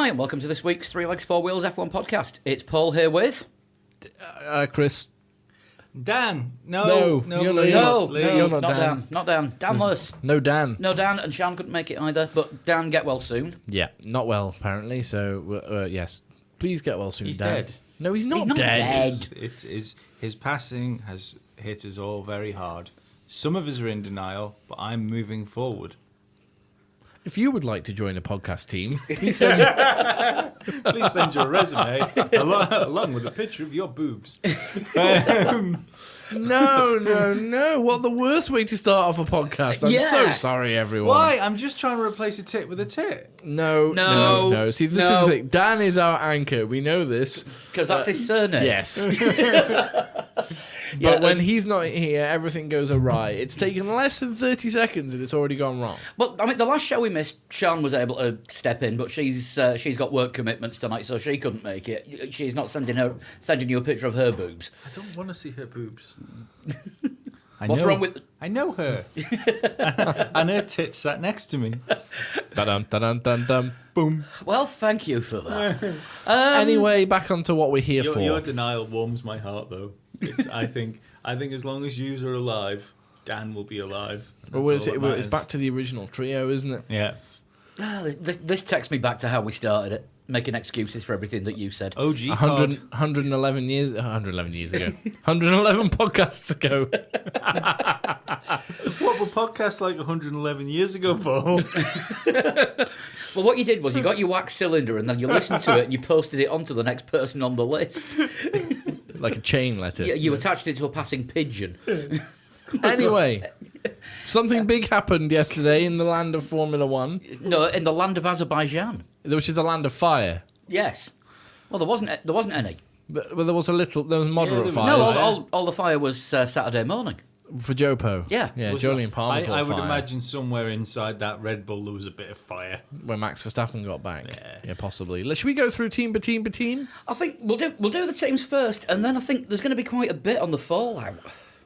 Hi, and welcome to this week's Three Legs, Four Wheels F1 podcast. It's Paul here with... Chris. Dan. No, you're not Dan. Not Dan. Dan Lewis. No Dan. No Dan, and Sean couldn't make it either, but Dan, get well soon. Yeah, not well, apparently, so, yes. Please get well soon, He's Dan. dead. No, he's not, He's not dead. dead. His passing has hit us all very hard. Some of us are in denial, but I'm moving forward. If you would like to join a podcast team, Please send your resume along with a picture of your boobs. No. What the worst way to start off a podcast. I'm so sorry, everyone. Why? I'm just trying to replace a tit with a tit. No. See, this is the thing. Dan is our anchor. We know this. Because that's his surname. Yes. But when he's not here, everything goes awry. It's taken less than 30 seconds and it's already gone wrong. Well, I mean, the last show we missed, Sean was able to step in, but she's got work commitments tonight, so she couldn't make it. She's not sending you a picture of her boobs. I don't want to see her boobs. What's wrong with... I know her. And her tit sat next to me. Dun-dun-dun-dun-dun. Boom. Well, thank you for that. Anyway, back onto what we're here for. Your denial warms my heart, though. I think as long as yous are alive, Dan will be alive. It's back to the original trio, isn't it? Yeah. This takes me back to how we started it, making excuses for everything that you said. OG 111 years ago. 111 podcasts ago. What were podcasts like 111 years ago, Paul? Well, what you did was you got your wax cylinder and then you listened to it and you posted it onto the next person on the list. Like a chain letter. You attached it to a passing pigeon. Anyway, something big happened yesterday in the land of Formula One. No, in the land of Azerbaijan. Which is the land of fire. Yes. Well, there wasn't any. Well, there was moderate there was- fires. No, all the fire was Saturday morning. For Jopo. Yeah. Yeah, Was Jolyon Palmer I caught would fire imagine somewhere inside that Red Bull there was a bit of fire. when Max Verstappen got back. Yeah. Possibly. Should we go through team by team by team? I think we'll do the teams first, and then I think there's going to be quite a bit on the fallout.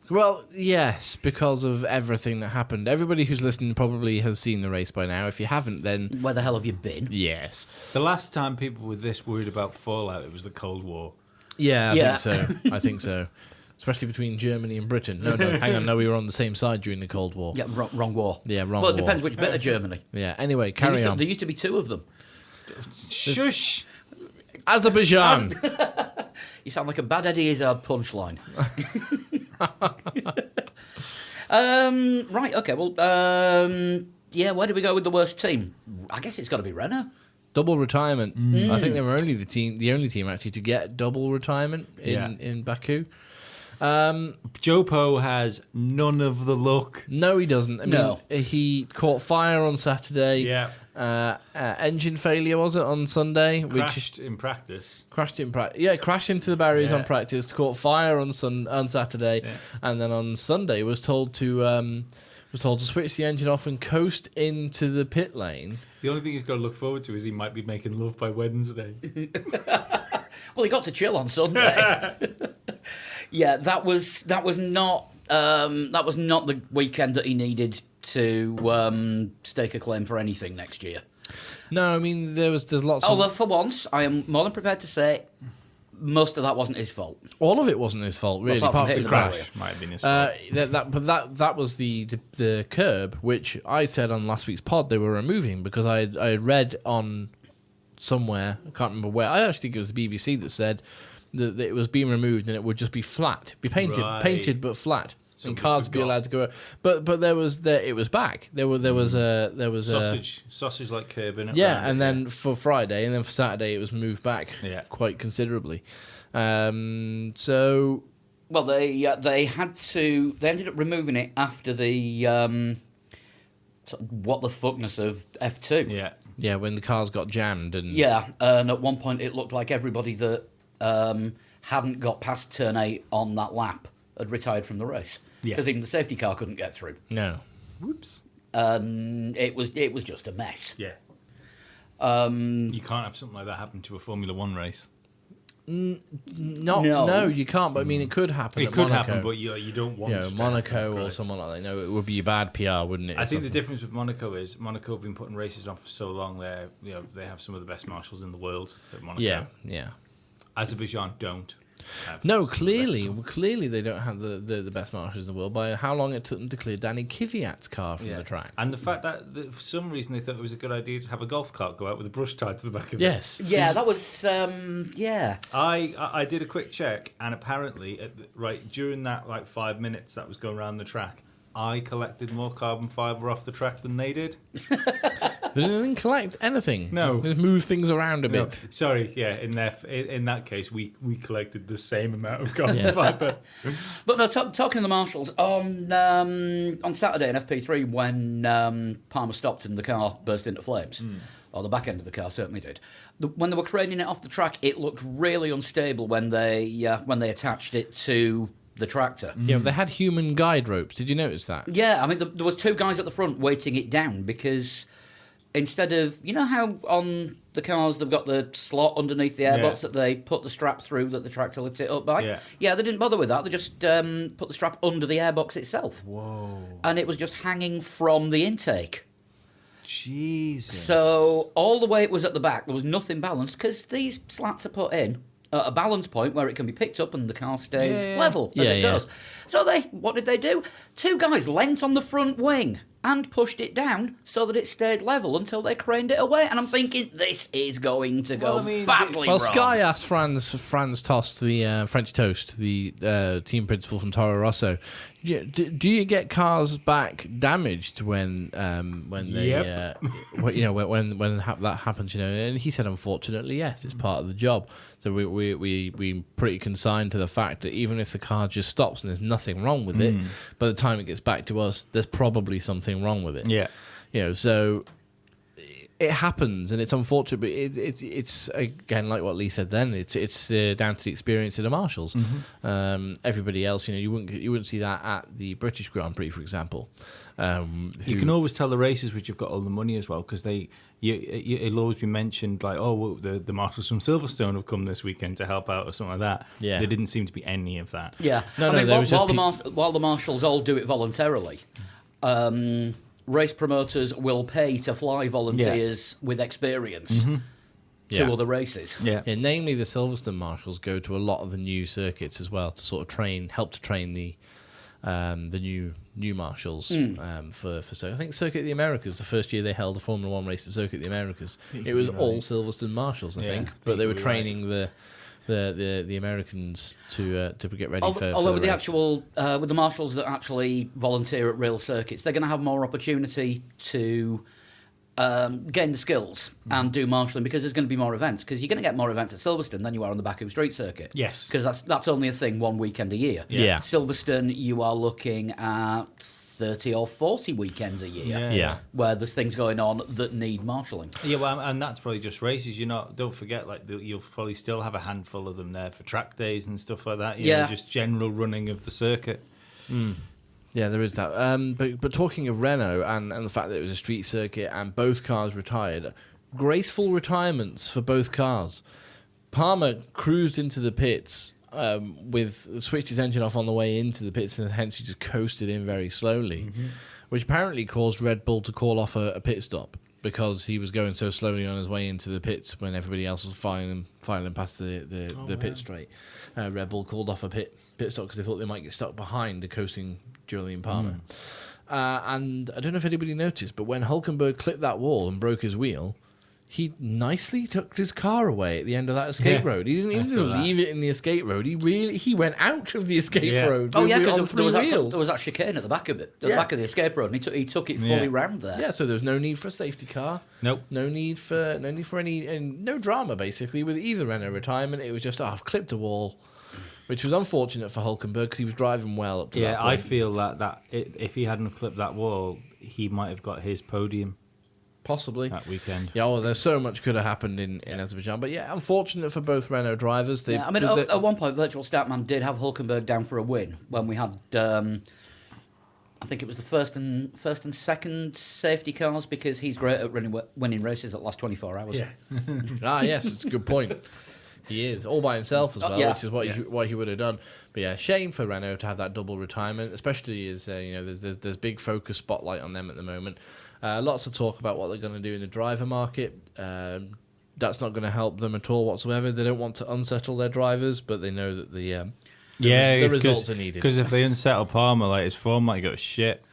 Well, yes, because of everything that happened. Everybody who's listening probably has seen the race by now. If you haven't, then Where the hell have you been? yes. The last time people were this worried about fallout, it was the Cold War. Yeah, Yeah. I think so. Especially between Germany and Britain. No, hang on. No, we were on the same side during the Cold War. Yeah, wrong war. Yeah, wrong Well, it war. depends which bit of Germany. Yeah, anyway, carry on. There used to be two of them. Shush! Azerbaijan. You sound like a bad Eddie Izzard punchline. Right, okay, well, where do we go with the worst team? I guess it's got to be Renault. Double retirement. I think they were the only team actually to get double retirement in Baku. Jopo has none of the luck. No, he doesn't. I mean, No. he caught fire on Saturday. Yeah. Engine failure, was it, on Sunday? Crashed in practice. Crashed in practice. Yeah, crashed into the barriers Yeah. on practice. Caught fire on Saturday, and then on Sunday was told to switch the engine off and coast into the pit lane. The only thing he's got to look forward to is he might be making love by Wednesday. Well, he got to chill on Sunday. Yeah, that was not the weekend that he needed to stake a claim for anything next year. No, I mean there's lots. Although for once, I am more than prepared to say most of that wasn't his fault. All of it wasn't his fault, really. Apart from Apart from hitting the the crash. barrier. Might have been his fault. That was the curb, which I said on last week's pod they were removing because I had read on somewhere, I can't remember where. I actually think it was the BBC that said that it was being removed and it would just be flat, be painted but flat, and cars would be allowed to go. But it was back. There was sausage like curb in it. Yeah, and then for Friday and then for Saturday it was moved back quite considerably. So. Well, they ended up removing it after the what the fuckness of F2. Yeah. Yeah, when the cars got jammed and And at one point it looked like everybody that hadn't got past turn 8 on that lap had retired from the race because even the safety car couldn't get through. no. Whoops. It was just a mess. Yeah. You can't have something like that happen to a Formula One race. No, you can't. But I mean, it could happen. It at could Monaco. happen, but you don't want to. Monaco or Christ. someone like that. No, it would be bad PR, wouldn't it? I think the difference with Monaco is Monaco have been putting races on for so long. They have some of the best marshals in the world at Monaco. Yeah. Azerbaijan don't. have No, some of the clearly best ones. they don't have the best marshals in the world by how long it took them to clear Danny Kvyat's car from the track. And the fact that for some reason they thought it was a good idea to have a golf cart go out with a brush tied to the back of it. Yes. Yeah, that was yeah. I did a quick check, and apparently, during that 5 minutes that was going around the track, I collected more carbon fibre off the track than they did. They didn't collect anything. No. Just move things around a No, bit. sorry, yeah. In that case, we collected the same amount of carbon fibre. But no, talking to the marshals on Saturday in FP3 when Palmer stopped and the car burst into flames, or the back end of the car certainly did. When they were craning it off the track, it looked really unstable when they attached it to the tractor. Yeah, they had human guide ropes. Did you notice that? Yeah, I mean there was two guys at the front weighting it down because instead of how on the cars they've got the slot underneath the airbox that they put the strap through that the tractor lifts it up by. Yeah, they didn't bother with that. They just put the strap under the airbox itself. Whoa. And it was just hanging from the intake. Jesus. So all the way it was at the back, there was nothing balanced because these slats are put in at a balance point where it can be picked up and the car stays level as it goes. So what did they do? Two guys leant on the front wing and pushed it down so that it stayed level until they craned it away. And I'm thinking, this is going to go badly Well, wrong. Sky asked Franz Tost, the French Toast, the team principal from Toro Rosso, do you get cars back damaged when they when that happens? And he said, unfortunately, yes, it's part of the job. So we pretty consigned to the fact that even if the car just stops and there's nothing wrong with it, by the time it gets back to us, there's probably something wrong with it. Yeah. So it happens, and it's unfortunate, but it's again like what Lee said. Then it's down to the experience of the marshals. Everybody else, you wouldn't see that at the British Grand Prix, for example. You can always tell the races which have got all the money as well, because it'll always be mentioned the marshals from Silverstone have come this weekend to help out or something like that. Yeah. There didn't seem to be any of that. Yeah. While the marshals all do it voluntarily, race promoters will pay to fly volunteers with experience to other races. Yeah, namely the Silverstone marshals go to a lot of the new circuits as well to sort of help to train the new marshals for circuit. I think Circuit of the Americas, the first year they held a Formula One race at Circuit of the Americas, it was all Silverstone marshals, I think, but they were training the Americans to get ready for. Although the with the race. actual with the marshals that actually volunteer at real circuits, they're going to have more opportunity to gain the skills and do marshalling because there's going to be more events. Because you're going to get more events at Silverstone than you are on the Baku Street Circuit. Yes, because that's only a thing one weekend a year. Yeah. Silverstone, you are looking at 30 or 40 weekends a year. Yeah. Where there's things going on that need marshalling. Yeah, well, and that's probably just races. Don't forget, you'll probably still have a handful of them there for track days and stuff like that. You know, just general running of the circuit. Yeah, there is that. But talking of Renault and the fact that it was a street circuit and both cars retired, graceful retirements for both cars. Palmer cruised into the pits switched his engine off on the way into the pits, and hence he just coasted in very slowly, which apparently caused Red Bull to call off a pit stop because he was going so slowly on his way into the pits when everybody else was filing past the pit straight. Red Bull called off a pit stop because they thought they might get stuck behind the coasting Julian Palmer. And I don't know if anybody noticed, but when Hülkenberg clipped that wall and broke his wheel, he nicely tucked his car away at the end of that escape road. He didn't even leave it in the escape road. He went out of the escape road. Oh yeah, because there was that chicane at the back of it, at the back of the escape road, and he took it fully round there. Yeah, so there was no need for a safety car. Nope. No need for any, and no drama basically with either Renault retirement. It was just I've clipped a wall, which was unfortunate for Hülkenberg because he was driving well up to that point. I feel that if he hadn't clipped that wall, he might have got his podium. Possibly. That weekend. Yeah, well, there's so much could have happened in Azerbaijan. But yeah, unfortunate for both Renault drivers. At one point, Virtual Statman did have Hülkenberg down for a win when we had, I think it was the first and second safety cars because he's great at winning races that last 24 hours. Yeah. Yes, it's a good point. He is all by himself as well, yeah. which is what he would have done. But yeah, shame for Renault to have that double retirement, especially as there's big focus spotlight on them at the moment. Lots of talk about what they're going to do in the driver market. That's not going to help them at all whatsoever. They don't want to unsettle their drivers, but they know that the results are needed. Because if they unsettle Palmer, like his form might go to shit.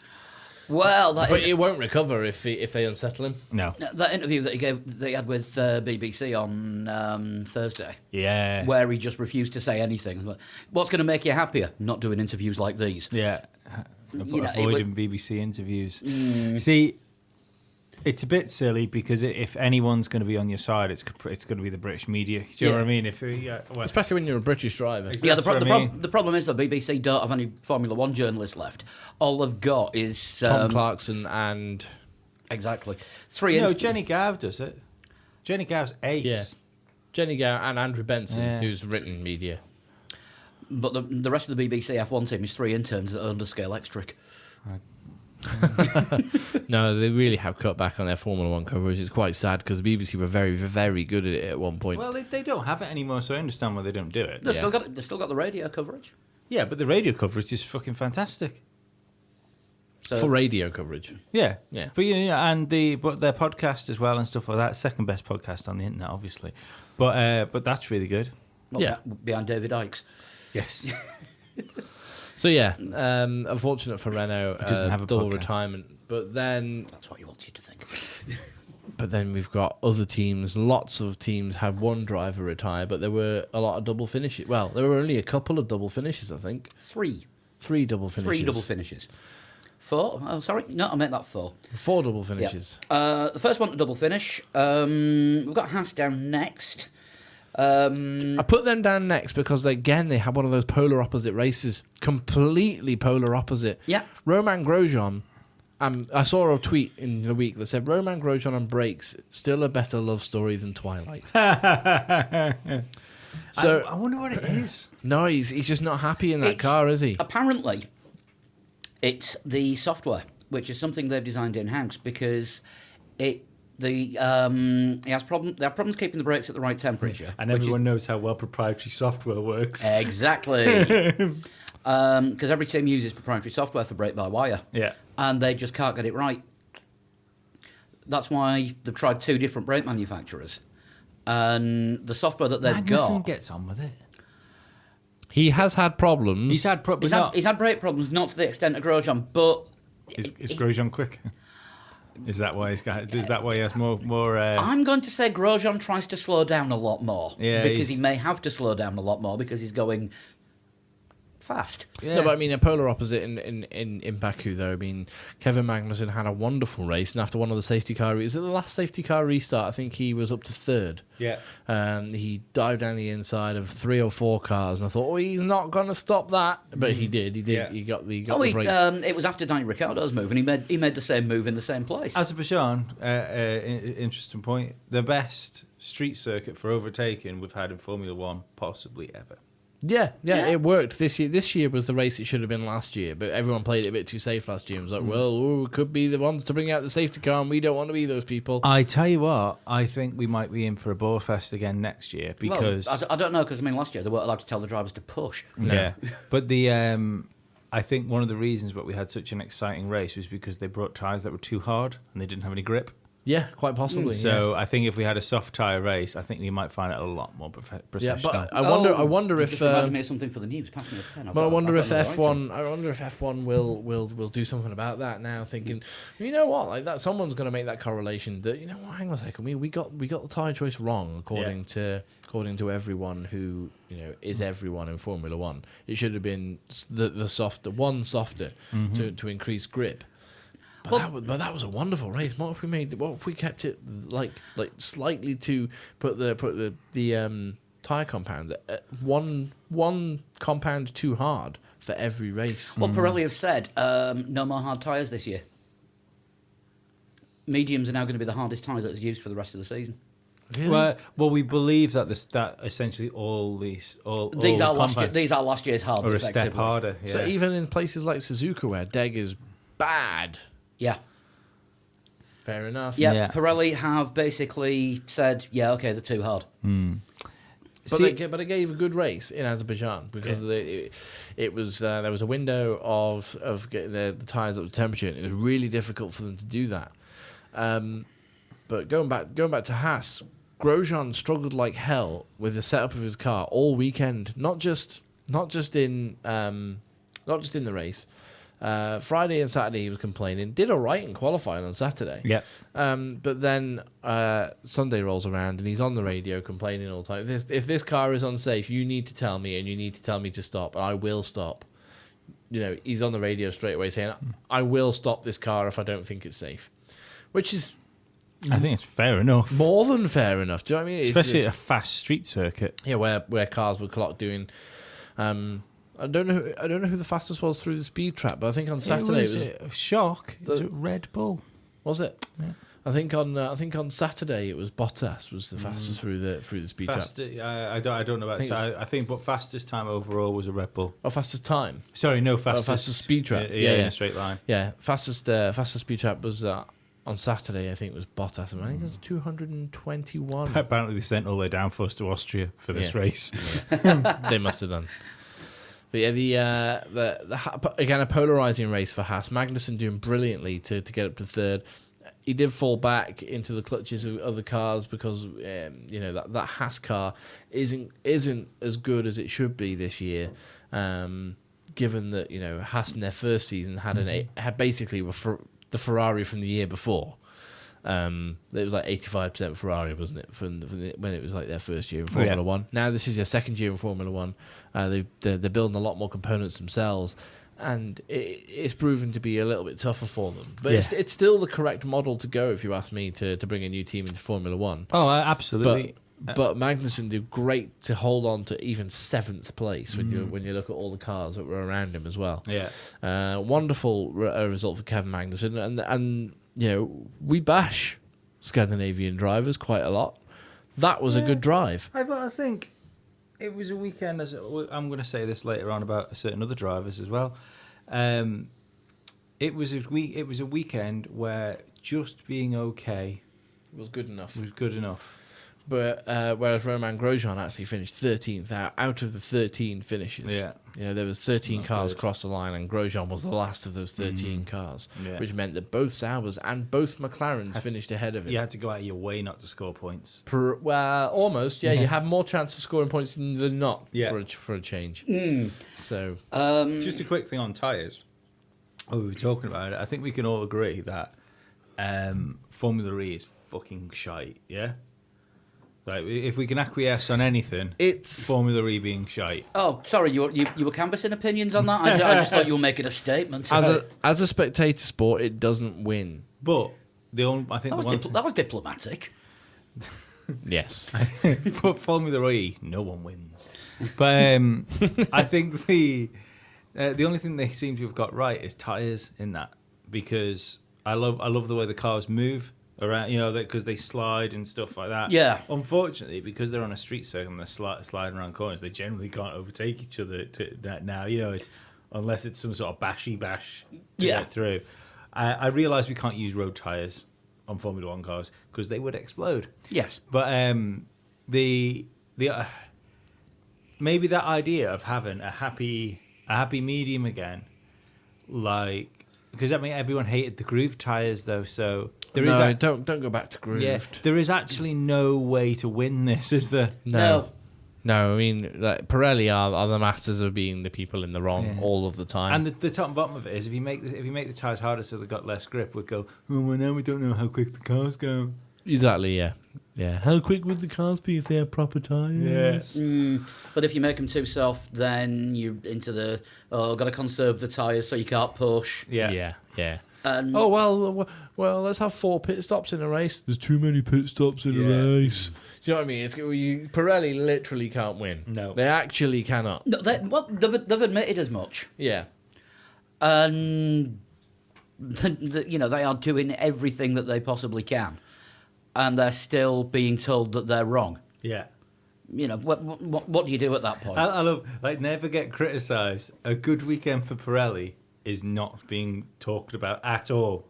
Well, But it won't recover if they unsettle him. No. that interview that he had with BBC on Thursday, Yeah. where he just refused to say anything. Like, what's going to make you happier? Not doing interviews like these. Yeah. You know, Avoiding BBC interviews. See, it's a bit silly because if anyone's going to be on your side, it's going to be the British media. Do you know what I mean? Especially when you're a British driver. Yeah, That's what I mean. the problem is the BBC don't have any Formula One journalists left. All they've got is Tom Clarkson and... exactly 3. No, Jenny Gow does it. Jenny Gow's ace. Yeah. Jenny Gow and Andrew Benson, Yeah. who's written media. But the rest of the BBC F1 team is 3 interns that are under scale extric. No, they really have cut back on their Formula One coverage. It's quite sad because the BBC were very, very good at it at one point. Well, they don't have it anymore, so I understand why they don't do it. They've still got the radio coverage. Yeah, but the radio coverage is fucking fantastic. So For radio coverage. Yeah, Yeah. But and but their podcast as well and stuff like that. Second best podcast on the internet, obviously. But that's really good. well, Yeah. behind David Ikes. Yes. So yeah, unfortunate for Renault. doesn't have a double podcast. retirement. But then That's what he wants you to think. we've got other teams. Lots of teams had one driver retire, but there were a lot of double finishes. Well, there were only a couple of double finishes, I think. 3 Double finishes. 3 double finishes. 4. Oh, sorry, no, I meant that 4. 4 double Yeah. finishes. The first one to double finish. We've got Haas down next. I put them down next because they had one of those polar opposite races, completely polar opposite. Yeah. Romain Grosjean. I saw a tweet in the week that said Romain Grosjean on brakes still a better love story than Twilight. So I wonder what it is. no, he's just not happy in that car, is he? Apparently, it's the software, which is something they've designed in-house because they have problems keeping the brakes at the right temperature. And everyone knows how well proprietary software works. Exactly. Because every team uses proprietary software for brake-by-wire. Yeah. And they just can't get it right. That's why they've tried 2 different brake manufacturers. And the software that they've Magnussen got... gets on with it. He has had problems. He's had problems. He's had brake problems, not to the extent of Grosjean, but... Is Grosjean quick? Is that why he has more? I'm going to say Grosjean tries to slow down a lot more. Yeah, because he may have to slow down a lot more because he's going fast. Yeah. No, but I mean, a polar opposite in Baku, though. I mean, Kevin Magnussen had a wonderful race, and after one of the safety car... Was it the last safety car restart? I think he was up to 3rd. Yeah. He dived down the inside of 3 or 4 cars, and I thought, he's not going to stop that. But he did. He did. Yeah. He got the brakes. It was after Danny Ricciardo's move, and he made the same move in the same place. Azerbaijan, interesting point. The best street circuit for overtaking we've had in Formula One, possibly ever. Yeah, Yeah. it worked this year. This year was the race it should have been last year, but everyone played it a bit too safe last year. It was like, we could be the ones to bring out the safety car, and we don't want to be those people. I tell you what, I think we might be in for a Borefest again next year because Well, I don't know, because last year they weren't allowed to tell the drivers to push. yeah, but I think one of the reasons that we had such an exciting race was because they brought tyres that were too hard and they didn't have any grip. Yeah, quite possibly. So I think if we had a soft tyre race, I think you might find it a lot more processional. yeah, but I wonder you if. just reminded me of something for the news. Pass me a pen. But I wonder if F1 will do something about that now. Thinking, you know what, like that, someone's going to make that correlation. That hang on a second, we got the tyre choice wrong according to everyone who is everyone in Formula One. It should have been the softer to increase grip. But that was a wonderful race. What if we kept it like slightly to put the tire compounds at one compound too hard for every race? Well, Pirelli have said no more hard tyres this year. Mediums are now going to be the hardest tyre that's used for the rest of the season. Really? Well, we believe that that essentially all these These all are last year's hards. or a effectively. step harder. Yeah. So even in places like Suzuka where Deg is bad, Yeah. fair enough. Yeah, Yeah. Pirelli have basically said, yeah, okay, they're too hard. But it gave a good race in Azerbaijan because it was there was a window of getting the tyres up to temperature, and it was really difficult for them to do that. But going back to Haas, Grosjean struggled like hell with the setup of his car all weekend. Not just in the race. Friday and Saturday he was complaining. Did all right in qualifying on Saturday. Yeah. But then Sunday rolls around and he's on the radio complaining all the time. If this car is unsafe, you need to tell me, and you need to tell me to stop, and I will stop. He's on the radio straight away saying, I will stop this car if I don't think it's safe. Which is... I think it's fair enough. More than fair enough. Do you know what I mean? Especially at a fast street circuit. Yeah, where cars were clocked doing... I don't know who the fastest was through the speed trap, but I think on Saturday it was Shock. Was it Red Bull? Was it? Yeah. I think on Saturday it was Bottas was the fastest through the speed trap. I don't know about that. I think, but fastest time overall was a Red Bull. Oh, fastest time. Sorry, no fastest. Fastest speed trap. Yeah, in a straight line. Yeah, fastest speed trap was on Saturday. I think it was Bottas. I think it was 221. Apparently, they sent all their downforce to Austria for this race. They must have done. But yeah, again, a polarizing race for Haas. Magnussen doing brilliantly to get up to third. He did fall back into the clutches of other cars because that Haas car isn't as good as it should be this year. Given that Haas in their first season had basically the Ferrari from the year before. It was like 85% Ferrari, wasn't it, when it was like their first year in Formula One. Now this is their second year in Formula One. They're building a lot more components themselves, and it's proven to be a little bit tougher for them. But it's still the correct model to go, if you ask me, to bring a new team into Formula One. Oh, absolutely. But Magnussen did great to hold on to even 7th place when you look at all the cars that were around him as well. Yeah, wonderful result for Kevin Magnussen, and we bash Scandinavian drivers quite a lot. That was a good drive. I think it was a weekend. I'm going to say this later on about certain other drivers as well. It was a weekend where just being okay was good enough. But whereas Romain Grosjean actually finished 13th out of the 13 finishes. Yeah. There was 13 cars across the line, and Grosjean was the last of those 13 cars, which meant that both Saubers and both McLarens finished ahead of him. You had to go out of your way not to score points. Well, almost, yeah. You had more chance of scoring points than not for a change. So, just a quick thing on tyres. We were talking about it. I think we can all agree that Formula E is fucking shite, yeah? Like, if we can acquiesce on anything, it's Formula E being shite. Oh, sorry, you were canvassing opinions on that? I just thought you were making a statement. As a spectator sport, it doesn't win. But that was diplomatic. Yes. But Formula E, no one wins. But I think the only thing they seem to have got right is tyres in that, because I love the way the cars move around, because they slide and stuff like that. Yeah. Unfortunately, because they're on a street circuit and they're sliding around corners, they generally can't overtake each other now. Unless it's some sort of bashy bash to get through. I realise we can't use road tyres on Formula One cars because they would explode. Yes. But the maybe that idea of having a happy medium again, like, because everyone hated the groove tyres though, so. Don't go back to grooved. Yeah, there is actually no way to win this, is there? No. I mean, Pirelli are the masters of being the people in the wrong all of the time. And the top and bottom of it is, if you make the tyres harder so they've got less grip, we'd go, oh, well, now we don't know how quick the cars go. Exactly, yeah. How quick would the cars be if they had proper tyres? Yes. But if you make them too soft, then you're into got to conserve the tyres so you can't push. Yeah. And well, let's have 4 pit stops in a race. There's too many pit stops in a race. Do you know what I mean? Pirelli literally can't win. No. They actually cannot. No, they've admitted as much. Yeah. And, they are doing everything that they possibly can. And they're still being told that they're wrong. Yeah. What do you do at that point? I love, never get criticised. A good weekend for Pirelli is not being talked about at all.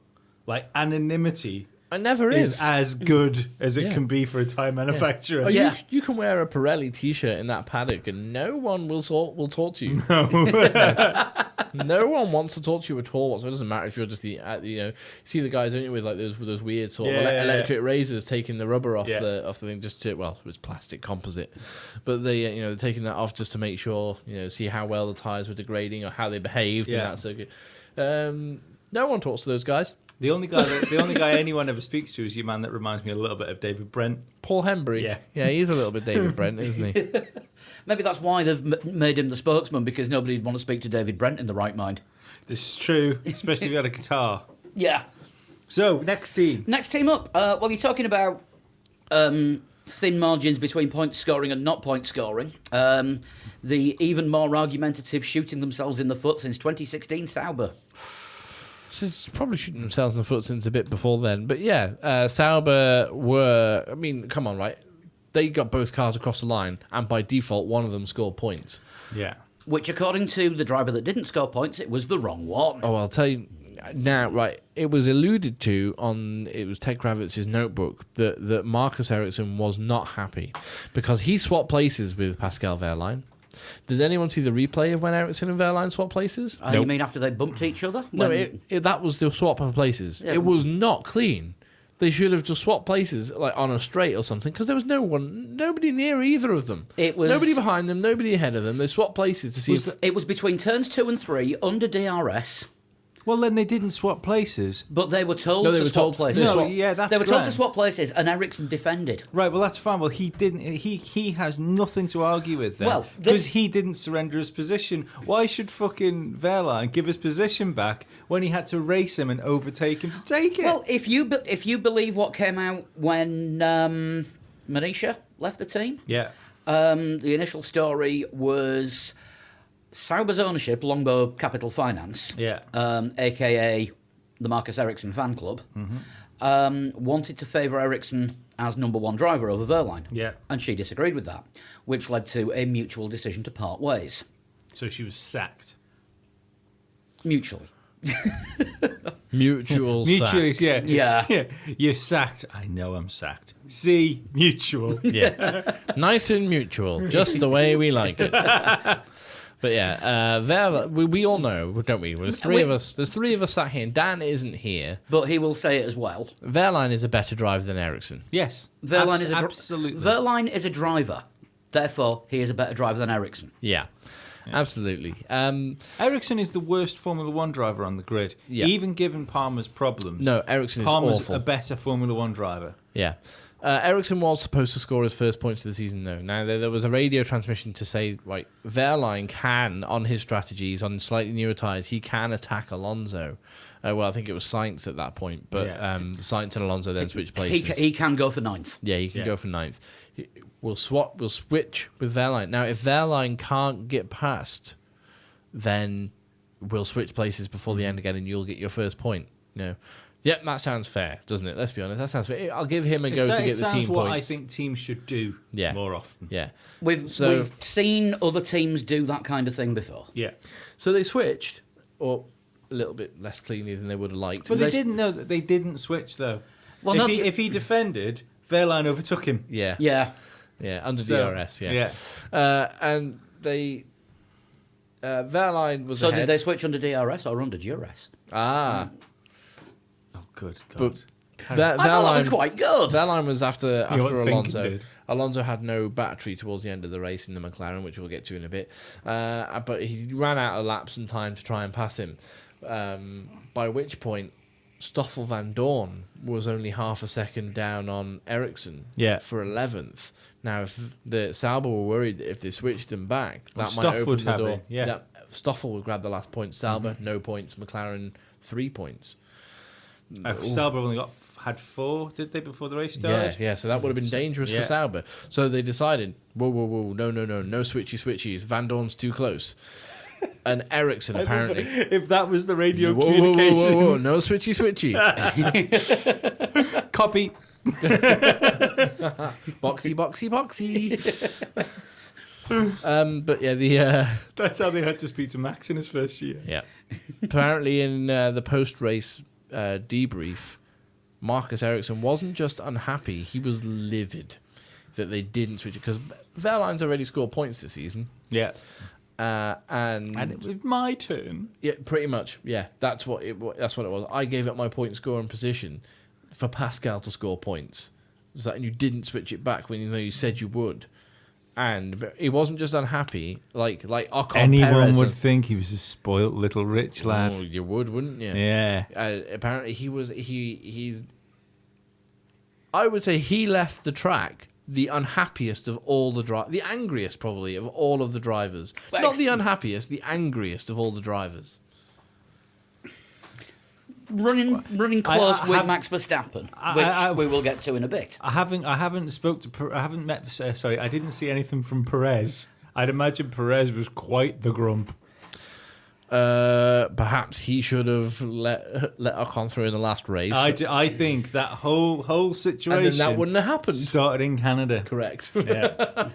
Anonymity It never is as good as it Yeah. can be for a tyre manufacturer. Oh, Yeah. you can wear a Pirelli t-shirt in that paddock and no one will talk to you. No one wants to talk to you at all. So it doesn't matter if you're just see the guys, don't you, with like those weird sort of electric razors taking the rubber off the thing just to, well, it's plastic composite, but they're taking that off just to make sure, see how well the tires were degrading or how they behaved in that circuit. No one talks to those guys. The only guy anyone ever speaks to is your man that reminds me a little bit of David Brent. Paul Hembry. Yeah, he's a little bit David Brent, isn't he? Maybe that's why they've made him the spokesman, because nobody would want to speak to David Brent in the right mind. This is true, especially if you had a guitar. Yeah. So, next team. Next team up. Well, you're talking about thin margins between point scoring and not point scoring. The even more argumentative shooting themselves in the foot since 2016 Sauber. So it's probably shooting themselves in the foot since a bit before then. But yeah, Sauber were, I mean, come on, right? They got both cars across the line, and by default, one of them scored points. Yeah. Which, according to the driver that didn't score points, it was the wrong one. Oh, I'll tell you now, right? It was alluded to it was Ted Kravitz's notebook that Marcus Ericsson was not happy because he swapped places with Pascal Wehrlein. Did anyone see the replay of when Ericsson and Wehrlein swapped places? You mean after they bumped each other? No, that was the swap of places. Yeah. It was not clean. They should have just swapped places, like on a straight or something, because there was nobody near either of them. It was nobody behind them, nobody ahead of them. They swapped places to see It was between turns 2 and 3 under DRS. Well, then they didn't swap places. But they were told No, they to were swap told- places. No, yeah, that's They were told to grand. swap places, and Ericsson defended. Right, well, that's fine. Well, he didn't. He has nothing to argue with then. Well, because this- he didn't surrender his position. Why should fucking Wehrlein give his position back when he had to race him and overtake him to take it? Well, if you believe what came out when Manisha left the team, yeah. the initial story was Sauber's ownership, Longbow Capital Finance, Yeah. aka the Marcus Ericsson fan club, wanted to favour Ericsson as number one driver over Wehrlein. Yeah. And she disagreed with that, which led to a mutual decision to part ways. So she was sacked. Mutually. mutual Mutually, sack. Yeah. You're sacked. I know I'm sacked. See, mutual. Yeah, nice and mutual, just the way we like it. But yeah, we all know, don't we? There's three of us. There's three of us sat here. And Dan isn't here. But he will say it as well. Wehrlein is a better driver than Ericsson. Yes. Absolutely. Wehrlein is a driver. Therefore, he is a better driver than Ericsson. Yeah. Absolutely. Ericsson is the worst Formula One driver on the grid. Yeah. Even given Palmer's problems. No, Ericsson is Palmer's awful. a better Formula One driver. Yeah. Ericsson was supposed to score his first points of the season, though. Now, there was a radio transmission to say, like, Wehrlein can, on his strategies, on slightly newer tyres, he can attack Alonso. Well, I think it was Sainz at that point, but Sainz and Alonso then switched places. He can go for ninth. Yeah, he can go for ninth. We'll switch with Wehrlein. Now, if Wehrlein can't get past, then we'll switch places before the end again, and you'll get your first point. Yep, that sounds fair, doesn't it? Let's be honest, that sounds fair. I'll give him a go to get the team It sounds what I points. think teams should do more often. Yeah. We've seen other teams do that kind of thing before. Yeah. So they switched, or a little bit less cleanly than they would have liked. But they didn't know that they didn't switch, though. Well, if he defended, Wehrlein overtook him. Yeah. Yeah. Yeah, under DRS, Yeah. and they... Wehrlein was So ahead. did they switch under DRS or under duress? Ah. Oh, good God. But I thought that was quite good. Wehrlein was after what Alonso. thinking did. Alonso had no battery towards the end of the race in the McLaren, which we'll get to in a bit. But he ran out of laps and time to try and pass him. By which point, Stoffel Van Dorn was only half a second down on Ericsson for 11th. Now, if the Sauber were worried that if they switched them back, that might Stoffel open would the have door. it, yeah. Stoffel would grab the last point. Sauber, no points. McLaren, 3 points. Sauber only had 4, did they, before the race started? Yeah. So that would have been dangerous for Sauber. So they decided, whoa, no switchies. Van Dorn's too close. And Ericsson apparently. If that was the radio Whoa, communication. no switchy. Copy. boxy. But yeah, That's how they had to speak to Max in his first year. yeah. Apparently, in the post-race debrief, Marcus Ericsson wasn't just unhappy; he was livid that they didn't switch it because Wehrlein's already scored points this season. Yeah. And it was my turn. yeah, pretty much. Yeah, that's what it was. I gave up my point scoring position for Pascal to score points, and you didn't switch it back when you said you would. And he wasn't just unhappy, like Ocon. Anyone Perez would think he was a spoilt little rich lad. Oh, you would, wouldn't you? Yeah. Apparently, he's. I would say he left the track the unhappiest of all the angriest probably of all of the drivers. Well, Not the unhappiest, the angriest of all the drivers. Running close I with have- Max Verstappen, which we will get to in a bit. I haven't met. I didn't see anything from Perez. I'd imagine Perez was quite the grump. Perhaps he should have let Ocon through in the last race. I think that whole situation and then that wouldn't have happened. started in Canada. Correct. Yeah,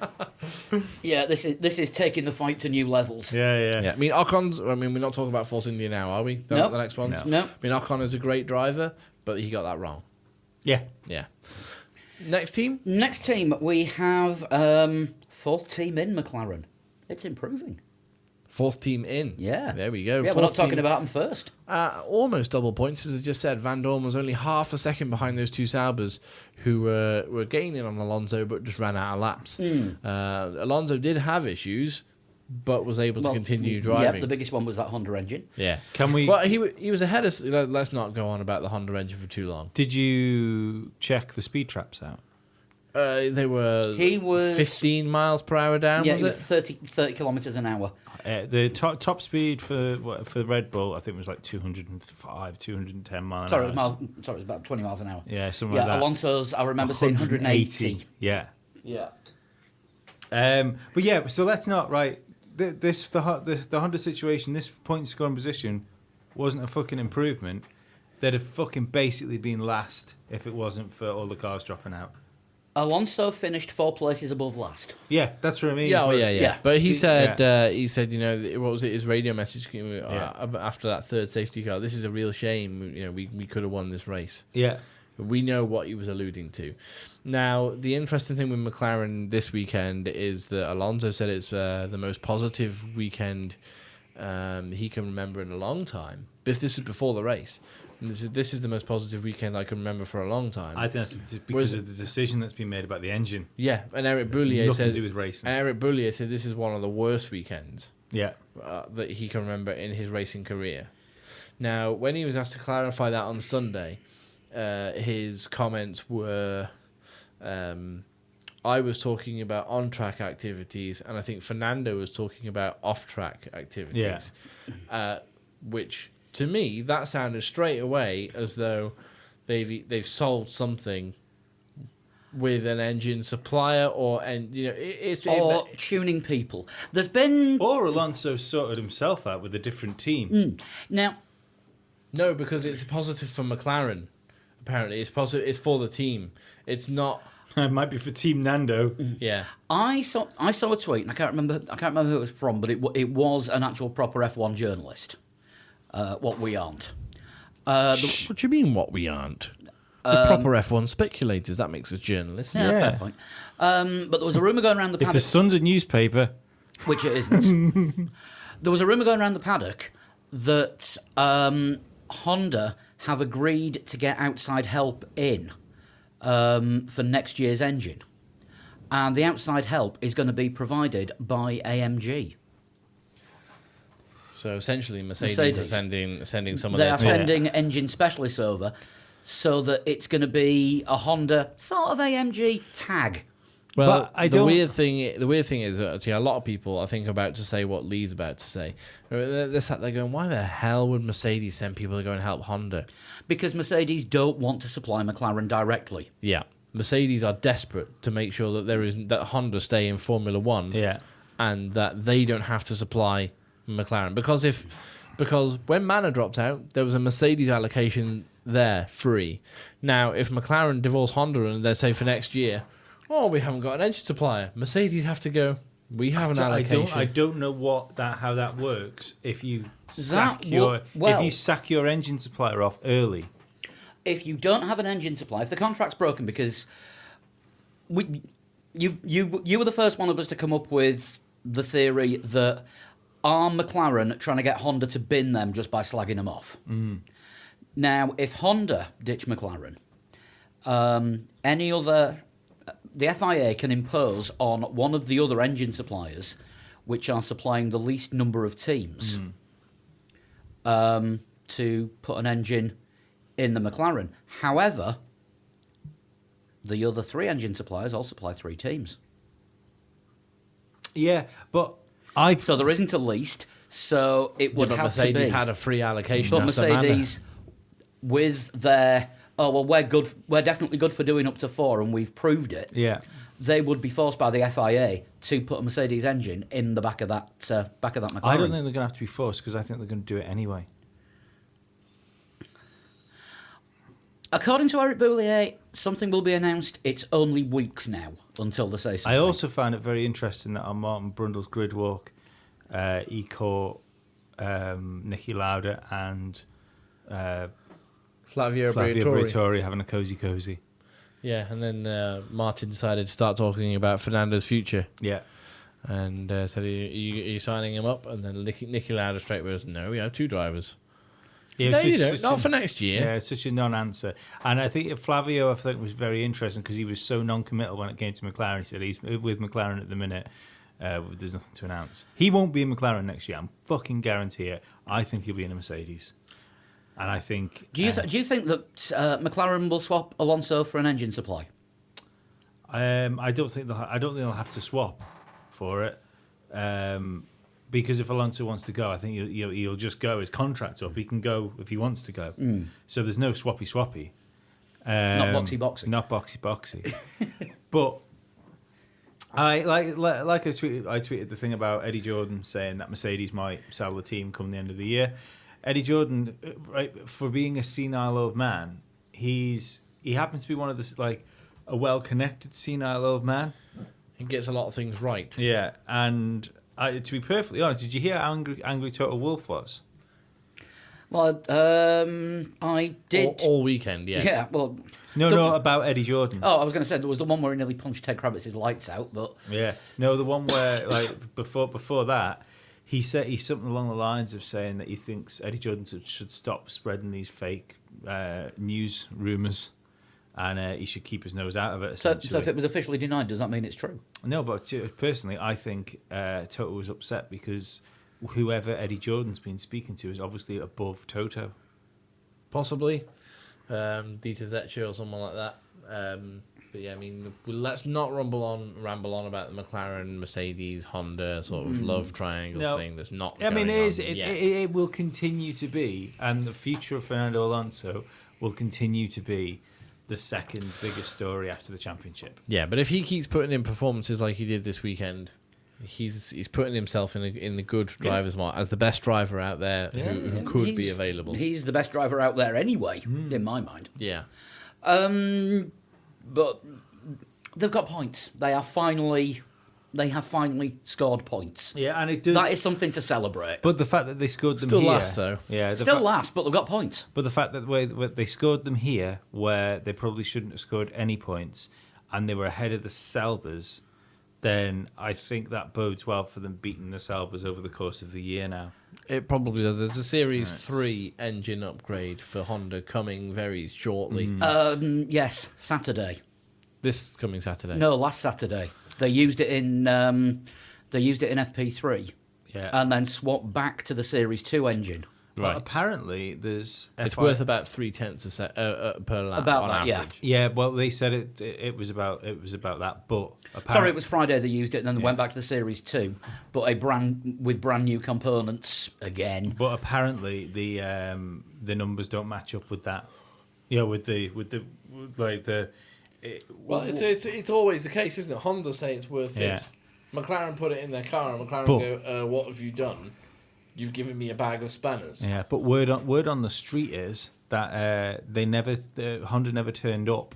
Yeah, this is taking the fight to new levels. yeah. Yeah, I mean we're not talking about Force India now, are we? Nope. The next one. No. I mean Ocon is a great driver, but he got that wrong. Yeah. Yeah. Next team. Next team, we have fourth team in McLaren. It's improving. Fourth team in. Yeah. There we go. Yeah, we're Fourth not talking team. about them first. Almost double points, as I just said. Van Dorn was only half a second behind those two Saubers who were gaining on Alonso but just ran out of laps. Alonso did have issues, but was able to continue driving. Yeah, the biggest one was that Honda engine. Yeah. Can we? Well, he was ahead of... Let's not go on about the Honda engine for too long. Did you check the speed traps out? They were He was 15 miles per hour down, yeah, was it it? was 30 kilometers an hour. The top speed for Red Bull, I think, was like 205, 210 miles. Sorry, it was about 20 miles an hour. Yeah, something Yeah, like that. Alonso's, I remember saying 180. Yeah. Yeah. But yeah, so let's not the Honda situation. This point scoring position wasn't a fucking improvement. They'd have fucking basically been last if it wasn't for all the cars dropping out. Alonso finished 4 places above last. Yeah, that's what I mean. Yeah, oh, yeah. Yeah. But he said, you know, what was it? His radio message came Yeah. after that third safety car. This is a real shame. You know, we could have won this race. Yeah. We know what he was alluding to. Now, the interesting thing with McLaren this weekend is that Alonso said it's the most positive weekend he can remember in a long time. This is before the race. And this is the most positive weekend I can remember for a long time. I think that's just because of the decision that's been made about the engine. Yeah, and Eric Nothing Boulier to said do with racing. Eric Boulier said this is one of the worst weekends Yeah. that he can remember in his racing career. Now, when he was asked to clarify that on Sunday, his comments were, I was talking about on-track activities, and I think Fernando was talking about off-track activities, which... To me, that sounded straight away as though they've solved something with an engine supplier Or tuning people. There's been... Or Alonso sorted himself out with a different team. Now, no, because it's positive for McLaren. Apparently, it's positive. It's for the team. It's not. It might be for Team Nando. Yeah. I saw a tweet, and I can't remember who it was from, but it was an actual proper F1 journalist. What we aren't. What do you mean? What we aren't? The proper F1 speculators. That makes us journalists. Yeah, fair point. But there was a rumour going around the If paddock, the Sun's a newspaper, which it isn't. There was a rumour going around the paddock that Honda have agreed to get outside help in for next year's engine. And the outside help is going to be provided by AMG. So essentially, Mercedes are sending some of They their are sending engine specialists over so that it's going to be a Honda sort of AMG tag. Well, But the weird thing is, a lot of people I think about to say what Lee's about to say. They're sat there going, "Why the hell would Mercedes send people to go and help Honda?" Because Mercedes don't want to supply McLaren directly. Yeah, Mercedes are desperate to make sure that Honda stay in Formula One. yeah. And that they don't have to supply McLaren because when Manor dropped out, there was a Mercedes allocation there free. Now, if McLaren divorce Honda and they say for next year, we haven't got an engine supplier, Mercedes have to go. We have an allocation. I don't know how that works. If you That sack your engine supplier off early, if you don't have an engine supply, if the contract's broken, because you were the first one of us to come up with the theory that are McLaren trying to get Honda to bin them just by slagging them off? Now, if Honda ditch McLaren, the FIA can impose on one of the other engine suppliers, which are supplying the least number of teams, to put an engine in the McLaren. However, the other 3 engine suppliers all supply 3 teams. Yeah, but So there isn't a least, so it would but have Mercedes to be. had a free allocation. But after Manor. Mercedes, with their, we're definitely good for doing up to 4 and we've proved it. yeah. They would be forced by the FIA to put a Mercedes engine in the back of that McLaren. I don't think they're going to have to be forced because I think they're going to do it anyway. According to Eric Boulier, something will be announced. It's only weeks now until they say something. I also found it very interesting that on Martin Brundle's grid walk, he caught Niki Lauda and Flavio Flavio Briatore. Briatore having a cozy. Yeah, and then Martin decided to start talking about Fernando's future Yeah. and said, are you signing him up? And then Niki Lauda straight away was, no, we have 2 drivers. Yeah, No, it's you such- don't. such Not a- for next year. Yeah, it's such a non-answer. And I think Flavio, I think, was very interesting because he was so non-committal when it came to McLaren. He said he's with McLaren at the minute. There's nothing to announce. He won't be in McLaren next year. I'm fucking guarantee it. I think he'll be in a Mercedes. And I think... Do you think that McLaren will swap Alonso for an engine supply? I don't think they'll have to swap for it. Because if Alonso wants to go, I think he'll just go. His contract's up. He can go if he wants to go. So there's no swappy. Not boxy. Not boxy. But I tweeted the thing about Eddie Jordan saying that Mercedes might sell the team come the end of the year. Eddie Jordan, right, for being a senile old man, he happens to be one of the a well-connected senile old man. He gets a lot of things right. Yeah, and to be perfectly honest, did you hear how angry Toto Wolff was? Well, I did. All weekend, yes. Yeah, well... No, about Eddie Jordan. Oh, I was going to say, there was the one where he nearly punched Ted Kravitz's lights out, but... Yeah, no, the one where, before that, he said something along the lines of saying that he thinks Eddie Jordan should stop spreading these fake news rumours, and he should keep his nose out of it, So essentially. if it was officially denied, does that mean it's true? No, but personally, I think Toto was upset because whoever Eddie Jordan's been speaking to is obviously above Toto. Possibly. Dieter Zetsche or someone like that. But yeah, I mean, let's not ramble on about the McLaren, Mercedes, Honda sort of love triangle thing that's not I mean, going it on yet. it will continue to be, and the future of Fernando Alonso will continue to be the second biggest story after the championship. Yeah, but if he keeps putting in performances like he did this weekend, he's putting himself in the good drivers' mark as the best driver out there who could be available. He's the best driver out there anyway, in my mind. Yeah. But they've got points. They have finally scored points. Yeah, and it does. That is something to celebrate. But the fact that they scored them Still here, last, though. Yeah, Still last, but they've got points. But the fact that where they scored them here, where they probably shouldn't have scored any points, and they were ahead of the Selbers, then I think that bodes well for them beating the Selbers over the course of the year now. It probably does. There's a Series 3 engine upgrade for Honda coming very shortly. Yes, Saturday. This coming Saturday. No, last Saturday. They used it in FP3, Yeah. and then swapped back to the Series 2 engine. But Right. apparently there's It's worth about 0.3 per lap About on that, yeah. average. Yeah, well, they said it was about that, but Sorry, it was Friday they used it, and then they went back to the Series 2, but with brand new components again. But apparently the numbers don't match up with that. Yeah, with the Well, it's always the case, isn't it? Honda say it's worth Yeah. this. McLaren put it in their car, and McLaren But- go, "What have you done? You've given me a bag of spanners." Yeah, but word on the street is that Honda never turned up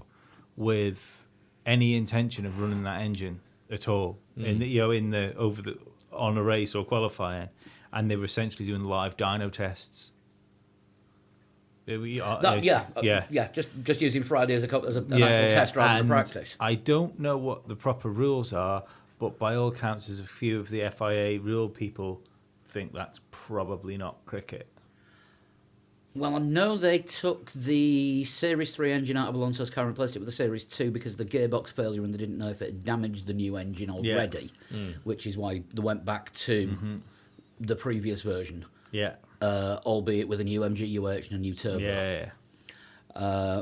with any intention of running that engine at all on a race or qualifying, and they were essentially doing live dyno tests. Just using Friday as an actual test rather than practice. I don't know what the proper rules are, but by all counts, there's a few of the FIA rule people think that's probably not cricket. Well, I know they took the Series 3 engine out of Alonso's car and replaced it with the Series 2 because of the gearbox failure, and they didn't know if it had damaged the new engine already, which is why they went back to the previous version. Yeah. Albeit with a new MGUH and a new turbo.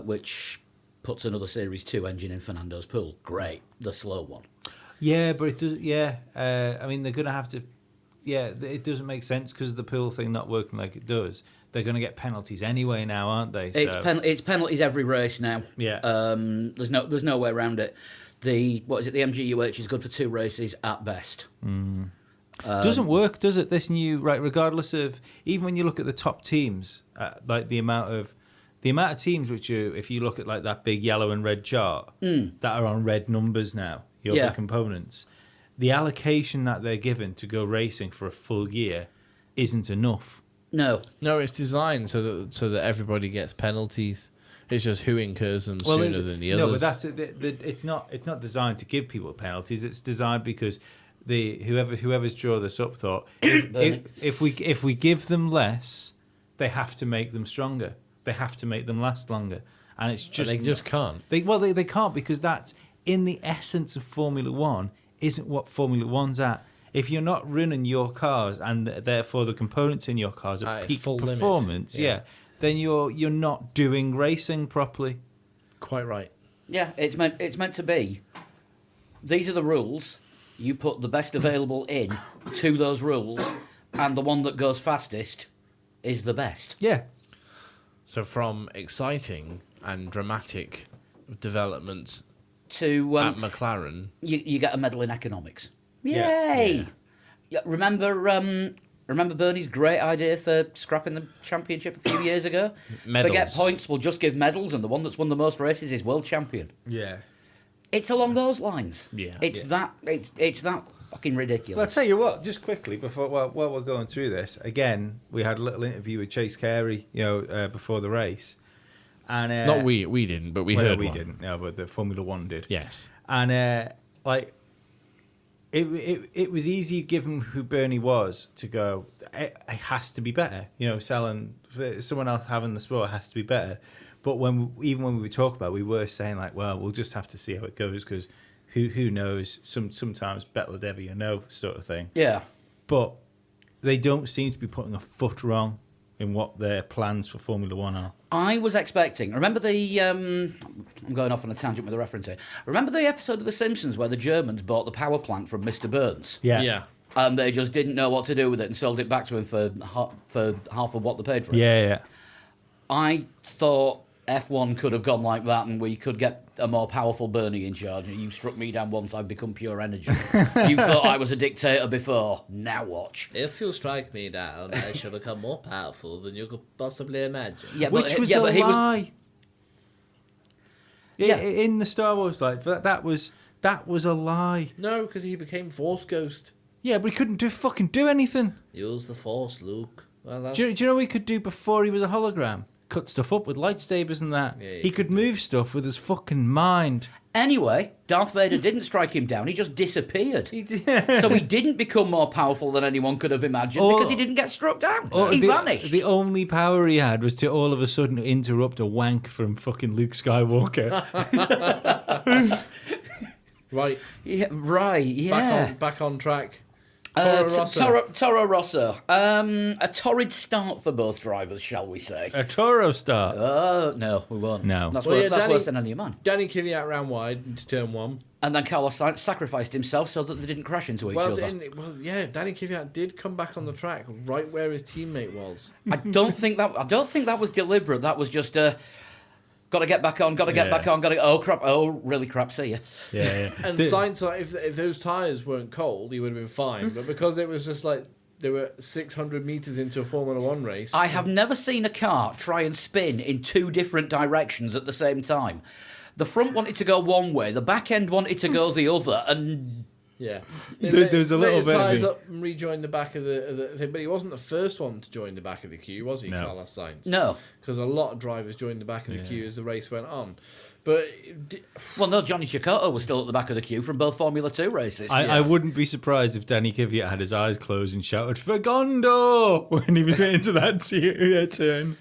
Which puts another Series 2 engine in Fernando's pool. Great. The slow one. Yeah, but it does. I mean, they're going to have to. Yeah, it doesn't make sense because the pool thing not working like it does. They're going to get penalties anyway now, aren't they? So. It's penalties every race now. Yeah. There's no way around it. The MGUH is good for 2 races at best. Doesn't work, does it? This new regardless of even when you look at the top teams, like the amount of teams which are, if you look at like that big yellow and red chart that are on red numbers now, the components, the allocation that they're given to go racing for a full year isn't enough. No, it's designed so that everybody gets penalties. It's just who incurs them sooner than the others. No, but that's it's not designed to give people penalties. It's designed because whoever's draw this up thought if we give them less, they have to make them stronger. They have to make them last longer, and it's just they just can't. They can't because that's in the essence of Formula One. Isn't what Formula One's at. If you're not running your cars and therefore the components in your cars at peak performance, then you're not doing racing properly. Quite right. Yeah, it's meant to be. These are the rules. You put the best available in to those rules, and the one that goes fastest is the best. Yeah. So from exciting and dramatic developments to at McLaren, you get a medal in economics. Yay! Yeah, remember Bernie's great idea for scrapping the championship a few years ago? Medals. Forget points, we'll just give medals, and the one that's won the most races is world champion. Yeah. It's along those lines. Yeah. It's that fucking ridiculous. Well, I'll tell you what, just quickly, before while we're going through this, again, we had a little interview with Chase Carey, before the race. And not we didn't, but we heard we one. didn't, no, but the Formula One did. Yes. And it was easy given who Bernie was to go, it has to be better. Selling someone else having the sport has to be better. But when we were talking about it, we were saying like, well, we'll just have to see how it goes because who knows? Sometimes better than ever you know sort of thing. Yeah. But they don't seem to be putting a foot wrong in what their plans for Formula One are. I was expecting. Remember I'm going off on a tangent with the reference here. Remember the episode of The Simpsons where the Germans bought the power plant from Mr. Burns? Yeah. And they just didn't know what to do with it and sold it back to him for half of what they paid for it. Yeah. I thought F1 could have gone like that and we could get a more powerful Bernie in charge. You struck me down once, I've become pure energy. You thought I was a dictator before. Now watch. If you strike me down, I shall become more powerful than you could possibly imagine. Yeah, Which was a lie. In the Star Wars life, that was a lie. No, because he became Force Ghost. Yeah, but he couldn't fucking do anything. Use the Force, Luke. Well, do you know what he could do before he was a hologram? Cut stuff up with lightsabers and that. Yeah, he could move stuff with his fucking mind. Anyway, Darth Vader didn't strike him down, he just disappeared. So he didn't become more powerful than anyone could have imagined because he didn't get struck down. He vanished. The only power he had was to all of a sudden interrupt a wank from fucking Luke Skywalker. Right. Yeah, right, yeah. Back on track. Toro Rosso. A torrid start for both drivers, shall we say? A Toro start. No, we won't. No. That's worse than any man. Danny Kvyat ran wide into turn 1. And then Carlos Sainz sacrificed himself so that they didn't crash into each other. Danny Kvyat did come back on the track right where his teammate was. I don't think that was deliberate. That was just got to get back on, oh crap, really crap, see ya. Yeah. And Sainz, if those tyres weren't cold, he would have been fine. But because it was just like they were 600 metres into a Formula One race. I have never seen a car try and spin in 2 different directions at the same time. The front wanted to go one way, the back end wanted to go the other, and Yeah. There's a little his bit of ties me- up and rejoined the back of the thing, but he wasn't the first one to join the back of the queue, was he, No. Carlos Sainz? No. Because a lot of drivers joined the back of the queue as the race went on. But Well, no, Johnny Cicotto was still at the back of the queue from both Formula 2 races. I wouldn't be surprised if Danny Kvyat had his eyes closed and shouted "Fagondo" when he was into that turn.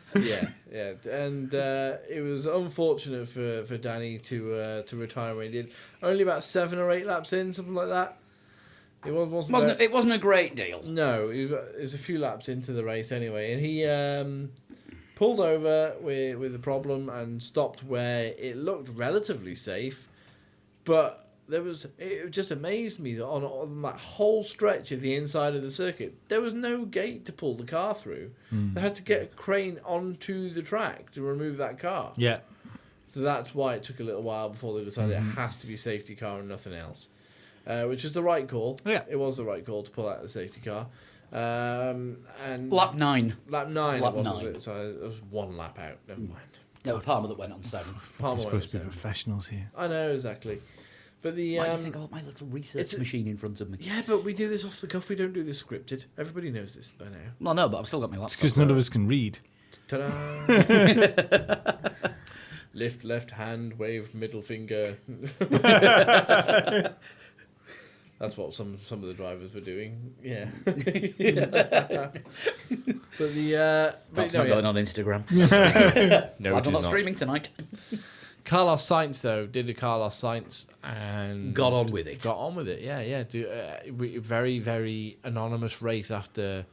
yeah, and it was unfortunate for Danny to retire when he did. Only about 7 or 8 laps in, something like that. It Wasn't a great deal. No, it was a few laps into the race anyway, and he pulled over with a problem and stopped where it looked relatively safe, but it just amazed me that on that whole stretch of the inside of the circuit, there was no gate to pull the car through. They had to get a crane onto the track to remove that car. Yeah. So that's why it took a little while before they decided it has to be safety car and nothing else. Which is the right call. Yeah. It was the right call to pull out the safety car. And Lap 9. lap 9 Lap it was, 9. was it? So it was 1 lap out. Never mind. No, Palmer that went on 7. Palmer We're supposed to be went professionals here. I know, exactly. But the Why do you think I got my little research it's a- machine in front of me? yeah, but we do this off the cuff. We don't do this scripted. Everybody knows this by now. Well, no, but I've still got my laptop. Because none of us can read. Ta-da! Lift left hand, wave middle finger. That's what some of the drivers were doing. Yeah. But That's no, not yeah. going on Instagram. No, Glad it I'm is not not. streaming tonight. Carlos Sainz though did a Carlos Sainz and Got on with it. Got on with it. Yeah. Very very anonymous race after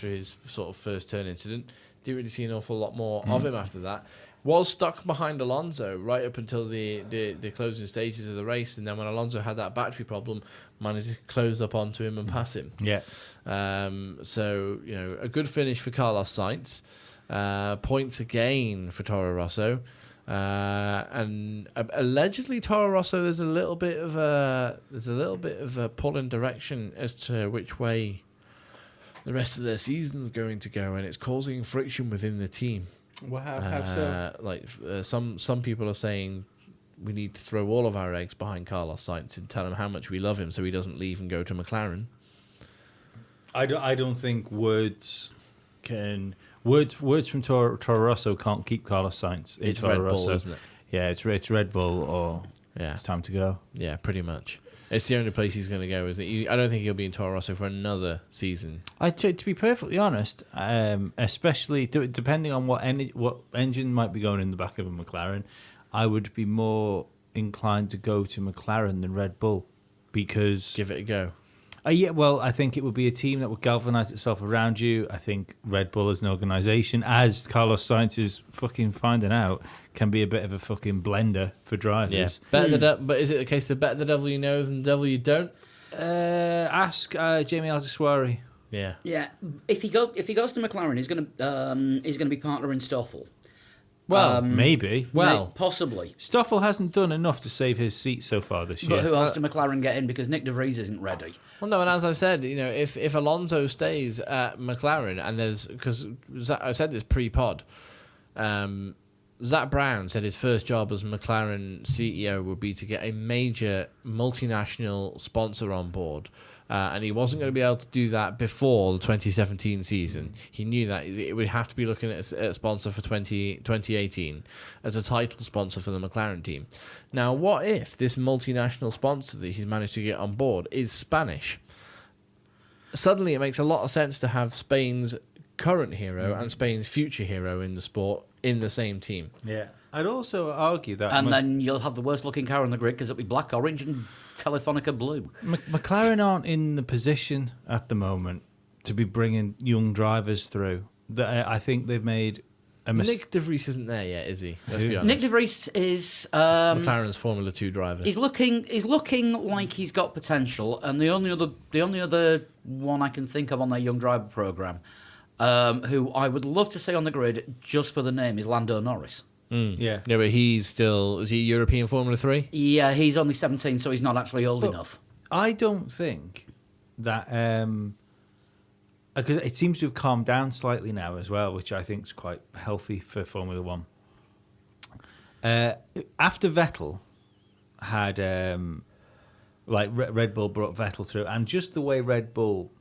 his sort of first turn incident. Didn't really see an awful lot more of him after that. Was stuck behind Alonso right up until the closing stages of the race, and then when Alonso had that battery problem, managed to close up onto him and pass him. Yeah. So a good finish for Carlos Sainz. Points again for Toro Rosso. And allegedly Toro Rosso there's a little bit of a pull in direction as to which way the rest of their season's going to go, and it's causing friction within the team. Well, how so? Some people are saying we need to throw all of our eggs behind Carlos Sainz and tell him how much we love him so he doesn't leave and go to McLaren. I don't think words from Toro Rosso can't keep Carlos Sainz. It's Toro Red Bull, Rosso. isn't it? Yeah, it's Red Bull or Yeah. it's time to go. Yeah, pretty much. It's the only place he's going to go, isn't it? I don't think he'll be in Toro Rosso for another season. To be perfectly honest, especially depending on what engine might be going in the back of a McLaren, I would be more inclined to go to McLaren than Red Bull because Give it a go. Yeah, well, I think it would be a team that would galvanise itself around you. I think Red Bull as an organisation, as Carlos Sainz is fucking finding out, can be a bit of a fucking blender for drivers. But is it the case that better the devil you know than the devil you don't? Ask Jamie Al-Jawari. Yeah. Yeah, if he goes to McLaren, he's going to be partner in Stoffel. Well, maybe. Well, Possibly. Stoffel hasn't done enough to save his seat so far this year. But who else do McLaren get in? Because Nick De Vries isn't ready. Well, no, and as I said, if Alonso stays at McLaren, and because I said this pre-pod, Zach Brown said his first job as McLaren CEO would be to get a major multinational sponsor on board. And he wasn't going to be able to do that before the 2017 season. He knew that it would have to be looking at a sponsor for 2018 as a title sponsor for the McLaren team. Now, what if this multinational sponsor that he's managed to get on board is Spanish? Suddenly, it makes a lot of sense to have Spain's current hero and Spain's future hero in the sport in the same team. Yeah. I'd also argue that... And then you'll have the worst looking car on the grid because it'll be black, orange, and Telefonica blue. McLaren aren't in the position at the moment to be bringing young drivers through. I think they've made a mistake. Nick De Vries isn't there yet, is he? Let's be Who? honest. Nick De Vries is McLaren's Formula 2 driver. he's looking like he's got potential, and the only other one I can think of on their young driver program, who I would love to see on the grid just for the name, is Lando Norris. Yeah. Yeah, but is he European Formula 3? Yeah, he's only 17, so he's not actually old enough. I don't think that... because it seems to have calmed down slightly now as well, which I think is quite healthy for Formula 1. After Vettel had like Red Bull brought Vettel through, and just the way Red Bull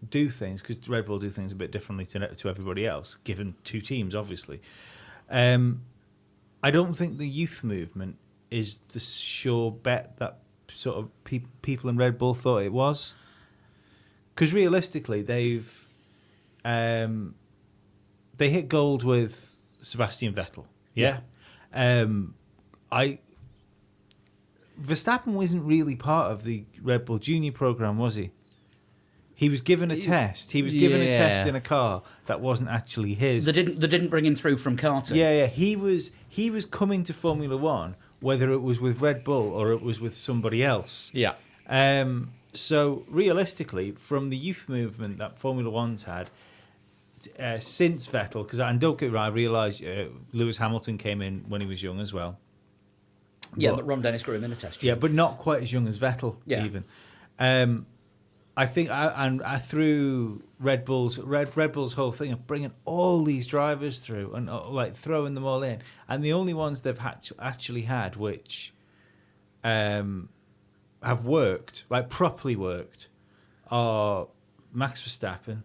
do things, because Red Bull do things a bit differently to everybody else, given two teams, obviously. I don't think the youth movement is the sure bet that sort of people in Red Bull thought it was. Because realistically, they hit gold with Sebastian Vettel. Yeah. Verstappen wasn't really part of the Red Bull Junior program, was he? He was given a test. He was given a test in a car that wasn't actually his. They didn't bring him through from karting. Yeah. He was coming to Formula One, whether it was with Red Bull or it was with somebody else. Yeah. So realistically, from the youth movement that Formula One's had since Vettel, because and don't get me wrong, I realise Lewis Hamilton came in when he was young as well. Yeah, but Ron Dennis grew him in a test tube. Yeah, but not quite as young as Vettel even. I think I through Red Bull's whole thing of bringing all these drivers through and like throwing them all in, and the only ones they've actually had which have worked, like properly worked, are Max Verstappen,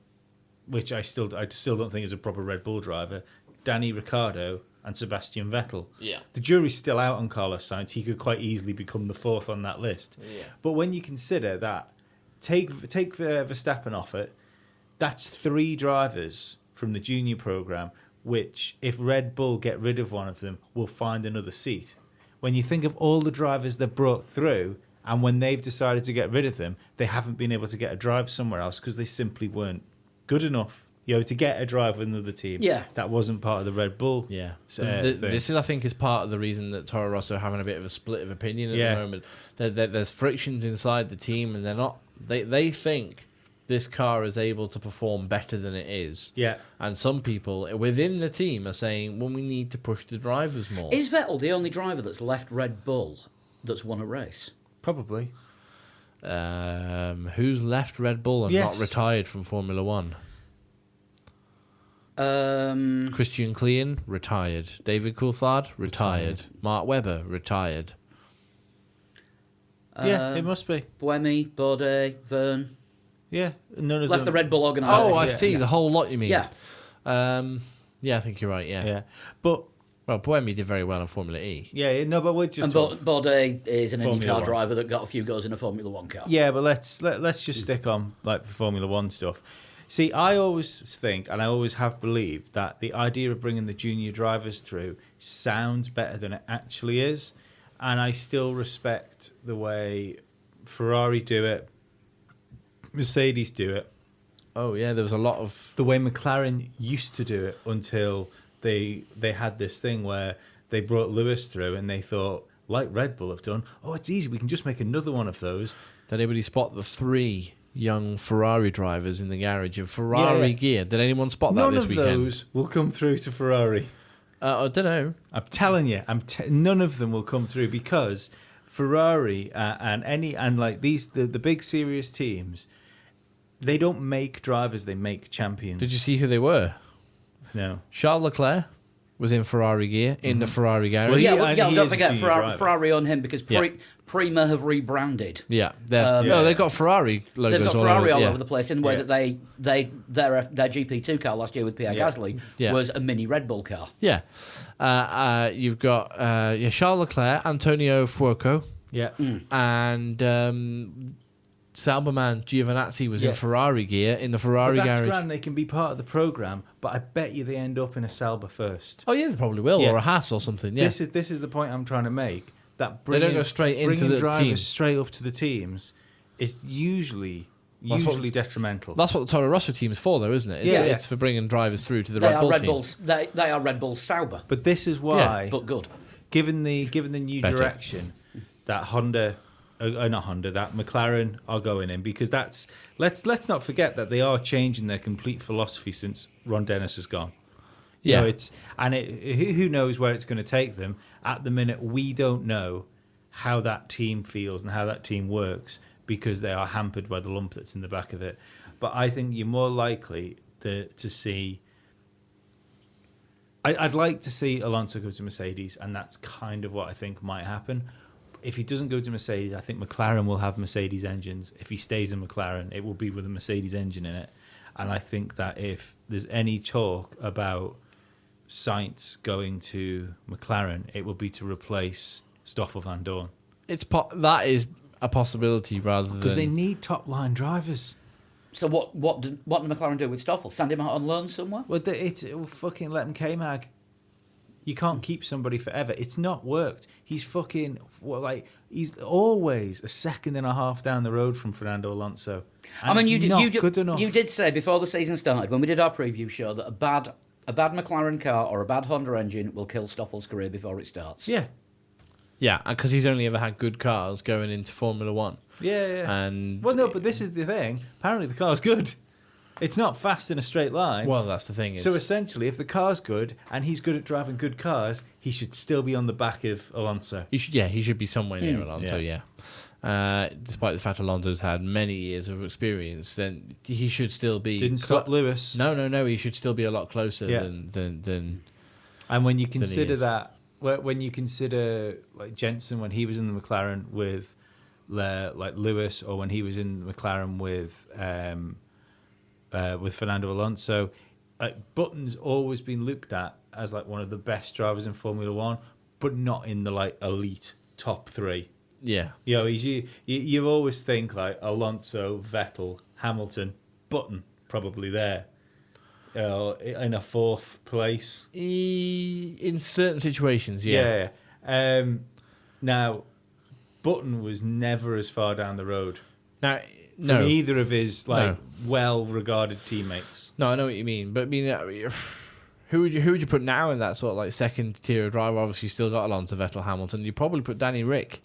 which I still don't think is a proper Red Bull driver, Danny Ricciardo, and Sebastian Vettel. Yeah. The jury's still out on Carlos Sainz. He could quite easily become the fourth on that list. Yeah. But when you consider that, take Verstappen off it, that's 3 drivers from the junior program, which, if Red Bull get rid of one of them, will find another seat. When you think of all the drivers they've brought through, and when they've decided to get rid of them, they haven't been able to get a drive somewhere else because they simply weren't good enough, to get a drive with another team. Yeah. That wasn't part of the Red Bull. Yeah. thing. This is, I think, is part of the reason that Toro Rosso are having a bit of a split of opinion at the moment. There's frictions inside the team, and they're not. They think this car is able to perform better than it is. Yeah. And some people within the team are saying, well, we need to push the drivers more. Is Vettel the only driver that's left Red Bull that's won a race? Probably. Who's left Red Bull and not retired from Formula One? Christian Klein, retired. David Coulthard, retired. Mark Webber, retired. Yeah, it must be. Buemi, Bourdais, Verne. Yeah, none of Left them. the Red Bull organisation. Oh, I see. The whole lot, you mean? Yeah. Yeah, I think you're right, yeah. Yeah, but Well, Buemi did very well in Formula E. yeah, no, but we're just. And Bourdais is an Formula IndyCar One. driver that got a few goes in a Formula One car. Yeah, but let's just stick on like Formula One stuff. See, I always think, and I always have believed, that the idea of bringing the junior drivers through sounds better than it actually is, and I still respect the way Ferrari do it, Mercedes do it, Oh, yeah, there was a lot of... the way McLaren used to do it until they had this thing where they brought Lewis through and they thought, like Red Bull have done, oh, it's easy, we can just make another one of those. Did anybody spot the 3 young Ferrari drivers in the garage of Ferrari gear? Did anyone spot that None this of weekend? those will come through to Ferrari. I don't know. I'm telling you, none of them will come through because Ferrari and like these the big serious teams, they don't make drivers, they make champions. Did you see who they were? No. Charles Leclerc was in Ferrari gear, in the Ferrari garage. Well, Yeah, he don't is a forget junior driver. Ferrari on him because Prima have rebranded. Yeah, they've got Ferrari logos. They've got all Ferrari over, all yeah. over the place in the way that their GP2 car last year with Pierre Gasly was a mini Red Bull car. Yeah, you've got Charles Leclerc, Antonio Fuoco, Yeah. and Sauberman Giovinazzi was Yeah. in Ferrari gear in the Ferrari But that's garage. grand, they can be part of the program, but I bet you they end up in a Sauber first. Oh yeah, they probably will, Yeah. or a Haas or something. Yeah, This is the point I'm trying to make. That They don't go straight into bringing the drivers team. straight up to the teams is usually That's what- detrimental. that's what the Toro Rosso team's for, though, isn't it? It's for bringing drivers through to the They Red are Bull Red team. Bulls. They are Red Bull Sauber, But this is why, but good. given the new Better. direction that that McLaren are going in, because that's let's not forget that they are changing their complete philosophy since Ron Dennis has gone. Yeah. Who knows where it's going to take them. At the minute, we don't know how that team feels and how that team works because they are hampered by the lump that's in the back of it. But I think you're more likely to see. I'd like to see Alonso go to Mercedes, and that's kind of what I think might happen. if he doesn't go to Mercedes, I think McLaren will have Mercedes engines. If he stays in McLaren, it will be with a Mercedes engine in it. And I think that if there's any talk about Sainz going to McLaren, it will be to replace Stoffel Van Dorn. That is a possibility rather than... Because they need top-line drivers. So what did McLaren do with Stoffel? Send him out on loan somewhere? Well, it will fucking let him K-Mag. You can't keep somebody forever. It's not worked. He's fucking... he's always a second and a half down the road from Fernando Alonso. And good enough. You did say before the season started, when we did our preview show, that a bad McLaren car or a bad Honda engine will kill Stoffel's career before it starts. Yeah. Yeah, because he's only ever had good cars going into Formula One. Yeah. And Well, no, but this is the thing. Apparently the car's good. It's not fast in a straight line. Well, that's the thing. So essentially, if the car's good and he's good at driving good cars, he should still be on the back of Alonso. he should be somewhere near Alonso. Yeah. Despite the fact Alonso's had many years of experience, then he should still be. Didn't stop Lewis. No. He should still be a lot closer Yeah. than. And when you consider is. that, when you consider like Jensen when he was in the McLaren with like Lewis, or when he was in the McLaren with Fernando Alonso, Button's always been looked at as like one of the best drivers in Formula One, but not in the like elite top three. Yeah. You know, you always think like Alonso, Vettel, Hamilton, Button probably there. In a fourth place. In certain situations, yeah. Now, Button was never as far down the road Now, from either of his well-regarded teammates. No, I know what you mean, but I mean, who would you put now in that sort of like second tier of driver? Obviously, you still got Alonso, Vettel, Hamilton. You probably put Danny Rick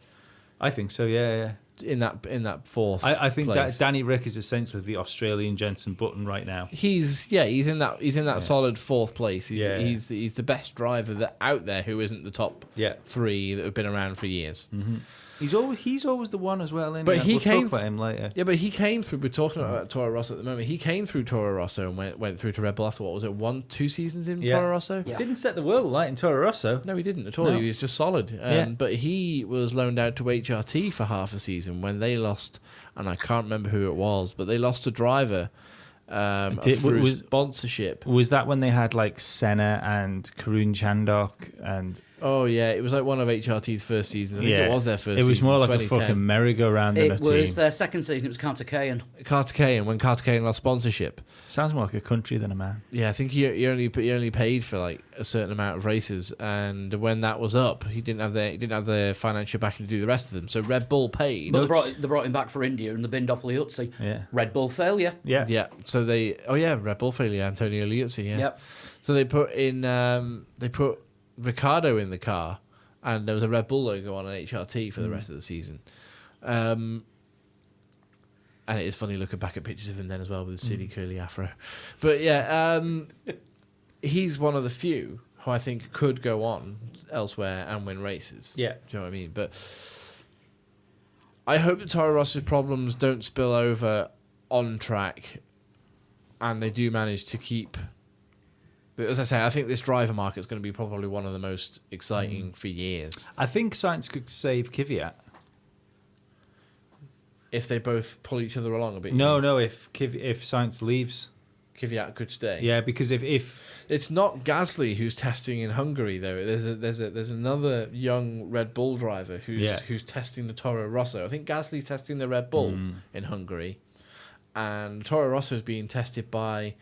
I think so. Yeah. in that fourth. I think place. Danny Rick is essentially the Australian Jensen Button right now. He's in that solid fourth place. He's the best driver out there who isn't the top three that have been around for years. Mm-hmm. He's always the one as well. But he we'll came talk about him later. Yeah, but he came through. We're talking about Toro Rosso at the moment. He came through Toro Rosso and went through to Red Bull after what was it, 1-2 seasons in Toro Rosso? Yeah. Didn't set the world alight in Toro Rosso. No, he didn't at all. No. He was just solid. But he was loaned out to HRT for half a season when they lost, and I can't remember who it was, but they lost a driver through sponsorship. Was that when they had like Senna and Karun Chandok and? Oh yeah, it was like one of HRT's first seasons. I think it was their first. It was season, more like a 2010. fucking merry-go-round than a It team. was their second season. It was Carter Cahan. Carter Cahan, when Carter Cahan lost sponsorship. Sounds more like a country than a man. Yeah, I think he only paid for like a certain amount of races, and when that was up, he didn't have the financial backing to do the rest of them. So Red Bull paid. But they brought him back for India and they binned off Liuzzi. Yeah. Red Bull failure. Yeah. Yeah. So Red Bull failure, Antonio Liuzzi. Yeah. Yep. So they put Ricciardo in the car, and there was a Red Bull logo on an HRT for the rest of the season. And it is funny looking back at pictures of him then as well with the silly curly afro. But yeah, he's one of the few who I think could go on elsewhere and win races. Yeah. Do you know what I mean? But I hope that Toro Rosso's problems don't spill over on track and they do manage to keep... As I say, I think this driver market is going to be probably one of the most exciting for years. I think Sainz could save Kvyat. If they both pull each other along a bit. No, if Sainz leaves. Kvyat could stay. Yeah, because if It's not Gasly who's testing in Hungary though. There's another young Red Bull driver who's testing the Toro Rosso. I think Gasly's testing the Red Bull in Hungary, and Toro Rosso is being tested by.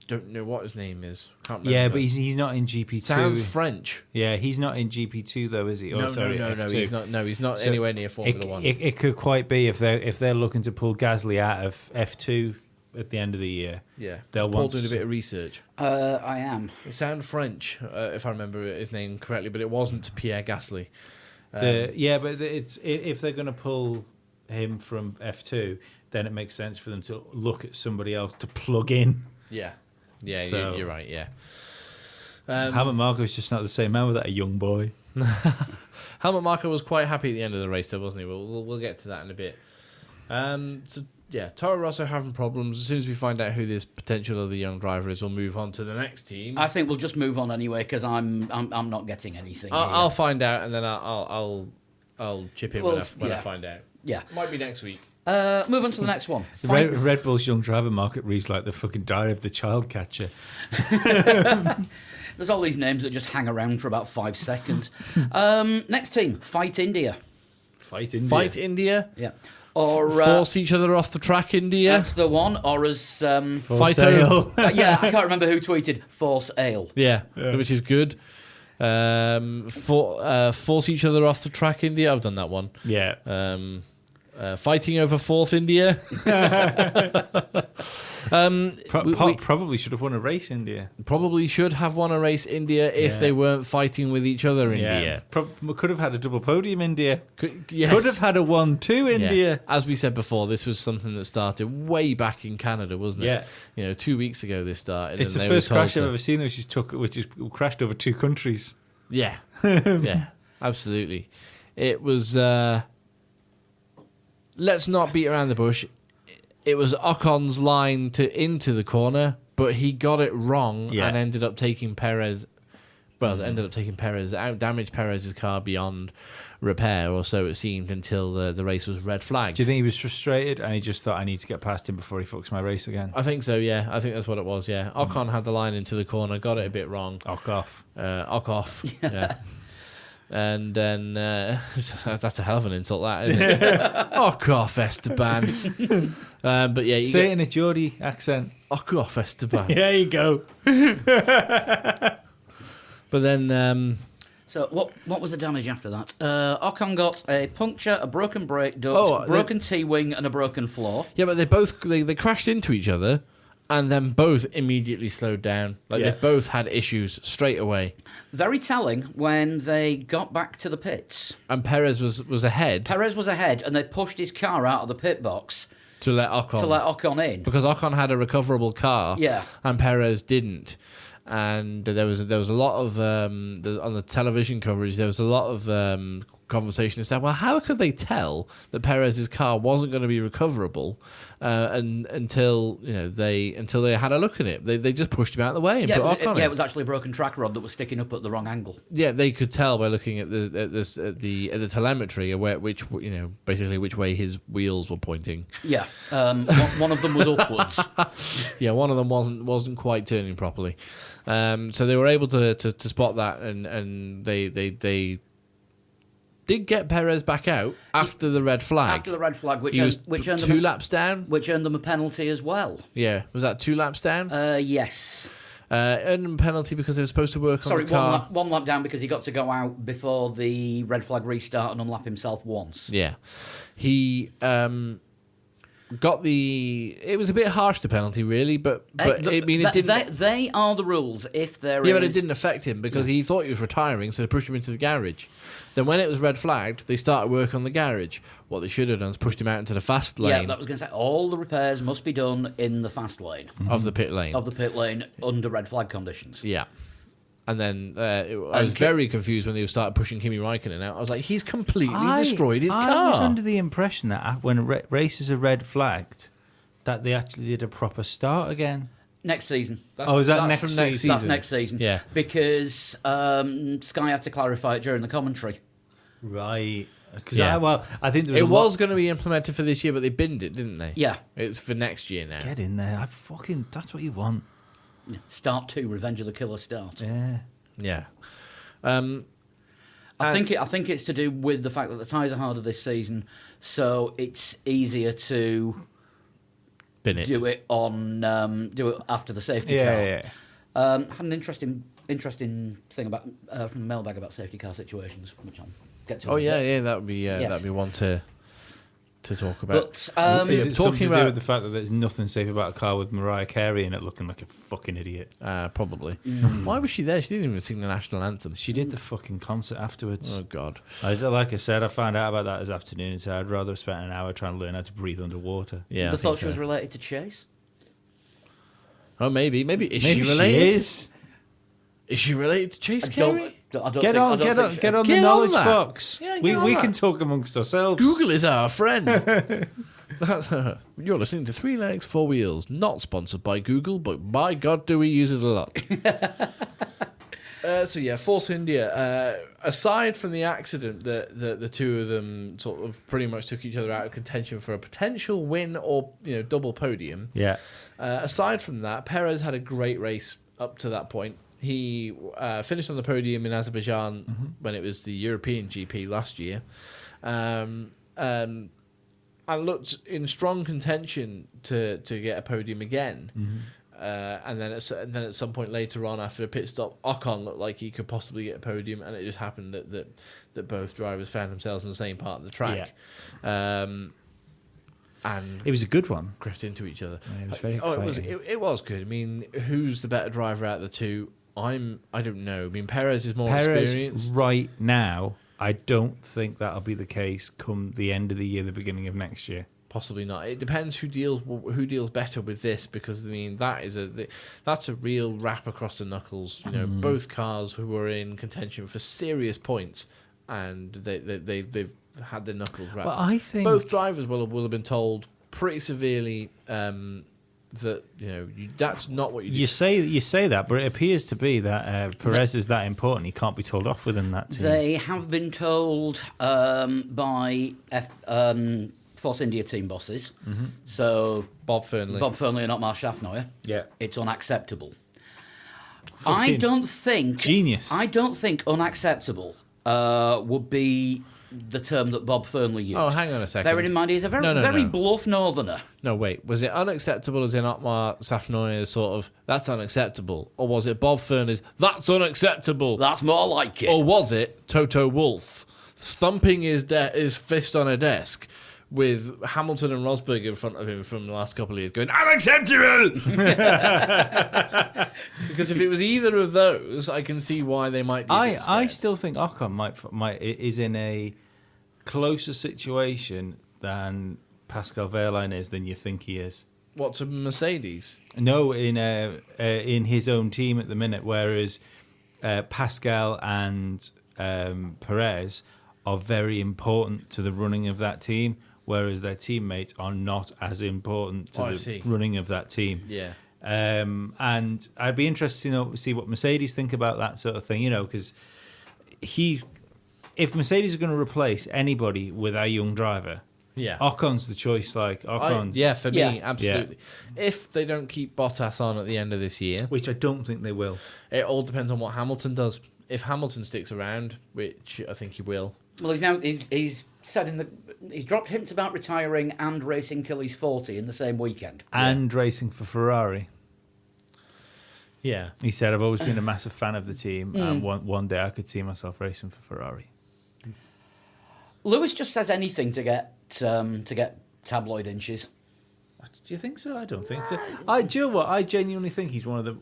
Don't know what his name is. Can't remember. Yeah, but he's not in GP2. Sounds French. Yeah, he's not in GP2 though, is he? No, F2. he's not. No, he's not So anywhere near Formula One. It could quite be if they're looking to pull Gasly out of F2 at the end of the year. Yeah, They'll Paul want doing a bit of research. I am. It sounded French, if I remember his name correctly, but it wasn't Pierre Gasly. But it's if they're going to pull him from F2, then it makes sense for them to look at somebody else to plug in. Yeah, So- you're right. Yeah, Helmut Marko's just not the same man with that young boy. Helmut Marko was quite happy at the end of the race, though, wasn't he? We'll get to that in a bit. So yeah, Toro Rosso having problems. As soon as we find out who this potential other young driver is, we'll move on to the next team. I think we'll just move on anyway because I'm not getting anything. I'll find out, and then I'll I'll chip in Well, when I yeah. find out. Yeah. Might be next week. Move on to the next one. The Red Bull's young driver market reads like the fucking Diary of the Child Catcher. There's all these names that just hang around for about 5 seconds. Next team, Fight India. Fight India. Fight India. Yeah. Or Force each other off the track, India. that's the one. Or as For Fight sale. yeah, I can't remember who tweeted Force Ale. Yeah, which is good. Force each other off the track, India. I've done that one. Yeah. Fighting over fourth, India. Probably should have won a race, India. Probably should have won a race, India, if Yeah. they weren't fighting with each other, India. Could have had a double podium, India. Yes. Could have had a 1-2, Yeah. India. As we said before, this was something that started way back in Canada, wasn't it? Yeah. 2 weeks ago this started. It's and the they were first crash told I've to- ever seen, which is crashed over 2 countries. Yeah, yeah, absolutely. It was. Let's not beat around the bush. It was Ocon's line into the corner, but he got it wrong Yeah. and ended up taking Perez. Well, ended up taking Perez out, damaged Perez's car beyond repair, or so it seemed, until the race was red flagged. Do you think he was frustrated and he just thought, I need to get past him before he fucks my race again? I think so. Yeah, I think that's what it was. Yeah, Ocon had the line into the corner, got it a bit wrong. Off. Off. Yeah. And then that's a hell of an insult, that, isn't it? Off, Esteban. But yeah, you Say it get in a Geordie accent. off, Esteban. There you go. But then, So what was the damage after that? Ocon got a puncture, a broken brake duct, Oh, broken T-wing, and a broken floor. yeah, but they crashed into each other, and then both immediately slowed down. Like Yeah. they both had issues straight away. Very telling when they got back to the pits. And Perez was ahead Perez was ahead, and they pushed his car out of the pit box to let Ocon to let Ocon in. because Ocon had a recoverable car, Yeah. and Perez didn't. And there was a lot of on the television coverage. There was a lot of conversation and said, well, how could they tell that Perez's car wasn't going to be recoverable until they had a look at it? They just pushed him out of the way and Yeah, put Ocon in. it was actually a broken track rod that was sticking up at the wrong angle. Yeah, they could tell by looking at the telemetry where basically which way his wheels were pointing. Yeah, one of them was upwards. Yeah, one of them wasn't quite turning properly. So they were able to spot that, and they did get Perez back out after the red flag. After the red flag, which He was earned 2 them laps down. which earned them a penalty as well. Yeah, was that 2 laps down? Yes. Earned them a penalty because they were supposed to work Sorry, on the car. one lap down because he got to go out before the red flag restart and unlap himself once. Yeah, he got the. It was a bit harsh, the penalty, really, but I mean, it didn't. They are the rules. If there Yeah, is, but it didn't affect him because he thought he was retiring, so they pushed him into the garage. Then when it was red flagged, they started work on the garage. What they should have done is pushed him out into the fast Yeah, lane that was going to say all the repairs must be done in the fast lane of the pit lane. of the pit lane under red flag conditions. Yeah. And then I was very confused when they started pushing Kimi Raikkonen out. I was like, he's completely destroyed his car. I was under the impression that when races are red flagged, that they actually did a proper start again. Next season. Is that that's next from season? next That's next season. Yeah. Because Sky had to clarify it during the commentary. Right. Because Yeah. I think there was It a lot- was going to be implemented for this year, but they binned it, didn't they? Yeah. It's for next year now. Get in there. That's what you want. Start 2, Revenge of the Killer start. Yeah. Yeah. I think it's to do with the fact that the tyres are harder this season, so it's easier to Bin it. do it after the safety car. Yeah. Had an interesting thing about from the mailbag about safety car situations, which I'll get to. Oh, in a yeah, bit. yeah. That would be Yes. that'd be one to talk about. But Is Yeah, it talking something to do about- with the fact that there's nothing safe about a car with Mariah Carey in it looking like a fucking idiot? Probably. Why was she there? She didn't even sing the national anthem. She did the fucking concert afterwards. Oh, God. Like I said, I found out about that this afternoon, so I'd rather have spent an hour trying to learn how to breathe underwater. Yeah. the I thought think she was so. related to Chase. Oh, maybe. Maybe. Is Maybe she related? is. Is she related to Chase I Carey? don't Get think- I on, don't get think on, she- get on Get the on knowledge that. box. Yeah, get we on we that. can talk amongst ourselves. Google is our friend. You're listening to 3 Legs, 4 Wheels. Not sponsored by Google, but by God, do we use it a lot. Force India. Aside from the accident that the two of them sort of pretty much took each other out of contention for a potential win or double podium. Yeah. Aside from that, Perez had a great race up to that point. He finished on the podium in Azerbaijan when it was the European GP last year, and looked in strong contention to get a podium again. And then at some point later on, after a pit stop, Ocon looked like he could possibly get a podium, and it just happened that both drivers found themselves in the same part of the track. And It was a good one. crashed into each other. Yeah, it was very exciting. It was good. I mean, who's the better driver out of the two? I don't know. I mean, Perez is more experienced. Right now, I don't think that'll be the case come the end of the year, the beginning of next year. Possibly not. It depends who deals better with this, because I mean that's a real rap across the knuckles. Both cars who were in contention for serious points, and they've had their knuckles wrapped. Well, I think both drivers will have been told pretty severely that that's not what you do. you say that, but it appears to be that Perez is that important. He can't be told off within that team. They have been told by Force India team bosses. So Bob Fernley and Otmar Schaffnauer. Yeah. It's unacceptable. Fucking I don't think genius. I don't think unacceptable would be the term that Bob Fernley used. Oh, hang on a second. Bearing in mind he's a very bluff northerner. No, wait. Was it unacceptable as in Otmar Safnoy's sort of, that's unacceptable? Or was it Bob Fernley's, that's unacceptable? That's more like it. Or was it Toto Wolff thumping his fist on a desk with Hamilton and Rosberg in front of him from the last couple of years going, unacceptable! Because if it was either of those, I can see why they might be a bit I scared. still think Ocon is in a closer situation than Pascal Wehrlein is than you think he is. What's a Mercedes? No, in his own team at the minute, whereas Pascal and Perez are very important to the running of that team, whereas their teammates are not as important to the running of that team. Yeah. And I'd be interested to see what Mercedes think about that sort of thing, because if Mercedes are going to replace anybody with a young driver, Yeah. Ocon's the choice. For me, Yeah. absolutely. If they don't keep Bottas on at the end of this year, which I don't think they will. it all depends on what Hamilton does. If Hamilton sticks around, which I think he will. Well, he's said he's dropped hints about retiring and racing till he's 40 in the same weekend. And racing for Ferrari. Yeah. He said, I've always been a massive fan of the team, and one day I could see myself racing for Ferrari. Lewis just says anything to get tabloid inches. Do you think so? I don't think so. Do you know what? I genuinely think he's one of the...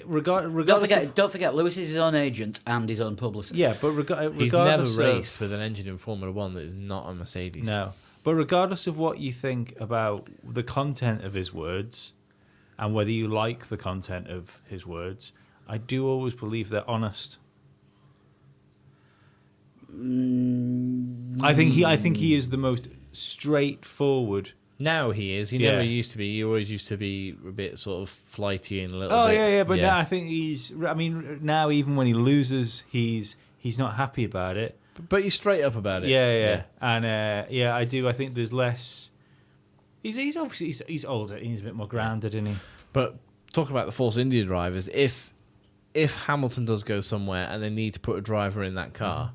Regardless Don't forget, Lewis is his own agent and his own publicist. Yeah, but regardless He's never of- raced with an engine in Formula One that is not a Mercedes. No. But regardless of what you think about the content of his words and whether you like the content of his words, I do always believe they're honest. I think he is the most straightforward. Now he is. He never used to be. He always used to be a bit sort of flighty and a little bit... But now I think now even when he loses, he's not happy about it. But he's straight up about it. Yeah. And I do. I think there's less... He's obviously he's older. He's a bit more grounded, isn't he? But talk about the Force India drivers. If Hamilton does go somewhere and they need to put a driver in that car,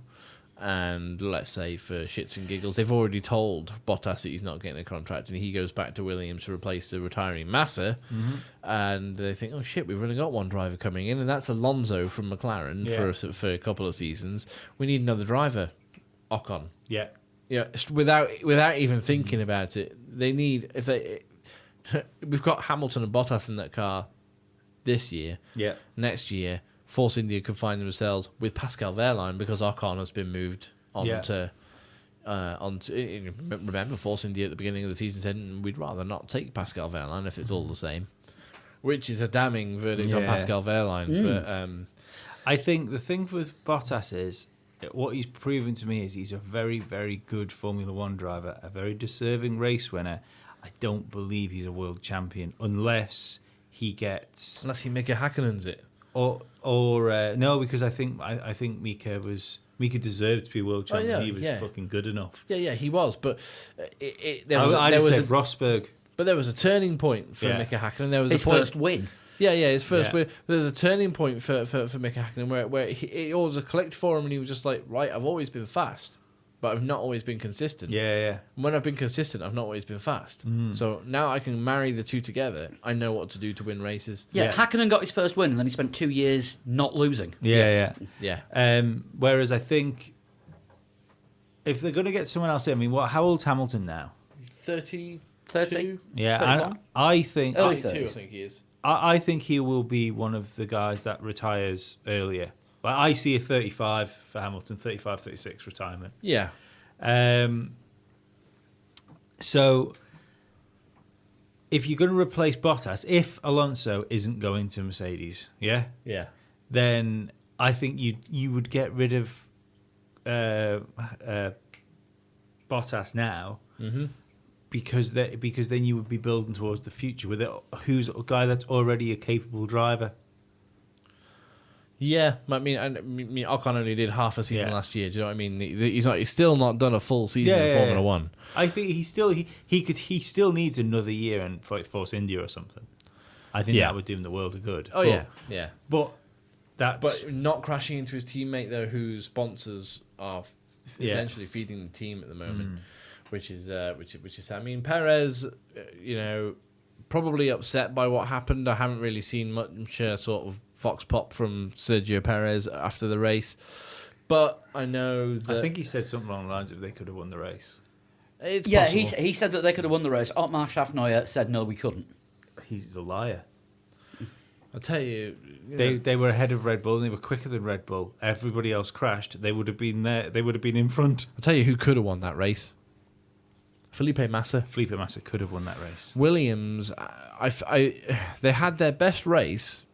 and let's say for shits and giggles, they've already told Bottas that he's not getting a contract, and he goes back to Williams to replace the retiring Massa, and they think, oh shit, we've only got one driver coming in, and that's Alonso from McLaren for a couple of seasons. We need another driver, Ocon. Yeah. Yeah, without even thinking about it, they need we've got Hamilton and Bottas in that car this year. Yeah. Next year, Force India could find themselves with Pascal Wehrlein because Ocon has been moved on to. Remember, Force India at the beginning of the season said we'd rather not take Pascal Wehrlein if it's all the same, which is a damning verdict on Pascal Wehrlein. But I think the thing with Bottas is what he's proven to me is he's a very, very good Formula One driver, a very deserving race winner. I don't believe he's a world champion unless he Mika Häkkinen's it. or no, because I think Mika deserved to be world champion. yeah, He was yeah. fucking good enough. Yeah, he was, but I there just was said Rosberg. but there was a turning point for Yeah. Mika Hakkinen. There was His a point, first win. his first Yeah. win. There's a turning point for Mika Hakkinen where it all was a clicked for him, and he was just like, right, I've always been fast, but I've not always been consistent. Yeah. And when I've been consistent, I've not always been fast. So now I can marry the two together. I know what to do to win races. Yeah, Yeah. Hakkinen got his first win, and then he spent 2 years not losing. Yeah. Yeah. Whereas I think if they're going to get someone else in, I mean, how old's Hamilton now? 30, 30? Yeah, 31? and I think Early 32, I 30s. think he is. I think he will be one of the guys that retires earlier. Like I see a 35 for Hamilton, 35, 36 retirement. Yeah. So if you're going to replace Bottas, if Alonso isn't going to Mercedes, yeah, then I think you would get rid of Bottas now, because then you would be building towards the future with who's a guy that's already a capable driver. Yeah, I mean, Ocon only did half a season Yeah. last year. Do you know what I mean? He's still not done a full season in Formula One. I think he still needs another year in Force India or something. I think Yeah. that would do him the world of good. Oh yeah. but that's But not crashing into his teammate though, whose sponsors are essentially feeding the team at the moment, which is sad. I mean, Perez, probably upset by what happened. I haven't really seen much sort of vox pop from Sergio Perez after the race, but I know that I think he said something along the lines of they could have won the race. it's Yeah, possible. he said that they could have won the race. Otmar Schaffneuer said no, we couldn't. He's a liar. I'll tell you, They were ahead of Red Bull and they were quicker than Red Bull. Everybody else crashed. They would have been there. They would have been in front. I'll tell you who could have won that race. Felipe Massa. Felipe Massa could have won that race. Williams, they had their best race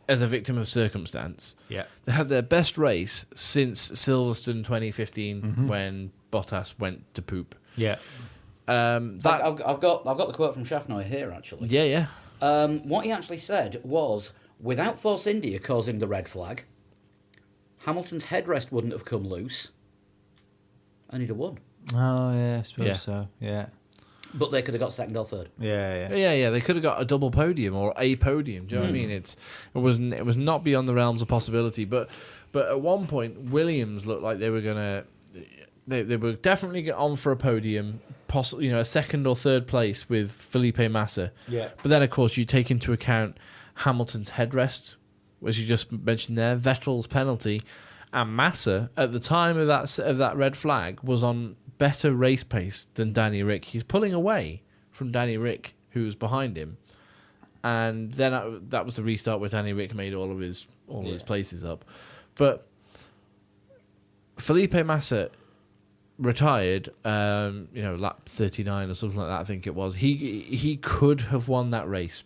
as a victim of circumstance. Yeah. They had their best race since Silverstone 2015 when Bottas went to poop. Yeah. I've got the quote from Schaffneuer here, actually. Yeah. What he actually said was, without Force India causing the red flag, Hamilton's headrest wouldn't have come loose, and he'd have won. Oh yeah, I suppose Yeah. so. Yeah. But they could have got second or third. Yeah. Yeah. They could have got a double podium or a podium. Do you know what I mean? It was not beyond the realms of possibility. But at one point, Williams looked like they were gonna. They were definitely get on for a podium, possibly a second or third place with Felipe Massa. Yeah. But then, of course, you take into account Hamilton's headrest, as you just mentioned there, Vettel's penalty, and Massa at the time of that red flag was on better race pace than Danny Rick. He's pulling away from Danny Rick, who was behind him, and then that was the restart where Danny Rick made all of his places up. But Felipe Massa retired, lap 39 or something like that, I think it was. He could have won that race.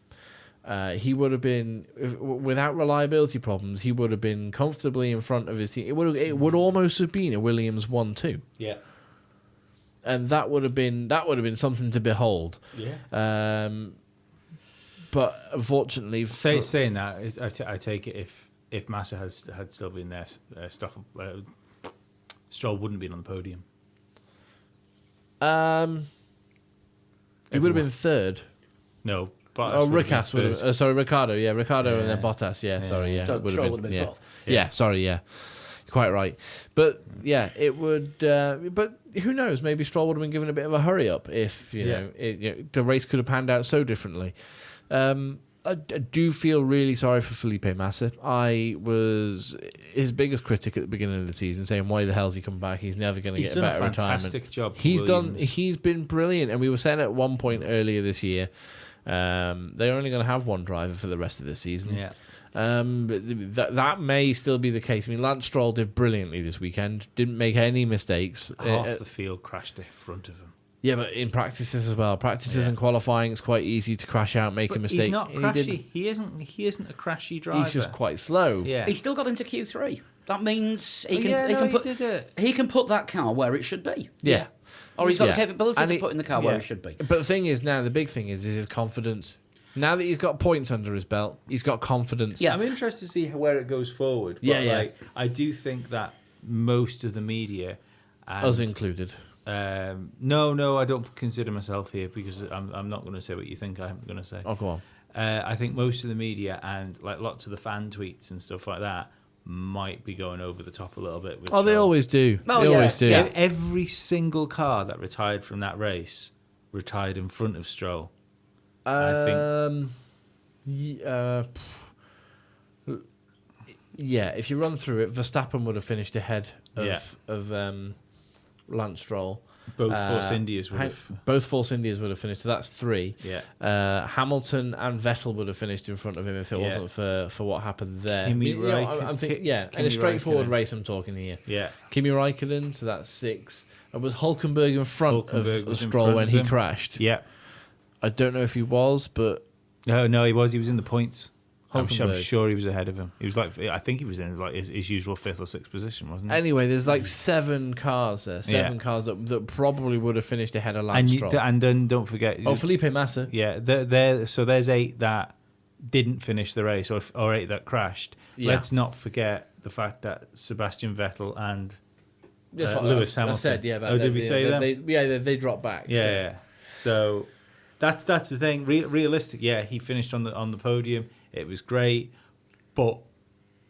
He would have been, without reliability problems, he would have been comfortably in front of his team. It would almost have been a Williams 1-2. Yeah. And that would have been something to behold. Yeah. But unfortunately, Saying that, I take it if Massa had still been there, Stroll wouldn't have been on the podium. he would have been third. No. Ricardo would have. Ricardo. Yeah, Ricardo and then Yeah. Bottas. Yeah, sorry. Yeah, So would Stroll would have been yeah. fourth. Yeah, sorry. Yeah, you're quite right. But yeah, it would. But who knows? Maybe Stroll would have been given a bit of a hurry up if the race could have panned out so differently. I do feel really sorry for Felipe Massa. I was his biggest critic at the beginning of the season, saying, "Why the hell's he come back? He's never going to He's get a done a better retirement." fantastic job for He's Williams. been brilliant, and we were saying at one point earlier this year, they're only going to have one driver for the rest of the season. Yeah. But that may still be the case. I mean, Lance Stroll did brilliantly this weekend. Didn't make any mistakes. Half the field crashed in front of him. Yeah, but in practices as well. Practices and qualifying, it's quite easy to crash out, make a mistake. He's not And crashy. He isn't a crashy driver. He's just quite slow. Yeah. He still got into Q3. That means he Oh, can, yeah, he no, can he put did it. he can put that car where it should be. Yeah. Or he's got Yeah. the capability And of he- putting the car where yeah. it should be. But the thing is now, the big thing is his confidence. Now that he's got points under his belt, he's got confidence. Yeah. I'm interested to see where it goes forward. But Yeah. I do think that most of the media, and, Us included. no, I don't consider myself here because I'm not going to say what you think I'm going to say. Oh, go on. I think most of the media and like lots of the fan tweets and stuff like that might be going over the top a little bit. With Oh, they Stroll. always do. Oh, they yeah, always do. yeah. Every single car that retired from that race retired in front of Stroll. I think. Yeah, if you run through it, Verstappen would have finished ahead of Yeah. Lance Stroll. Both Force Indias would Han- have. Both Force Indias would have finished, so that's 3. Yeah. Hamilton and Vettel would have finished in front of him if it Yeah. wasn't for what happened there. Kimi You know, I'm thinking, in Kimi a straightforward Räikkönen. race, I'm talking here. Yeah. Kimi Räikkönen, so that's 6. And was Hulkenberg in front Hulkenberg of was in Stroll front when of he him. crashed? Yeah. I don't know if he was, but No, he was. He was in the points. I'm Hulkenberg. sure he was ahead of him. He was like, I think he was in like his usual 5th or 6th position, wasn't he? anyway, there's like 7 cars there. 7 Yeah. cars that probably would have finished ahead of Lance And Stroll. and then don't forget. Oh, Felipe Massa. Yeah, so there's 8 that didn't finish the race, or 8 that crashed. Yeah. Let's not forget the fact that Sebastian Vettel and That's what Lewis I Hamilton. said, yeah. Oh, did we say that? They dropped back. Yeah, so. yeah. So that's the thing. Realistic, yeah. He finished on the podium. It was great, but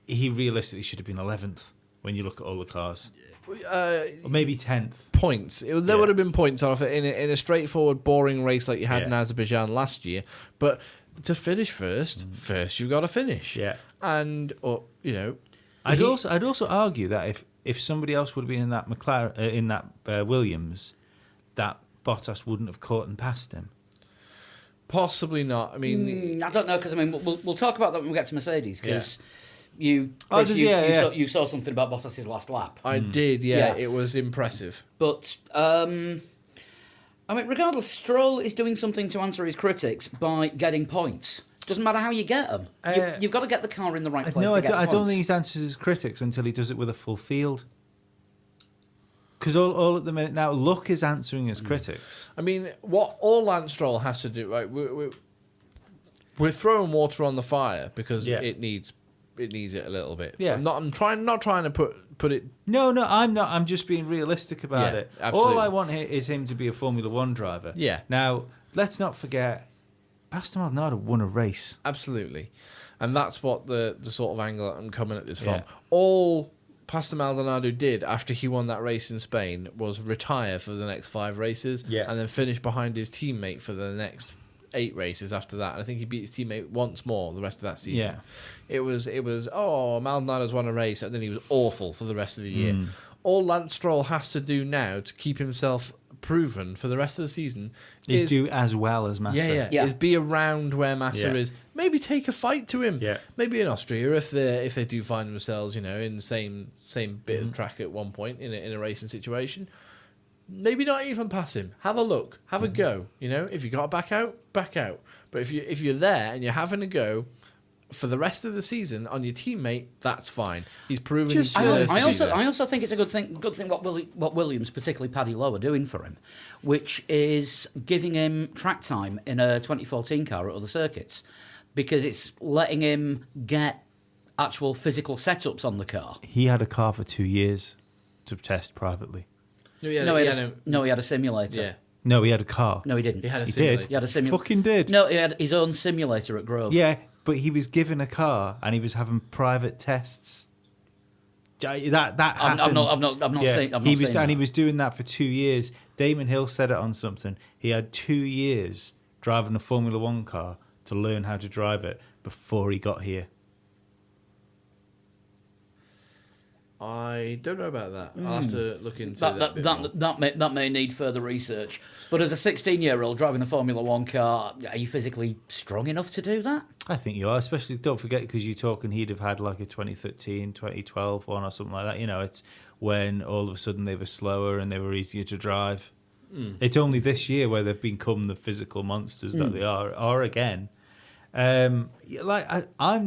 he realistically should have been 11th when you look at all the cars, or maybe 10th. Points. There Yeah. would have been points off it in a straightforward, boring race like you had in Yeah. Azerbaijan last year. But to finish first you've got to finish. Yeah. And, I'd also argue that if somebody else would have been in that McLaren in that Williams, that Bottas wouldn't have caught and passed him. possibly not. I mean, I don't know because we'll talk about that when we get to Mercedes because you saw something about Bottas's last lap. I did, Yeah. It was impressive. But regardless, Stroll is doing something to answer his critics by getting points. Doesn't matter how you get them. You've got to get the car in the right place. No, to get the I don't points. think he answers his critics until he does it with a full field. Because all at the minute now, luck is answering his critics. I mean, what all Lance Stroll has to do, right? We're throwing water on the fire because Yeah. it needs it a little bit. Yeah. I'm not trying to put it. No, I'm not. I'm just being realistic about Yeah, it. absolutely. All I want here is him to be a Formula One driver. Yeah. Now, let's not forget, Pastor Maldonado won a race. Absolutely. And that's what the sort of angle I'm coming at this from. Yeah. All Pastor Maldonado did after he won that race in Spain was retire for the next 5 races and then finish behind his teammate for the next 8 races after that. And I think he beat his teammate once more the rest of that season. Yeah. It was Maldonado's won a race and then he was awful for the rest of the year. All Lance Stroll has to do now to keep himself proven for the rest of the season Is do as well as Massa. Yeah. is be around where Massa Yeah. is. Maybe take a fight to him. Yeah. Maybe in Austria if they do find themselves, in the same bit of track at one point in a racing situation. Maybe not even pass him. Have a look. Have a go. If you got to back out, back out. But if you're there and you're having a go for the rest of the season on your teammate, that's fine. He's proven Just- he deserves to be there. I also think it's a good thing what Williams, particularly Paddy Lowe, are doing for him, which is giving him track time in a 2014 car at other circuits, because it's letting him get actual physical setups on the car. He had a car for 2 years to test privately. He had a simulator. Yeah. No, he had a car. No, he didn't. He had a He simulator. did. He had a simulator. Fucking did. No, he had his own simulator at Grove. Yeah, but he was given a car and he was having private tests. That happened. I'm not saying. I'm not he was, saying and he that. was doing that for 2 years. Damon Hill said it on something. He had 2 years driving a Formula One car to learn how to drive it before he got here. I don't know about that. I'll have to look into that. a bit more. That may need further research. But as a 16-year-old driving a Formula One car, are you physically strong enough to do that? I think you are, especially don't forget because you're talking he'd have had like a 2013, 2012 one or something like that. It's when all of a sudden they were slower and they were easier to drive. It's only this year where they've become the physical monsters that they are again. I'm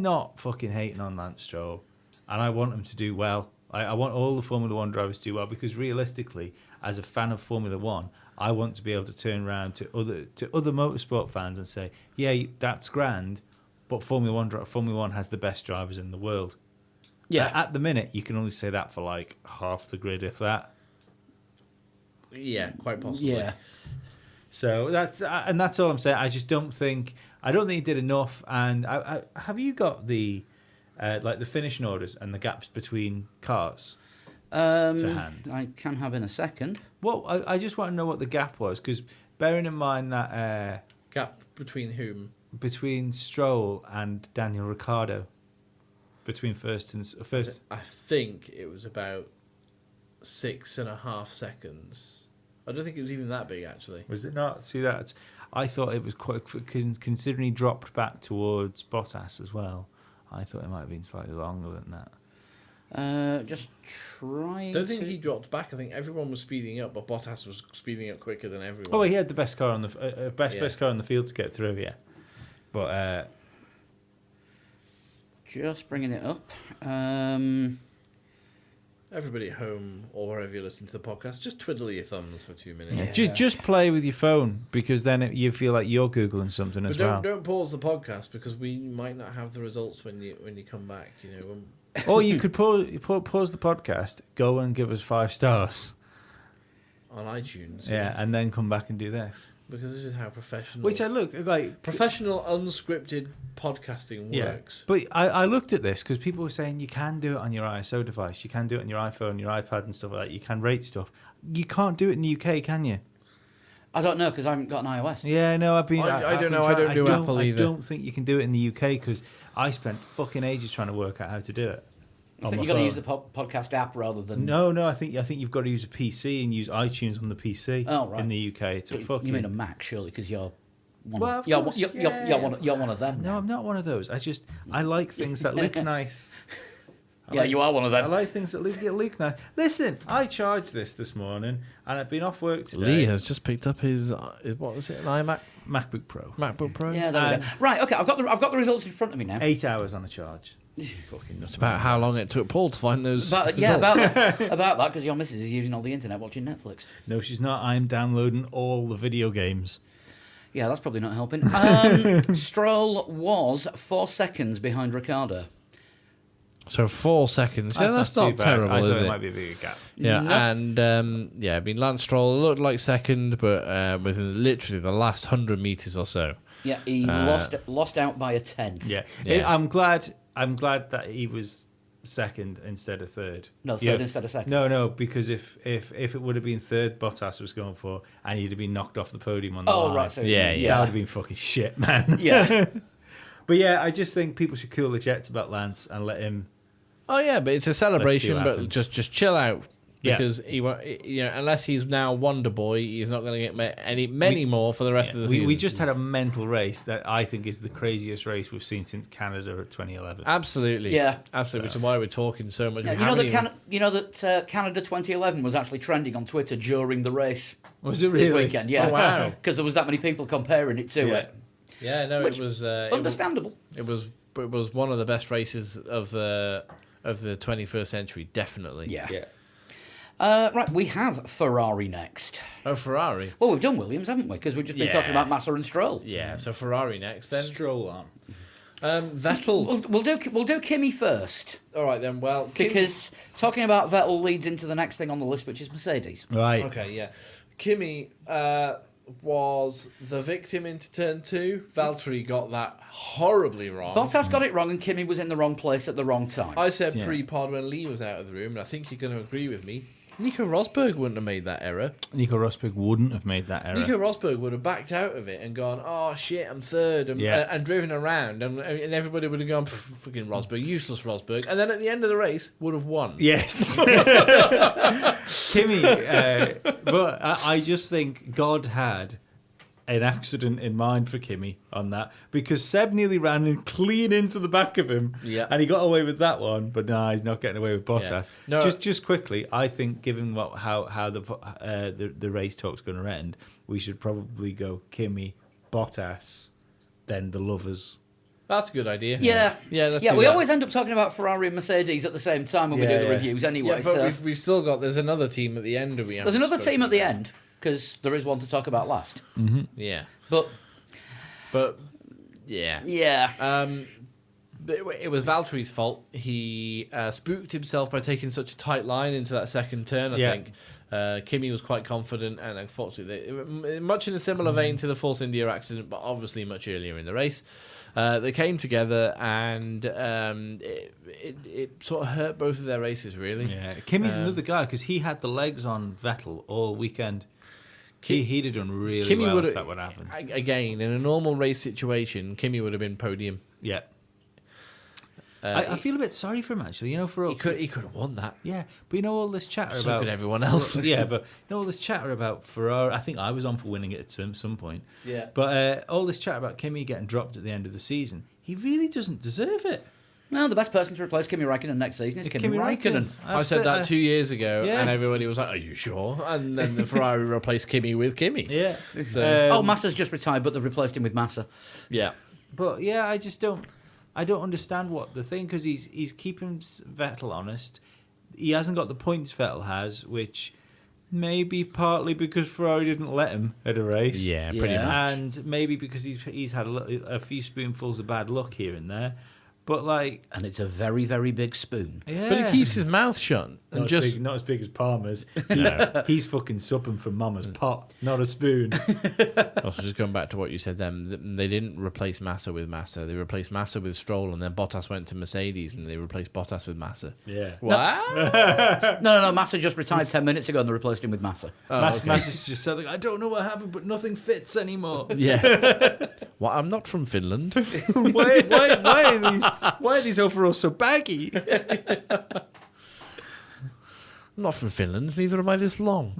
not fucking hating on Lance Stroll, and I want him to do well. I want all the Formula One drivers to do well because realistically, as a fan of Formula One, I want to be able to turn around to other motorsport fans and say, yeah, that's grand, but Formula One has the best drivers in the world. Yeah. At the minute, you can only say that for like half the grid, if that. Yeah, quite possibly. Yeah. So that's all I'm saying. I don't think he did enough. And have you got the like the finishing orders and the gaps between cars to hand? I can have in a second. Well, I just want to know what the gap was, because bearing in mind that Gap between whom? between Stroll and Daniel Ricciardo, between first. I think it was about 6.5 seconds. I don't think it was even that big, actually. Was it not? See, I thought it was quite, considering he dropped back towards Bottas as well. I thought it might have been slightly longer than that. Just trying. I don't think he dropped back. I think everyone was speeding up, but Bottas was speeding up quicker than everyone. Oh, he had the best car on the Yeah. best car on the field to get through. Yeah, but Just bringing it up. Everybody at home or wherever you listen to the podcast, just twiddle your thumbs for 2 minutes. yeah. Just play with your phone, because then you feel like you're googling something But as well. don't pause the podcast, because we might not have the results when you come back. Or you could pause the podcast, go and give us 5 stars, On iTunes. yeah, and then come back and do this. Because this is how professional. Which I look like. professional unscripted podcasting works. But I looked at this because people were saying you can do it on your ISO device, you can do it on your iPhone, your iPad, and stuff like that. You can rate stuff. You can't do it in the UK, can you? I don't know because I haven't got an iOS. Yeah, no, I've been. I don't been know. I trying- don't do Apple I either. don't think you can do it in the UK because I spent fucking ages trying to work out how to do it. I on think my you've got to phone. use the podcast app rather than. No, I think you've got to use a PC and use iTunes on the PC. Oh, right. In the UK, it's a fucking. You mean a Mac, surely, because you're one. Well, Of, of you're, course, you're, yeah. you're one of them. No, now. I'm not one of those. I like things that look nice. Yeah, you are one of I them. like things that look nice. Listen, I charged this morning, and I've been off work today. Lee has just picked up his what was it, an iMac MacBook Pro. MacBook Pro. Yeah, there we go. Right, okay, I've got the results in front of me now. 8 hours on a charge. Fucking nuts. It's about how long it took Paul to find those. About that, because your missus is using all the internet watching Netflix. No, she's not. I'm downloading all the video games. Yeah, that's probably not helping. Stroll was 4 seconds behind Ricciardo. So 4 seconds. Yeah, that's too not bad. terrible, I thought is it it? might be a bigger gap. Yeah, No. and I mean, Lance Stroll looked like second, but within literally the last 100 meters or so. Yeah, he lost out by a tenth. Yeah. Yeah. I'm glad that he was second instead of third. No, third instead of second. No, because if it would have been third, Bottas was going for, and he'd have been knocked off the podium on the Oh, line. right. So Yeah, That would have been fucking shit, man. Yeah. But yeah, I just think people should cool the jets about Lance and let him. Oh yeah, but it's a celebration. what But happens. just chill out Yeah. because unless he's now Wonder Boy, he's not going to get many more for the rest of the season. We just had a mental race that I think is the craziest race we've seen since Canada at 2011. absolutely, Yeah. absolutely, which is why we're talking so much. Yeah, How many- you know that Canada 2011 was actually trending on Twitter during the race Was it this really? weekend. Yeah, Oh, wow. because there was that many people comparing it to Yeah. it. Yeah, no, Which- it was Understandable. It was one of the best races of the 21st century, definitely. Yeah. Yeah. Right, we have Ferrari next. Oh, Ferrari. Well, we've done Williams, haven't we? Because we've just been Yeah. talking about Massa and Stroll. Yeah, so Ferrari next then. Stroll on. Vettel. We'll do Kimi first All right then. Well, because talking about Vettel leads into the next thing on the list, which is Mercedes. Right. Okay, yeah. Kimi was the victim into turn 2. Valtteri got that horribly wrong. Bottas got it wrong, and Kimi was in the wrong place at the wrong time. I said Yeah. pre-pod when Lee was out of the room, and I think you're going to agree with me. Nico Rosberg wouldn't have made that error. Nico Rosberg wouldn't have made that error. Nico Rosberg would have backed out of it and gone, "Oh shit, I'm third," and driven around, and everybody would have gone, "Fucking Rosberg, useless Rosberg," and then at the end of the race would have won. Yes. Kimi, but I just think God had an accident in mind for Kimi on that, because Seb nearly ran in clean into the back of him, Yeah. and he got away with that one, but no, he's not getting away with Bottas. No. Just quickly, I think given how the race talk's going to end, we should probably go Kimi, Bottas, then the lovers. That's a good idea. Yeah, Yeah, let's yeah. do We that. always end up talking about Ferrari and Mercedes at the same time when we do Yeah, the yeah. reviews, anyway. Yeah, but so we've still got. There's another team at the end. there's another team at the end. because there is one to talk about last. Yeah. But But yeah. yeah, It was Valtteri's fault. He spooked himself by taking such a tight line into that second turn, I Yeah. think. Kimi was quite confident, and unfortunately, much in a similar vein to the Force India accident, but obviously much earlier in the race. They came together, and it sort of hurt both of their races, really. Yeah, Kimi's another guy because he had the legs on Vettel all weekend. He'd have done really Kimi well would if that would happen. Again, in a normal race situation, Kimi would have been podium. Yeah. I feel a bit sorry for him actually. You know, for He could have won that. yeah, but you know all this chatter So about could everyone else. yeah, but you know all this chatter about Ferrari. I think I was on for winning it at some point. Yeah. But all this chatter about Kimi getting dropped at the end of the season, he really doesn't deserve it. no, the best person to replace Kimi Raikkonen next season is Kimi Kimi Raikkonen. I said that 2 years ago, Yeah. and everybody was like, "Are you sure?" And then the Ferrari replaced Kimi with Kimi. Yeah. So- Oh, Massa's just retired, but they've replaced him with Massa. Yeah. But yeah, I just don't. I don't understand what the thing because he's keeping Vettel honest. He hasn't got the points Vettel has, which may be partly because Ferrari didn't let him at a race. Yeah, pretty Yeah. much. And maybe because he's had a few spoonfuls of bad luck here and there. But like, And it's a very, very big spoon. yeah. But he keeps his mouth shut and not, just. not as big as Palmer's. He's fucking supping from Mama's pot, not a spoon. Also, just going back to what you said then, they didn't replace Massa with Massa. They replaced Massa with Stroll, and then Bottas went to Mercedes, and they replaced Bottas with Massa. Yeah. What? No, Massa just retired 10 minutes ago and they replaced him with Massa. Massa's just said, like, I don't know what happened, but nothing fits anymore. Yeah. Well, I'm not from Finland. Why are these overalls so baggy? I'm not from Finland. Neither am I this long.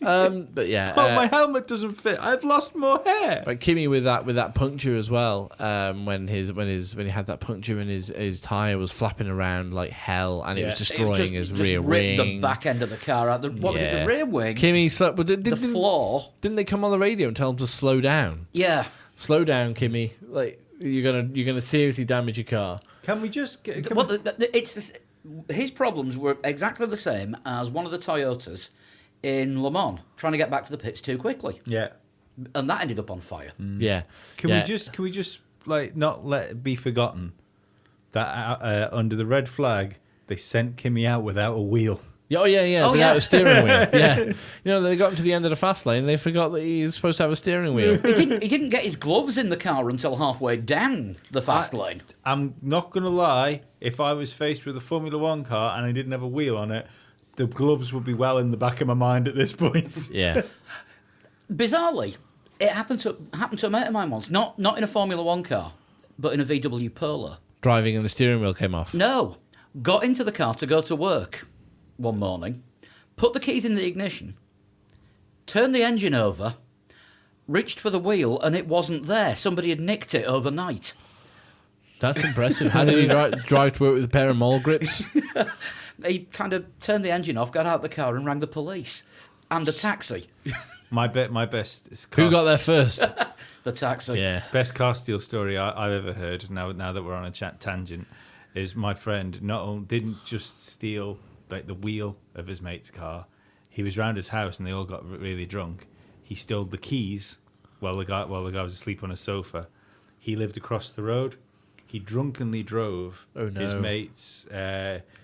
But yeah. Oh, my helmet doesn't fit. I've lost more hair. But Kimi with that puncture as well. When he had that puncture and his tire was flapping around like hell, and it was Yeah. destroying his rear ripped wing. the back end of the car out. What was it, the rear wing? Kimi slept. Well, the floor. Didn't they come on the radio and tell him to slow down? Yeah. Slow down, Kimi. Like you're gonna seriously damage your car. Can we just get... Well, it's this, his problems were exactly the same as one of the Toyotas in Le Mans, trying to get back to the pits too quickly. Yeah. And that ended up on fire. Yeah. Can Yeah. we just like not let it be forgotten that under the red flag they sent Kimi out without a wheel. Oh yeah, Oh, without yeah. a steering wheel. Yeah, you know they got to the end of the fast lane. They forgot that he's supposed to have a steering wheel. He didn't get his gloves in the car until halfway down the fast lane. I'm not gonna lie. If I was faced with a Formula One car and I didn't have a wheel on it, the gloves would be well in the back of my mind at this point. Yeah, Bizarrely, it happened to a mate of mine once. Not in a Formula One car, but in a VW Polo. driving and the steering wheel came off. No, got into the car to go to work one morning, put the keys in the ignition, turned the engine over, reached for the wheel, and it wasn't there. Somebody had nicked it overnight. That's impressive. How did he drive to work with a pair of mole grips? He kind of turned the engine off, got out of the car, and rang the police and a taxi. My best is Who got there first? The taxi. Yeah. best car steal story I've ever heard. Now that we're on a tangent, is my friend didn't just steal like the wheel of his mate's car. He was round his house and they all got really drunk. He stole the keys while the guy was asleep on a sofa. He lived across the road. He drunkenly drove his no. mate's.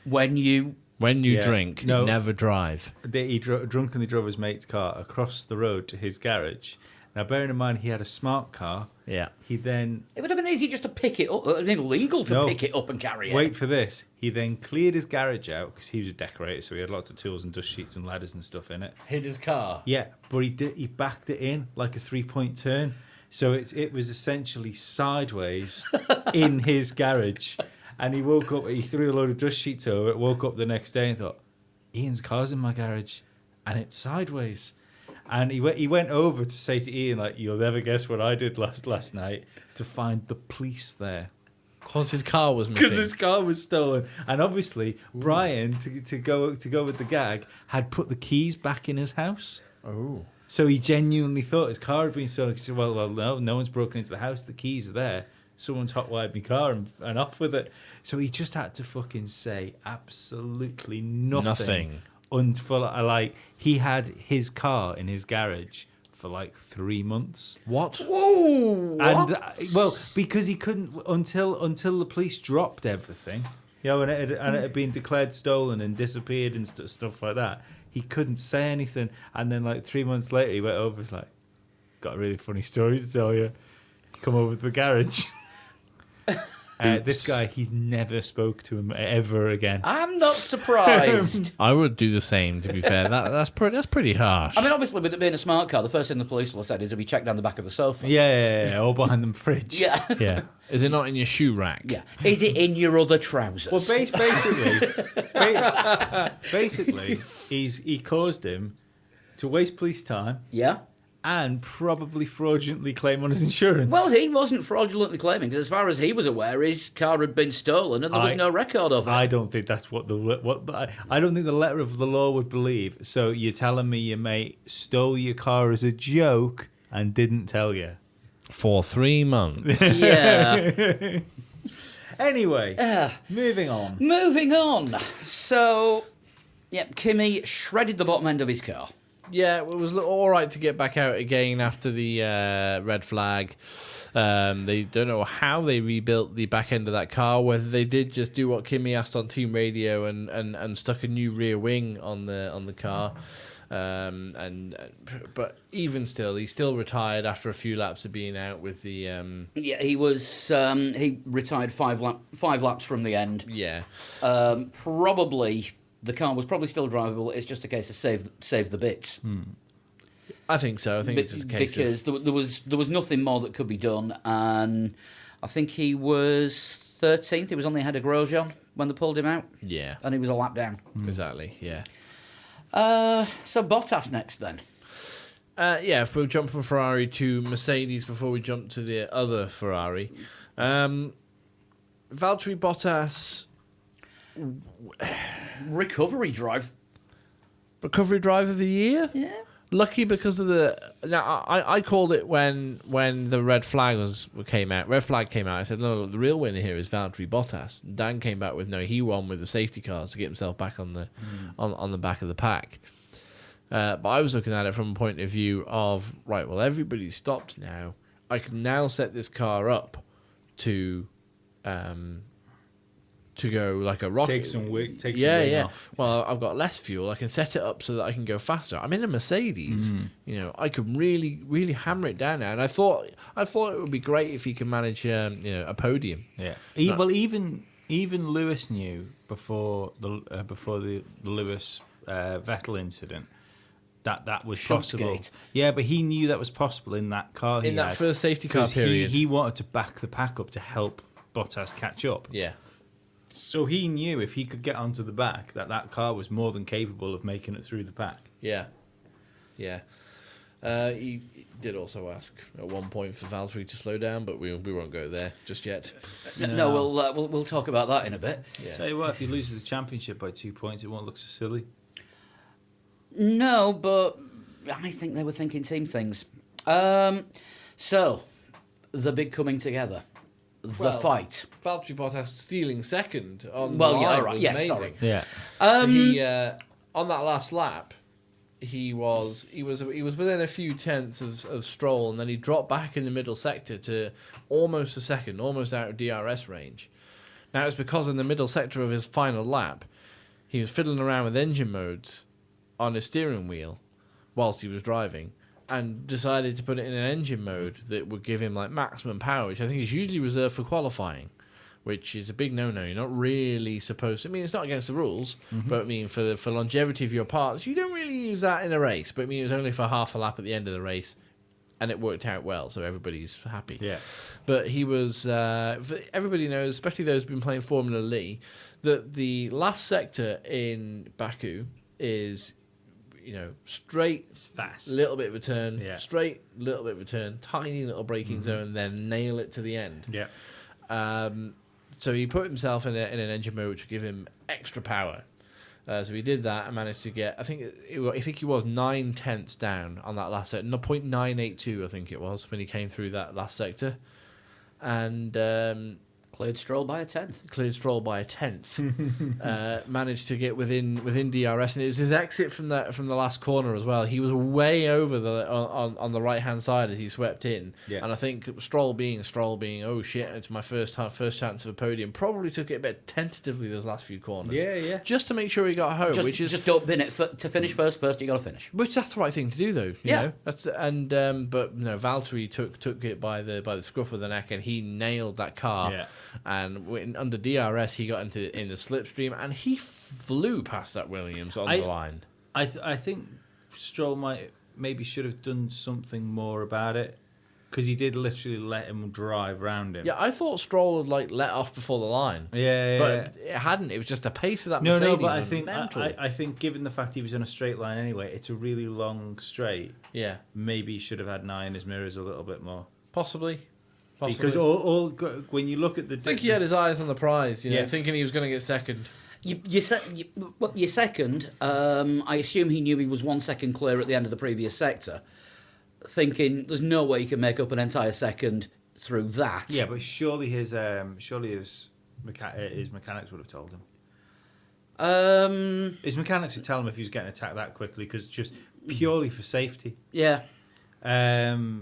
When you When you Yeah. drink, No. never drive. He drunkenly drove his mate's car across the road to his garage. Now, bearing in mind he had a smart car, Yeah. he then it would have been easy just to pick it up. It would have been illegal to No. pick it up and carry it. wait for this. He then cleared his garage out because he was a decorator, so he had lots of tools and dust sheets and ladders and stuff in it. Hit his car. Yeah, but he backed it in like a 3-point turn, so it was essentially sideways in his garage. And he woke up. He threw a load of dust sheets over it. Woke up the next day and thought, Ian's car's in my garage, and it's sideways. And he went over to say to Ian, like, you'll never guess what I did last night, to find the police there. Because his car was Because missing. his car was stolen, and obviously Brian, to go with the gag, had put the keys back in his house. Oh. So he genuinely thought his car had been stolen. He said, "Well, no one's broken into the house. The keys are there. Someone's hotwired my car and off with it." So he just had to fucking say absolutely nothing. he had his car in his garage for like 3 months. What? Ooh, And because he couldn't until the police dropped everything, and it had been declared stolen and disappeared and stuff like that. He couldn't say anything, and then like 3 months later, he went over. He's like, "Got a really funny story to tell you." Come over to the garage. This guy, he's never spoke to him ever again. I'm not surprised. I would do the same. To be fair, that's pretty harsh. I mean, obviously, with it being a smart car, the first thing the police will have said is, "Have you checked down the back of the sofa?" Yeah, all behind the fridge. Yeah. yeah. Is it not in your shoe rack? Yeah. Is it in your other trousers? Well, basically, he caused him to waste police time yeah. and probably fraudulently claim on his insurance. Well, he wasn't fraudulently claiming, because as far as he was aware, his car had been stolen and there was no record of it. I don't think that's what I don't think the letter of the law would believe. So you're telling me your mate stole your car as a joke and didn't tell you? For 3 months. Yeah. Anyway, moving on. Moving on. So, yep, Kimmy shredded the bottom end of his car. Yeah, it was all right to get back out again after the red flag. They don't know how they rebuilt the back end of that car, whether they did just do what Kimmy asked on team radio and stuck a new rear wing on the car. But even still, he still retired after a few laps of being out with the. Yeah, he was. He retired five laps from the end. Yeah. Probably the car was probably still drivable. It's just a case of save the bits. I think so. I think it's just a case because there was nothing more that could be done, and I think he was 13th. He was on the head of Grosjean when they pulled him out, Yeah. and he was a lap down. Exactly. Yeah. So Bottas next then. Yeah, if we'll jump from Ferrari to Mercedes before we jump to the other Ferrari. Valtteri Bottas, Recovery drive. recovery drive of the year? Yeah. Lucky because of the... Now, I called it when the red flag came out. Red flag came out. I said, no, the real winner here is Valtteri Bottas. Dan came back with, no, he won with the safety cars to get himself back on the on the back of the pack. But I was looking at it from a point of view of, right, well, everybody's stopped now. I can now set this car up to go like a rocket. Take some wing off. Well, I've got less fuel. I can set it up so that I can go faster. I'm in a Mercedes. You know, I could really, really hammer it down now. And I thought it would be great if he could manage, a podium. Yeah. Well, even Lewis knew before the Lewis Vettel incident that was possible. Shotgate. Yeah, but he knew that was possible in that car. In that first safety car period. He wanted to back the pack up to help Bottas catch up. Yeah. So he knew if he could get onto the back, that car was more than capable of making it through the pack. Yeah. Yeah. He did also ask at one point for Valtteri to slow down, but we won't go there just yet. No, we'll talk about that in a bit. Yeah. Tell you what, if he loses the championship by 2 points, it won't look so silly. No, but I think they were thinking team things. So, the big coming together. The fight. Valtteri Bottas stealing second on Well, the yeah, line all right. was Yes, amazing. sorry. Yeah. He on that last lap, he was within a few tenths of Stroll, and then he dropped back in the middle sector to almost a second, almost out of DRS range. Now it's because in the middle sector of his final lap, he was fiddling around with engine modes on his steering wheel whilst he was driving, and decided to put it in an engine mode that would give him like maximum power, which I think is usually reserved for qualifying, which is a big no-no. You're not really supposed to. I mean, it's not against the rules, but I mean, for longevity of your parts, you don't really use that in a race. But I mean, it was only for half a lap at the end of the race, and it worked out well, so everybody's happy. Yeah. But he was. Everybody knows, especially those who've been playing Formula Lee, that the last sector in Baku is, straight, It's fast. little bit of a turn, Yeah. straight, little bit of a turn, tiny little braking zone, then nail it to the end. Yeah. So he put himself in an engine mode to give him extra power. So he did that and managed to get, I think he was 9 tenths down on that last sector, 0.982 I think it was when he came through that last sector, and Cleared Stroll by a tenth. Cleared Stroll by a tenth. Managed to get within DRS, and it was his exit from the last corner as well. He was way over on the right hand side as he swept in, Yeah. and I think Stroll being oh shit, it's my first chance of a podium. Probably took it a bit tentatively those last few corners. Yeah. Just to make sure he got home, Just don't bin it. To finish first, you got to finish. Which that's the right thing to do, though. You Yeah. know? That's but no, Valtteri took it by the scruff of the neck, and he nailed that car. Yeah. And under DRS, he got in the slipstream, and he flew past that Williams on the line. I think Stroll maybe should have done something more about it, because he did literally let him drive round him. Yeah, I thought Stroll had let off before the line. Yeah. But it hadn't. It was just the pace of that No, Mercedes. but I was think mental. I think given the fact he was in a straight line anyway, it's a really long straight. Yeah, Maybe he should have had an eye in his mirrors a little bit more. possibly. Because all when you look at the, I think he had his eyes on the prize. Yeah. Thinking he was going to get second. Your second, I assume he knew he was 1 second clear at the end of the previous sector, thinking there's no way he can make up an entire second through that. yeah, but surely his mechanics would have told him. His mechanics would tell him if he was getting attacked that quickly, because just purely for safety. Yeah.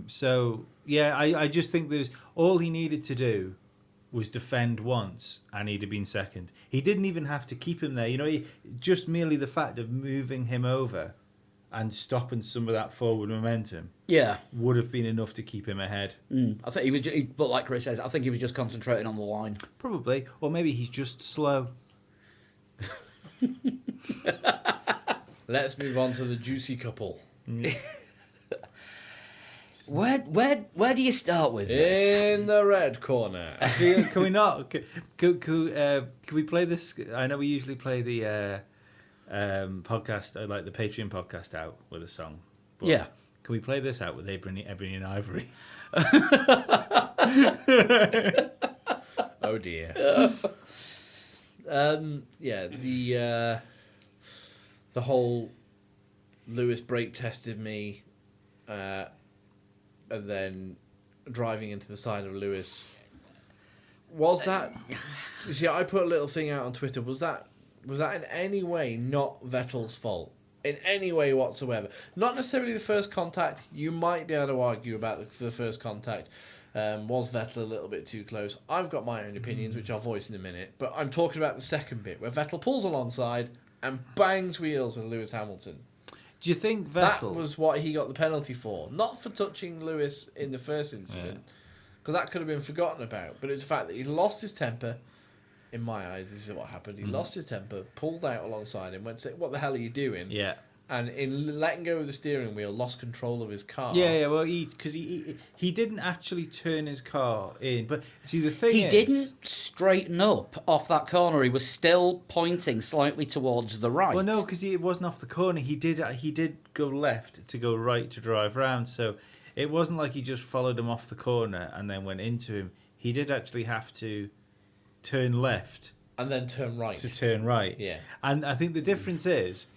So yeah, I just think there's all he needed to do was defend once, and he'd have been second. He didn't even have to keep him there. Just merely the fact of moving him over and stopping some of that forward momentum Yeah. would have been enough to keep him ahead. I think he was, but like Chris says, I think he was just concentrating on the line. Probably, or maybe he's just slow. Let's move on to the juicy couple. Where do you start with this? In the red corner. Can we not? Can we play this? I know we usually play the podcast, like the Patreon podcast, out with a song. But Yeah. Can we play this out with Ebony and Ivory? Oh dear. Yeah, the whole Lewis brake tested me, and then driving into the side of Lewis. Was that? See, I put a little thing out on Twitter. Was that in any way not Vettel's fault? In any way whatsoever? Not necessarily the first contact. You might be able to argue about the first contact. Was Vettel a little bit too close? I've got my own opinions, which I'll voice in a minute. But I'm talking about the second bit, where Vettel pulls alongside and bangs wheels with Lewis Hamilton. Do you think That Vettel was what he got the penalty for. Not for touching Lewis in the first incident, because that could have been forgotten about. But it's the fact that he lost his temper. In my eyes, this is what happened. He lost his temper, pulled out alongside him, went to say, "What the hell are you doing?" Yeah. And in letting go of the steering wheel, lost control of his car. Yeah. Well, because he didn't actually turn his car in. But see, the thing He is, didn't straighten up off that corner. He was still pointing slightly towards the right. Well, no, because it wasn't off the corner. He did go left to go right to drive round. So it wasn't like he just followed him off the corner and then went into him. He did actually have to turn left And then turn right. to turn right. Yeah. And I think the difference is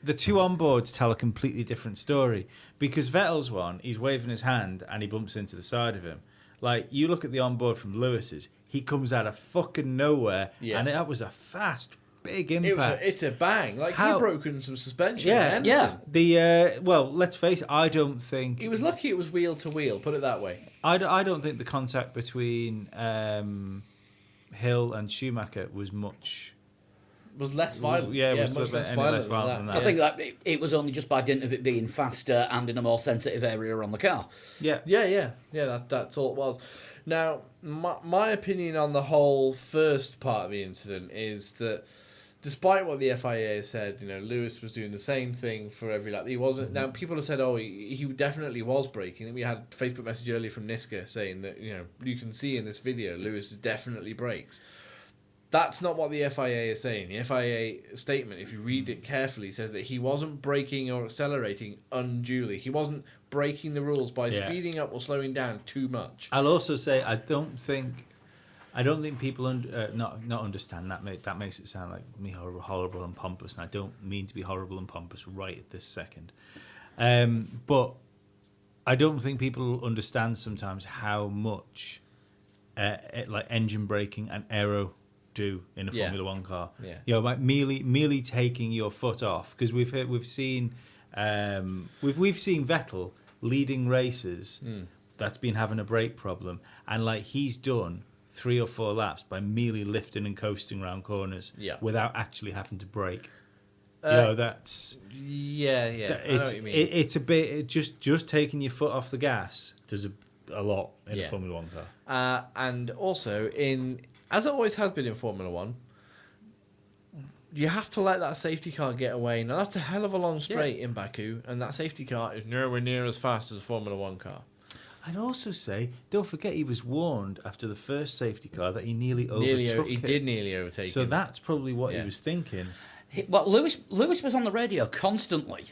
the two onboards tell a completely different story, because Vettel's one, he's waving his hand and he bumps into the side of him. Like, you look at the onboard from Lewis's, he comes out of fucking nowhere, and that was a fast, big impact. It's a bang. Like, How- he'd broken some suspension. Yeah, and yeah. everything. Well, let's face it, I don't think He was lucky it was wheel to wheel, put it that way. I don't think the contact between Hill and Schumacher was much. Was less violent. Yeah, it was much less any violent, less violent than that. I think that it was only just by dint of it being faster and in a more sensitive area on the car. Yeah. Yeah. That's all it was. Now, my opinion on the whole first part of the incident is that, despite what the FIA said, Lewis was doing the same thing for every lap. He wasn't. Now, people have said, he definitely was braking. We had a Facebook message earlier from Niska saying that, you can see in this video, Lewis definitely brakes. That's not what the FIA is saying. The FIA statement, if you read it carefully, says that he wasn't braking or accelerating unduly. He wasn't breaking the rules by speeding up or slowing down too much. I'll also say I don't think people not understand that. That makes it sound like me horrible and pompous, and I don't mean to be horrible and pompous right at this second. But I don't think people understand sometimes how much like engine braking and aero do in a Yeah. Formula One car. Yeah. You know, like merely taking your foot off, because we've seen Vettel leading races that's been having a brake problem, and like he's done 3 or 4 laps by merely lifting and coasting around corners without actually having to brake. That's Yeah, I know it's what you mean. it's a bit just taking your foot off the gas does a lot in a Yeah. Formula One car. And also, as it always has been in Formula One, you have to let that safety car get away. Now, that's a hell of a long straight in Baku, and that safety car is nowhere near as fast as a Formula One car. I'd also say, don't forget he was warned after the first safety car that he nearly overtook He it. did nearly overtake So him. that's probably what Yeah. he was thinking. Well, Lewis was on the radio constantly.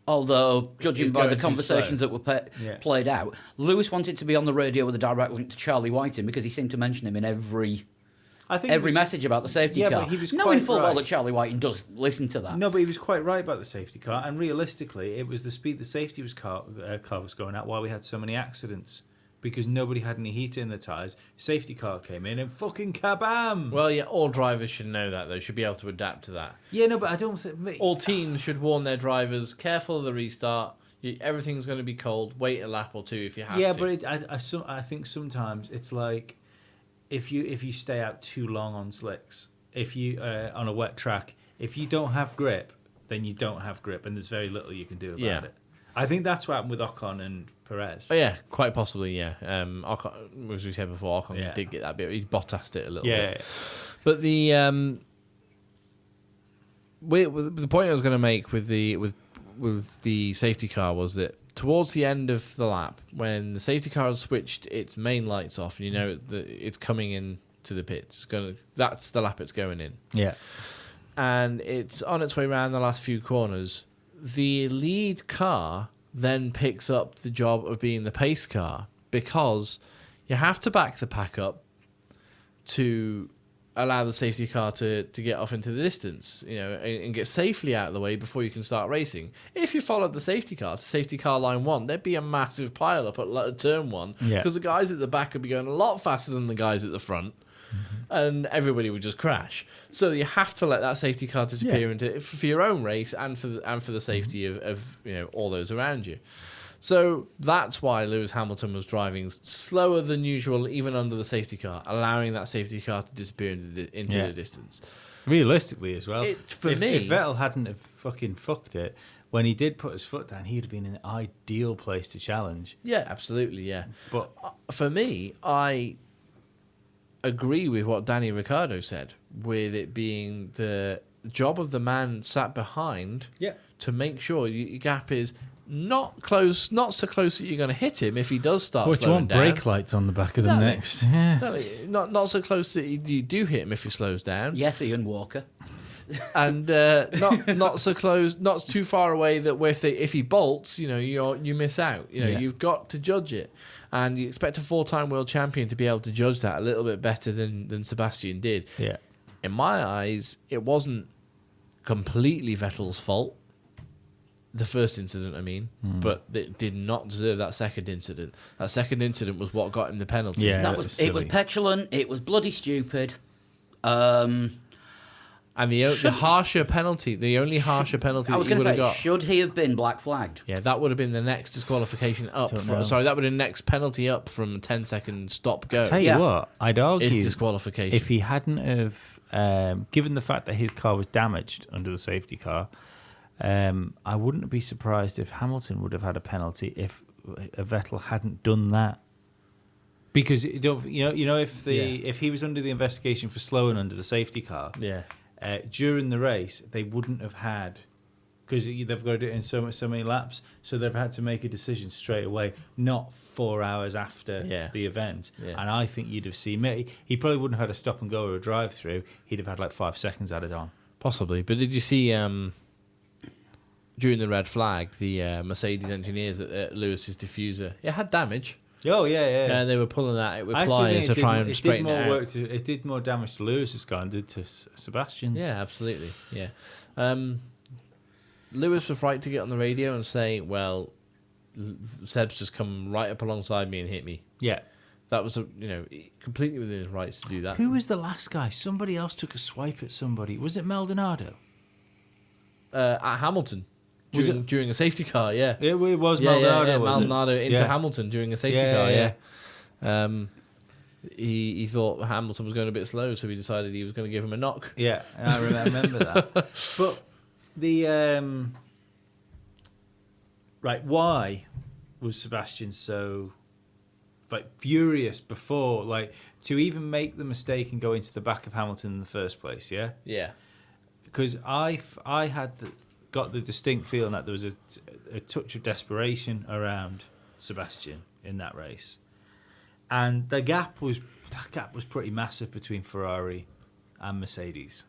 Although, judging He's by the going too conversations slow. that were Yeah. played out, Lewis wanted to be on the radio with a direct link to Charlie Whiting because he seemed to mention him in every I think he was- message about the safety Yeah, car. but he was knowing quite full well right. that Charlie Whiting does listen to that. No, but he was quite right about the safety car, and realistically, it was the speed the safety car was going at why we had so many accidents. Because nobody had any heat in the tyres. Safety car came in and fucking kabam! Well, yeah, all drivers should know that, though. Should be able to adapt to that. Yeah, no, but I don't think... All teams should warn their drivers, careful of the restart. Everything's going to be cold. Wait a lap or two if you have Yeah, to. but I think sometimes it's like if you stay out too long on slicks, if you on a wet track, if you don't have grip, then you don't have grip, and there's very little you can do about Yeah. it. I think that's what happened with Ocon and Perez. Oh, yeah, quite possibly, yeah. Ocon, as we said before, Ocon Yeah. did get that bit. He Bottased it a little Yeah, bit. But the the point I was going to make with the safety car was that towards the end of the lap, when the safety car has switched its main lights off, and you know that it's coming in to the pits, that's the lap it's going in, yeah, and it's on its way around the last few corners. The lead car then picks up the job of being the pace car because you have to back the pack up to allow the safety car to get off into the distance, you know, and get safely out of the way before you can start racing. If you followed the safety car to safety car line 1, there'd be a massive pile up at turn 1 Yeah. because the guys at the back would be going a lot faster than the guys at the front. And everybody would just crash. So you have to let that safety car disappear into for your own race and for the safety of you know all those around you. So that's why Lewis Hamilton was driving slower than usual, even under the safety car, allowing that safety car to disappear into Yeah. the distance. realistically as well. It- for if, me- if Vettel hadn't have fucking fucked it, when he did put his foot down, he'd have been in an ideal place to challenge. Yeah, absolutely, yeah. But For me, I agree with what Danny Ricciardo said, with it being the job of the man sat behind yeah, to make sure your gap is not close, not so close that you're going to hit him if he does start what do you slowing want? down. Brake lights on the back of them Exactly. next. Yeah. Exactly. Not so close that you do hit him if he slows down, Yes, Ian Walker. and not so close, not too far away that if he bolts, you know, you miss out. You know, Yeah. you've got to judge it, and you expect a 4-time world champion to be able to judge that a little bit better than Sebastian did. Yeah. In my eyes, it wasn't completely Vettel's fault. The first incident, I mean, but it did not deserve that second incident. That second incident was what got him the penalty. Yeah. That that was was it was silly. petulant. It was bloody stupid. And the harsher penalty, the only harsher penalty I that was he going would to say, have got. should he have been black flagged? Yeah, that would have been the next disqualification up. Don't know. Sorry, that would have been the next penalty up from a 10-second stop go. Tell you Yeah. what, I'd argue Is disqualification. if he hadn't have, given the fact that his car was damaged under the safety car, I wouldn't be surprised if Hamilton would have had a penalty if Vettel hadn't done that. Because if he was under the investigation for slowing under the safety car, Yeah. during the race they wouldn't have had, because they've got to do it in so many laps, so they've had to make a decision straight away, not 4 hours after Yeah. the event. Yeah. And I think you'd have seen he probably wouldn't have had a stop and go or a drive through. He'd have had like 5 seconds added on. Possibly. But did you see during the red flag, the Mercedes engineers at Lewis's diffuser, it had damage. Oh yeah. And they were pulling that with I actually pliers think to try and straighten it did it more out. work it did more damage to Lewis's car than it did to Sebastian's. Yeah, absolutely. Yeah. Lewis was right to get on the radio and say, well, Seb's just come right up alongside me and hit me. Yeah. That was completely within his rights to do that. Who was the last guy? Somebody else took a swipe at somebody. Was it Maldonado? At Hamilton Was during a safety car? Yeah. It was Yeah, Maldonado. yeah, was it? Maldonado into Yeah. Hamilton during a safety Yeah, car. yeah, Yeah. He thought Hamilton was going a bit slow, so he decided he was going to give him a knock. Yeah, I remember that. But the right, why was Sebastian so furious before, to even make the mistake and go into the back of Hamilton in the first place? Yeah, Yeah. because I got the distinct feeling that there was a touch of desperation around Sebastian in that race, and that gap was pretty massive between Ferrari and Mercedes.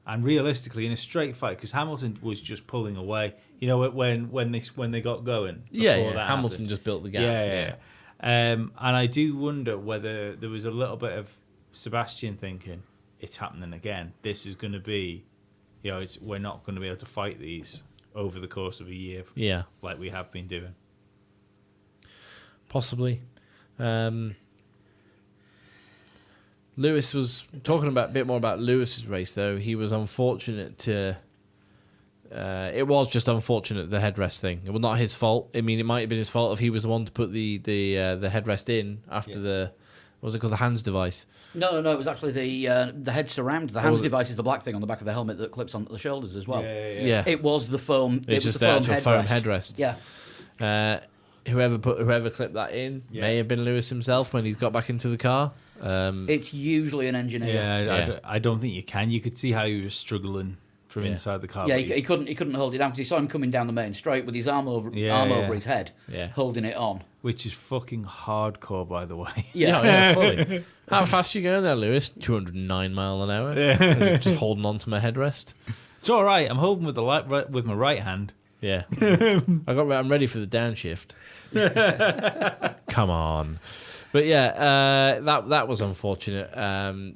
And realistically, in a straight fight, because Hamilton was just pulling away, when they got going. Yeah, before yeah. that Hamilton happened. just built the gap. Yeah. And I do wonder whether there was a little bit of Sebastian thinking, it's happening again. This is going to be, we're not going to be able to fight these over the course of a year Yeah. like we have been doing. Possibly. Lewis was talking a bit more about Lewis's race, though. He was unfortunate to. It was just unfortunate, the headrest thing. It was not his fault. I mean, it might have been his fault if he was the one to put the headrest in after the what was it called, the hands device. No, it was actually the head surround. The hands device is the black thing on the back of the helmet that clips onto the shoulders as well. Yeah. It was the foam. It's It was just the the foam actual headrest. foam headrest. Yeah. Whoever clipped that in may have been Lewis himself when he got back into the car. It's usually an engineer. Yeah, I don't think you can. You could see how he was struggling from inside the car. Yeah, but he couldn't hold it down because he saw him coming down the main straight with his arm over his head, holding it on. which is fucking hardcore, by the way. Yeah. Fully. How fast you going there, Lewis? 209 mile an hour. Just holding on to my headrest. It's all right. I'm holding with with my right hand. Yeah. I'm ready for the downshift. Come on. But yeah, that was unfortunate.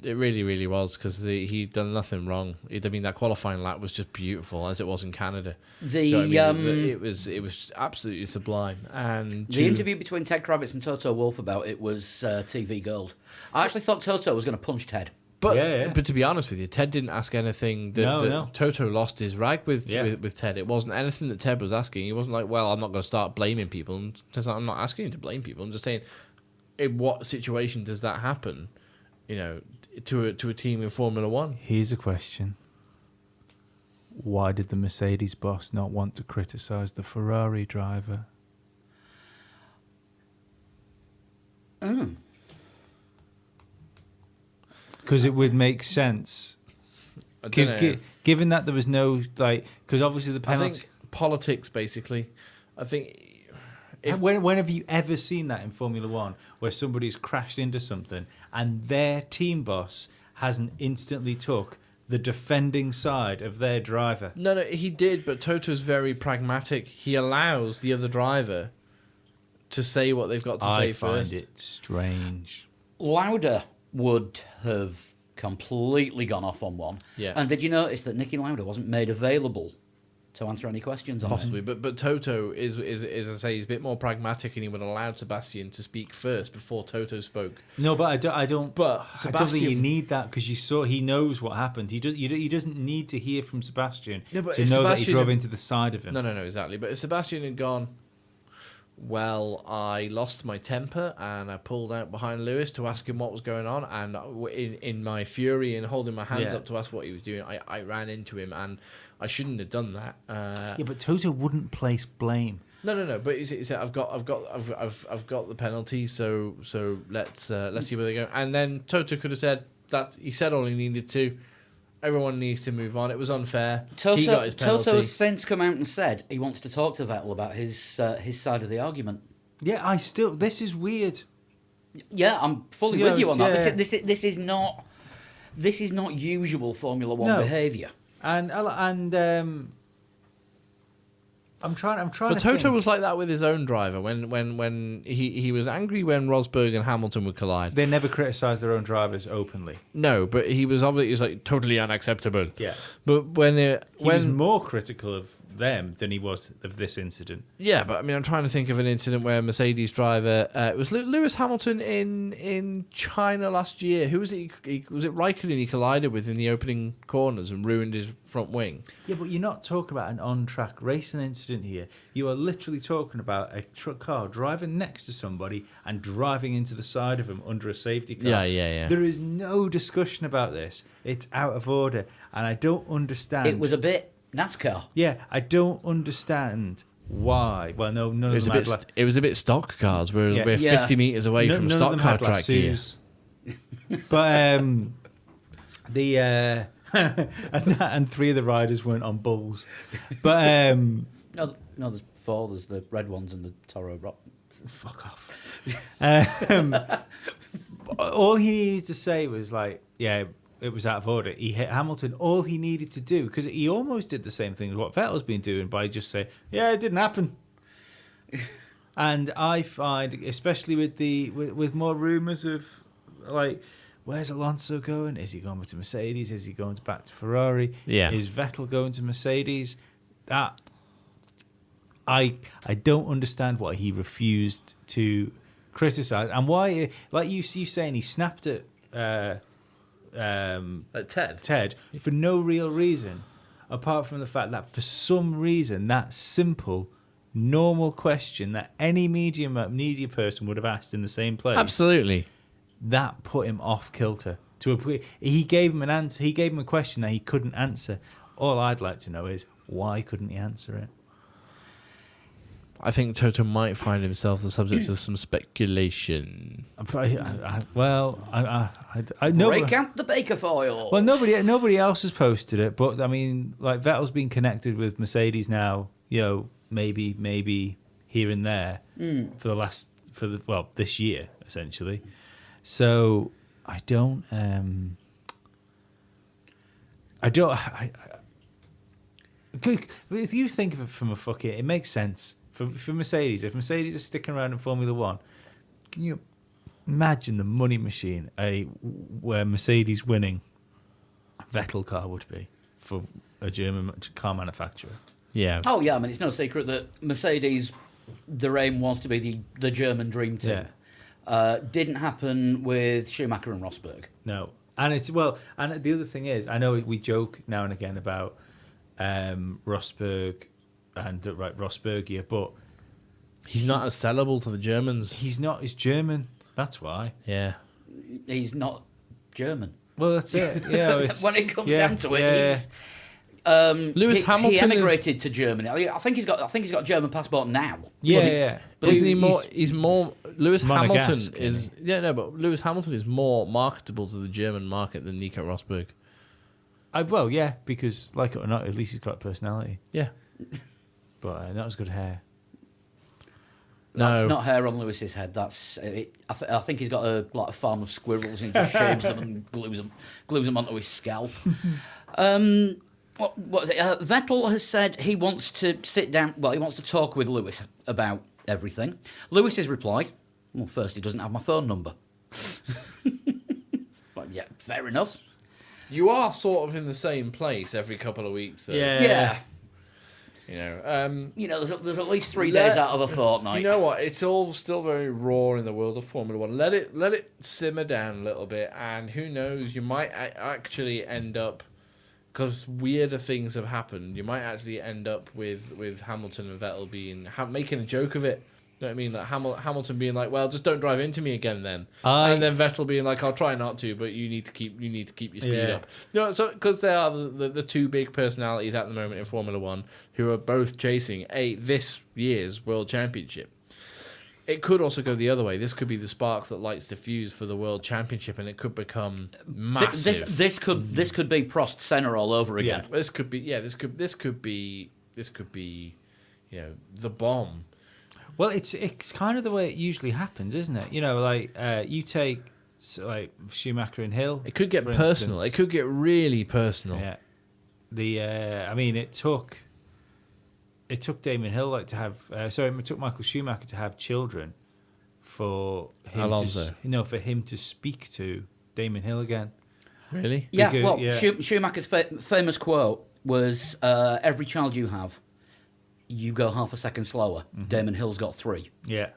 It really, really was, because he'd done nothing wrong. That qualifying lap was just beautiful, as it was in Canada. It was absolutely sublime. And The interview between Ted Kravitz and Toto Wolff about it was TV gold. I actually thought Toto was going to punch Ted. But to be honest with you, Ted didn't ask anything. No. Toto lost his rag with Ted. It wasn't anything that Ted was asking. He wasn't like, well, I'm not going to start blaming people. I'm not asking you to blame people. I'm just saying, in what situation does that happen? To a team in Formula One. Here's a question. Why did the Mercedes boss not want to criticise the Ferrari driver? Because it would make sense. Given that there was no, because obviously the I penalty... think politics, basically. I think... When have you ever seen that in Formula One, where somebody's crashed into something and their team boss hasn't instantly took the defending side of their driver? No, he did, but Toto's very pragmatic. He allows the other driver to say what they've got to say first. I find it strange. Lauda would have completely gone off on one. Yeah. And did you notice that Niki Lauda wasn't made available to answer any questions on Possibly, it? but Toto is as I say, he's a bit more pragmatic, and he would allow Sebastian to speak first before Toto spoke. No, but I don't. But I don't think Sebastian- you need that, because he knows what happened. He doesn't need to hear from Sebastian No, but to if know that he Sebastian drove had- into the side of him. No, exactly. But if Sebastian had gone, well, I lost my temper and I pulled out behind Lewis to ask him what was going on, and in my fury and holding my hands up to ask what he was doing, I ran into him, and I shouldn't have done that. Yeah, but Toto wouldn't place blame. No. But he said, I've got the penalty, so let's see where they go. And then Toto could have said that he said all he needed to. Everyone needs to move on. It was unfair. He got his penalty. Toto has since come out and said he wants to talk to Vettel about his side of the argument. Yeah, this is weird. Yeah, I'm fully Yeah, with you on that. yeah. This is not usual Formula One behaviour. And I'm trying But to Toto think. was like that with his own driver when he was angry when Rosberg and Hamilton would collide. They never criticise their own drivers openly. No, but he was like totally unacceptable. Yeah. But when He was when more critical of them than he was of this incident. yeah, but I mean, I'm trying to think of an incident where a Mercedes driver it was Lewis Hamilton in China last year. Who was it? Was it Raikkonen he collided with in the opening corners and ruined his front wing? Yeah, but you're not talking about an on-track racing incident here. You are literally talking about a truck car driving next to somebody and driving into the side of him under a safety car. Yeah. There is no discussion about this. It's out of order, and I don't understand. It was a bit NASCAR. Yeah, I don't understand why. Well, no, none It of was them it was a bit stock cars. We're Yeah. 50 meters away from none of stock them car had track here. lassos. But the and three of the riders weren't on bulls. But No, there's 4. There's the red ones and the Toro Rock. fuck off. All he needed to say was like, yeah, it was out of order. He hit Hamilton. All he needed to do, because he almost did the same thing as what Vettel's been doing by just saying, yeah, it didn't happen. And I find, especially with more rumours of like, where's Alonso going? Is he going to Mercedes? Is he going back to Ferrari? Yeah. Is Vettel going to Mercedes? That I don't understand why he refused to criticise and why, like you saying, he snapped at Ted for no real reason, apart from the fact that for some reason that simple, normal question that any media person would have asked in the same place, Absolutely. that put him off kilter. He gave him an answer. He gave him a question that he couldn't answer. All I'd like to know is why couldn't he answer it? I think Toto might find himself the subject of some speculation. Break out the Baker foil. Well, nobody else has posted it, but I mean, like Vettel's been connected with Mercedes now. You know, maybe here and there this year essentially. So I don't. If you think of it from it makes sense for Mercedes. If Mercedes is sticking around in Formula One, can you imagine the money machine where Mercedes winning Vettel car would be for a German car manufacturer? Yeah. Oh yeah, I mean it's no secret that Mercedes, their aim was to be the German dream team. Didn't happen with Schumacher and Rosberg. No, and and the other thing is, I know we joke now and again about Rosberg and Rosbergia, but He's not as sellable to the Germans. he's not. He's German. That's why. Yeah. He's not German. Well, that's it. Yeah, When it comes down to it, he's Lewis Hamilton he is- emigrated to Germany. I think he's got a German passport now. yeah. But isn't he more? He's more. Lewis Hamilton Monegasque, is. isn't Yeah, no, but Lewis Hamilton is more marketable to the German market than Nico Rosberg. Because like it or not, at least he's got a personality, Yeah. but not as good hair. That's No. not hair on Lewis's head. That's it. I think he's got a farm of squirrels and just shaves them and glues them onto his scalp. What is it? Vettel has said he wants to sit down. Well, he wants to talk with Lewis about everything. Lewis has replied, well, first, he doesn't have my phone number. Well, yeah, fair enough. You are sort of in the same place every couple of weeks, though. Yeah. You know, There's at least 3 days out of a fortnight. You know what? It's all still very raw in the world of Formula One. Let it simmer down a little bit, and who knows? You might actually end up, because weirder things have happened. You might actually end up with Hamilton and Vettel making a joke of it. You know what I mean? Like Hamilton being like, "Well, just don't drive into me again, then," and then Vettel being like, "I'll try not to, but you need to keep your speed up." No, so because they are the two big personalities at the moment in Formula One who are both chasing this year's World Championship. It could also go the other way. This could be the spark that lights the fuse for the World Championship, and it could become massive. This could be Prost Senna all over again. Yeah, this could be the bomb. Well, it's kind of the way it usually happens, isn't it? You know, like you take like Schumacher and Hill. It could get for personal. instance. It could get really personal. Yeah. I mean, it took it took Damon Hill it took Michael Schumacher to have children for him Alonso. for him to speak to Damon Hill again. Really? Yeah, Because- well, yeah. Schumacher's famous quote was, every child you have, you go half a second slower. Damon Hill's got 3. Yeah.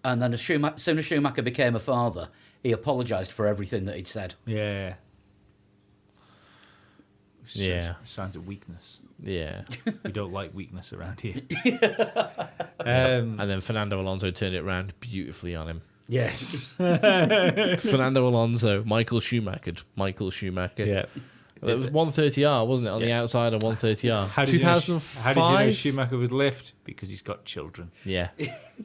And then as soon as Schumacher became a father, he apologised for everything that he'd said. Yeah. Yeah. Signs of weakness. Yeah. We don't like weakness around here. And then Fernando Alonso turned it around beautifully on him. Yes. Fernando Alonso, Michael Schumacher. Yeah. Well, it was 130R, wasn't it? On the outside of 130R. How did you 2005? know Schumacher would lift? Because he's got children. Yeah.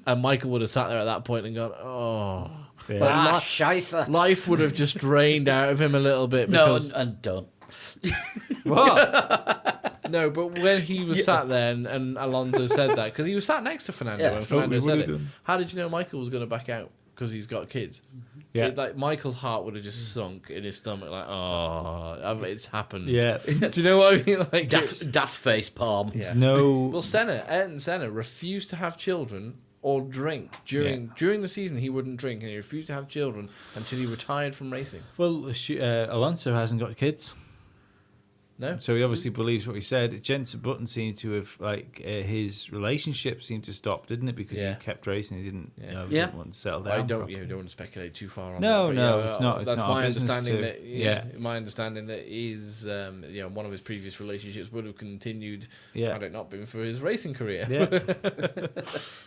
And Michael would have sat there at that point and gone, oh. Yeah. But Scheisse. life would have just drained out of him a little bit No, because and don't. What? no, but when he was sat there and Alonso said that, because he was sat next to Fernando Yeah. when Fernando Totally said would've it. done. How did you know Michael was going to back out? Because he's got kids. Yeah. Like Michael's heart would have just sunk in his stomach, like, oh, it's happened. Yeah. Do you know what I mean? Like, Das face palm. It's no. well, Ayrton Senna refused to have children or drink during the season. He wouldn't drink, and he refused to have children until he retired from racing. Well, Alonso hasn't got kids. No, So he obviously believes what he said. Jensen Button seemed to have his relationship seemed to stop, didn't it? Because Yeah. he kept racing. He didn't, Yeah. didn't want to settle down. I don't. properly. Don't want to speculate too far on No, that. no, but it's not- it's That's not our my business understanding. to- That yeah. my understanding that is one of his previous relationships would have continued Yeah. had it not been for his racing career. Yeah.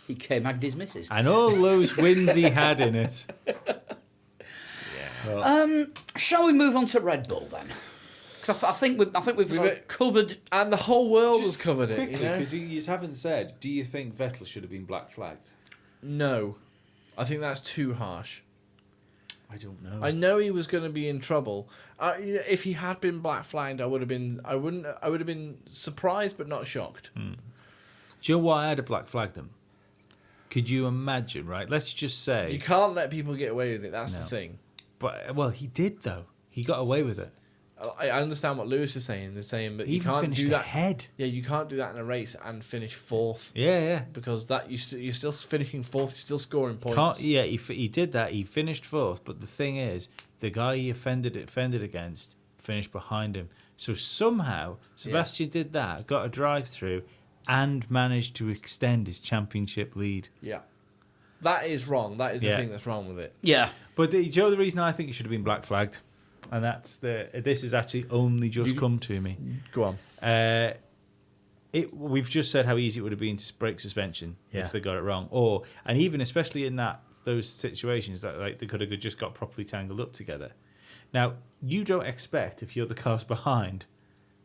He came out his missus. And all those wins he had in it. Shall we move on to Red Bull then? Because I think we've covered. And the whole world has covered it. You know? because you haven't said, do you think Vettel should have been black flagged? No, I think that's too harsh. I don't know. I know he was going to be in trouble. If he had been black flagged, I would have been surprised but not shocked. Do you know why I'd have black flagged him? Could you imagine, right? Let's just say. You can't let people get away with it. That's No. the thing. But, well, he did, though. He got away with it. I understand what Lewis is saying. They're saying, but He you even can't finished do that. ahead. Yeah, you can't do that in a race and finish fourth Yeah, yeah. because that you're still finishing fourth. You're still scoring points. He did that. He finished fourth. But the thing is, the guy he offended against finished behind him. So somehow, Sebastian did that, got a drive-through, and managed to extend his championship lead. Yeah, that is wrong. That is the Yeah. thing that's wrong with it. Yeah. But do you know the reason I think he should have been black flagged? And that's this has actually only just come to me. Go on. We've just said how easy it would have been to break suspension Yeah. if they got it wrong, and even especially in those situations that like they could have just got properly tangled up together. Now you don't expect if you're the cars behind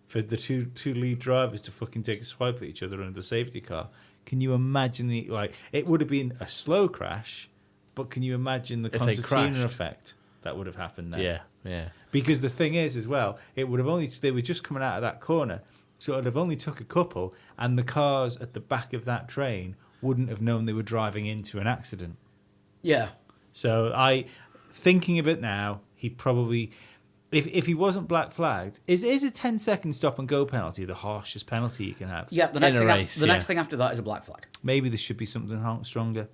for the two lead drivers to fucking take a swipe at each other under the safety car. Can you imagine it would have been a slow crash, but can you imagine the If they concertina crashed. effect that would have happened there? Yeah. Because the thing is, as well, they were just coming out of that corner, so it would have only took a couple, and the cars at the back of that train wouldn't have known they were driving into an accident. Yeah. So thinking of it now, he probably, if he wasn't black flagged, is a 10-second stop and go penalty the harshest penalty you can have? Yeah. The next In a thing. race, The yeah. next thing after that is a black flag. Maybe there should be something stronger.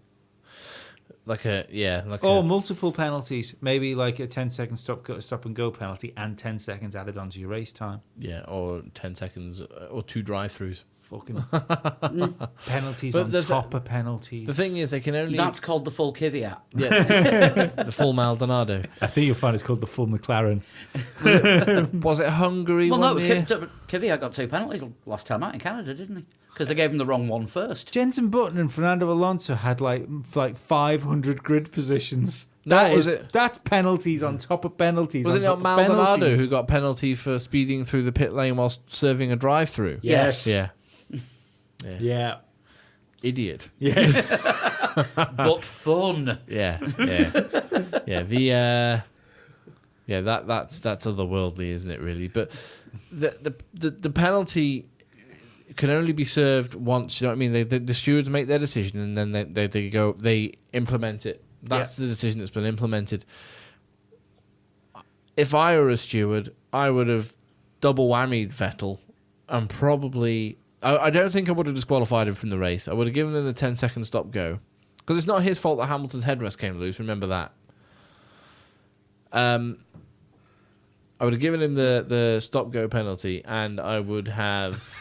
Or Multiple penalties, maybe like a 10-second stop and go penalty and 10 seconds added onto your race time. or 10 seconds or 2 drive-throughs. Fucking penalties But on there's top of penalties. The thing is, they can only That's called the full caveat. the full Maldonado. I think you'll find it's called the full McLaren. Was it Hungary? Well, no, it was year? Kvyat got 2 penalties last time out in Canada, didn't he? Because they gave him the wrong one first. Jensen Button and Fernando Alonso had like 500 grid positions. Was it? That's penalties on top of penalties. Was on it top not of Maldonado penalties. who got penalty for speeding through the pit lane whilst serving a drive-through? Yes. Yeah. Yeah. Idiot. Yes. But fun. Yeah. That's otherworldly, isn't it? Really, but the penalty can only be served once. You know what I mean? The stewards make their decision and then they implement it. That's the decision that's been implemented. If I were a steward, I would have double whammied Vettel and probably I don't think I would have disqualified him from the race. I would have given him the 10-second stop go. Because it's not his fault that Hamilton's headrest came loose. Remember that. I would have given him the stop go penalty, and I would have.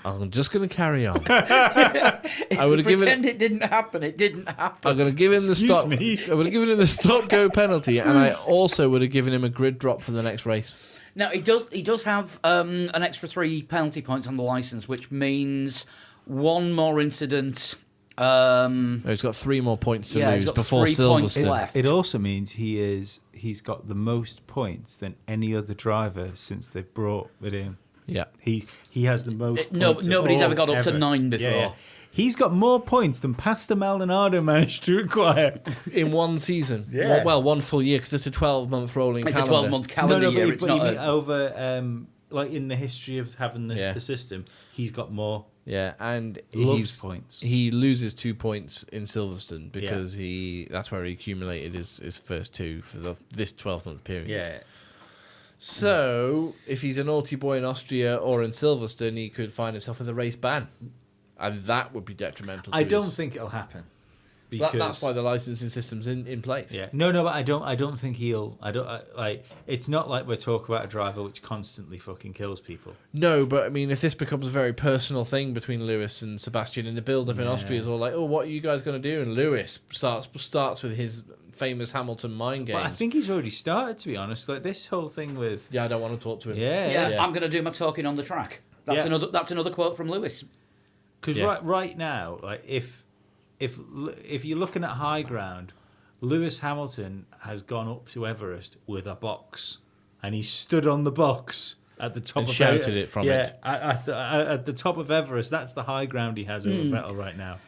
I'm just going to carry on. I would have given. Pretend it didn't happen. It didn't happen. I'm going to give him the Excuse stop. me. I would have given him the stop go penalty, and I also would have given him a grid drop for the next race. Now he does have an extra 3 penalty points on the license, which means one more incident. He's got 3 more points to Yeah, he's lose got before 3 points Silverstone. left. It also means he's got the most points than any other driver since they brought it in. Yeah. He has the most. No, points of nobody's all ever got up to ever. 9 before. Yeah. He's got more points than Pastor Maldonado managed to acquire. In one season. Yeah. Well, one full year, because it's a 12-month rolling It's a calendar. 12-month calendar year. but It's not you mean a, over like in the history of having Yeah. the system, he's got more. Yeah, and Loves points. He loses 2 points in Silverstone because that's where he accumulated his first 2 for this 12-month period. Yeah. So, if he's a naughty boy in Austria or in Silverstone, he could find himself with a race ban. And that would be detrimental to I don't his- think it'll happen. That's why the licensing system's in place. Yeah. No, but I don't think he'll. Like. It's not like we're talking about a driver which constantly fucking kills people. No, but I mean, if this becomes a very personal thing between Lewis and Sebastian, and the build-up in Yeah. Austria is all like, "Oh, what are you guys going to do?" and Lewis starts with his famous Hamilton mind games. But I think he's already started. To be honest, like this whole thing with. Yeah, I don't want to talk to him. yeah, I'm going to do my talking on the track. That's Yeah. another quote from Lewis. Because Yeah. right now, like if you're looking at high ground, Lewis Hamilton has gone up to Everest with a box, and he stood on the box at the top And of shouted it from it. at the top of Everest. That's the high ground he has over Vettel right now.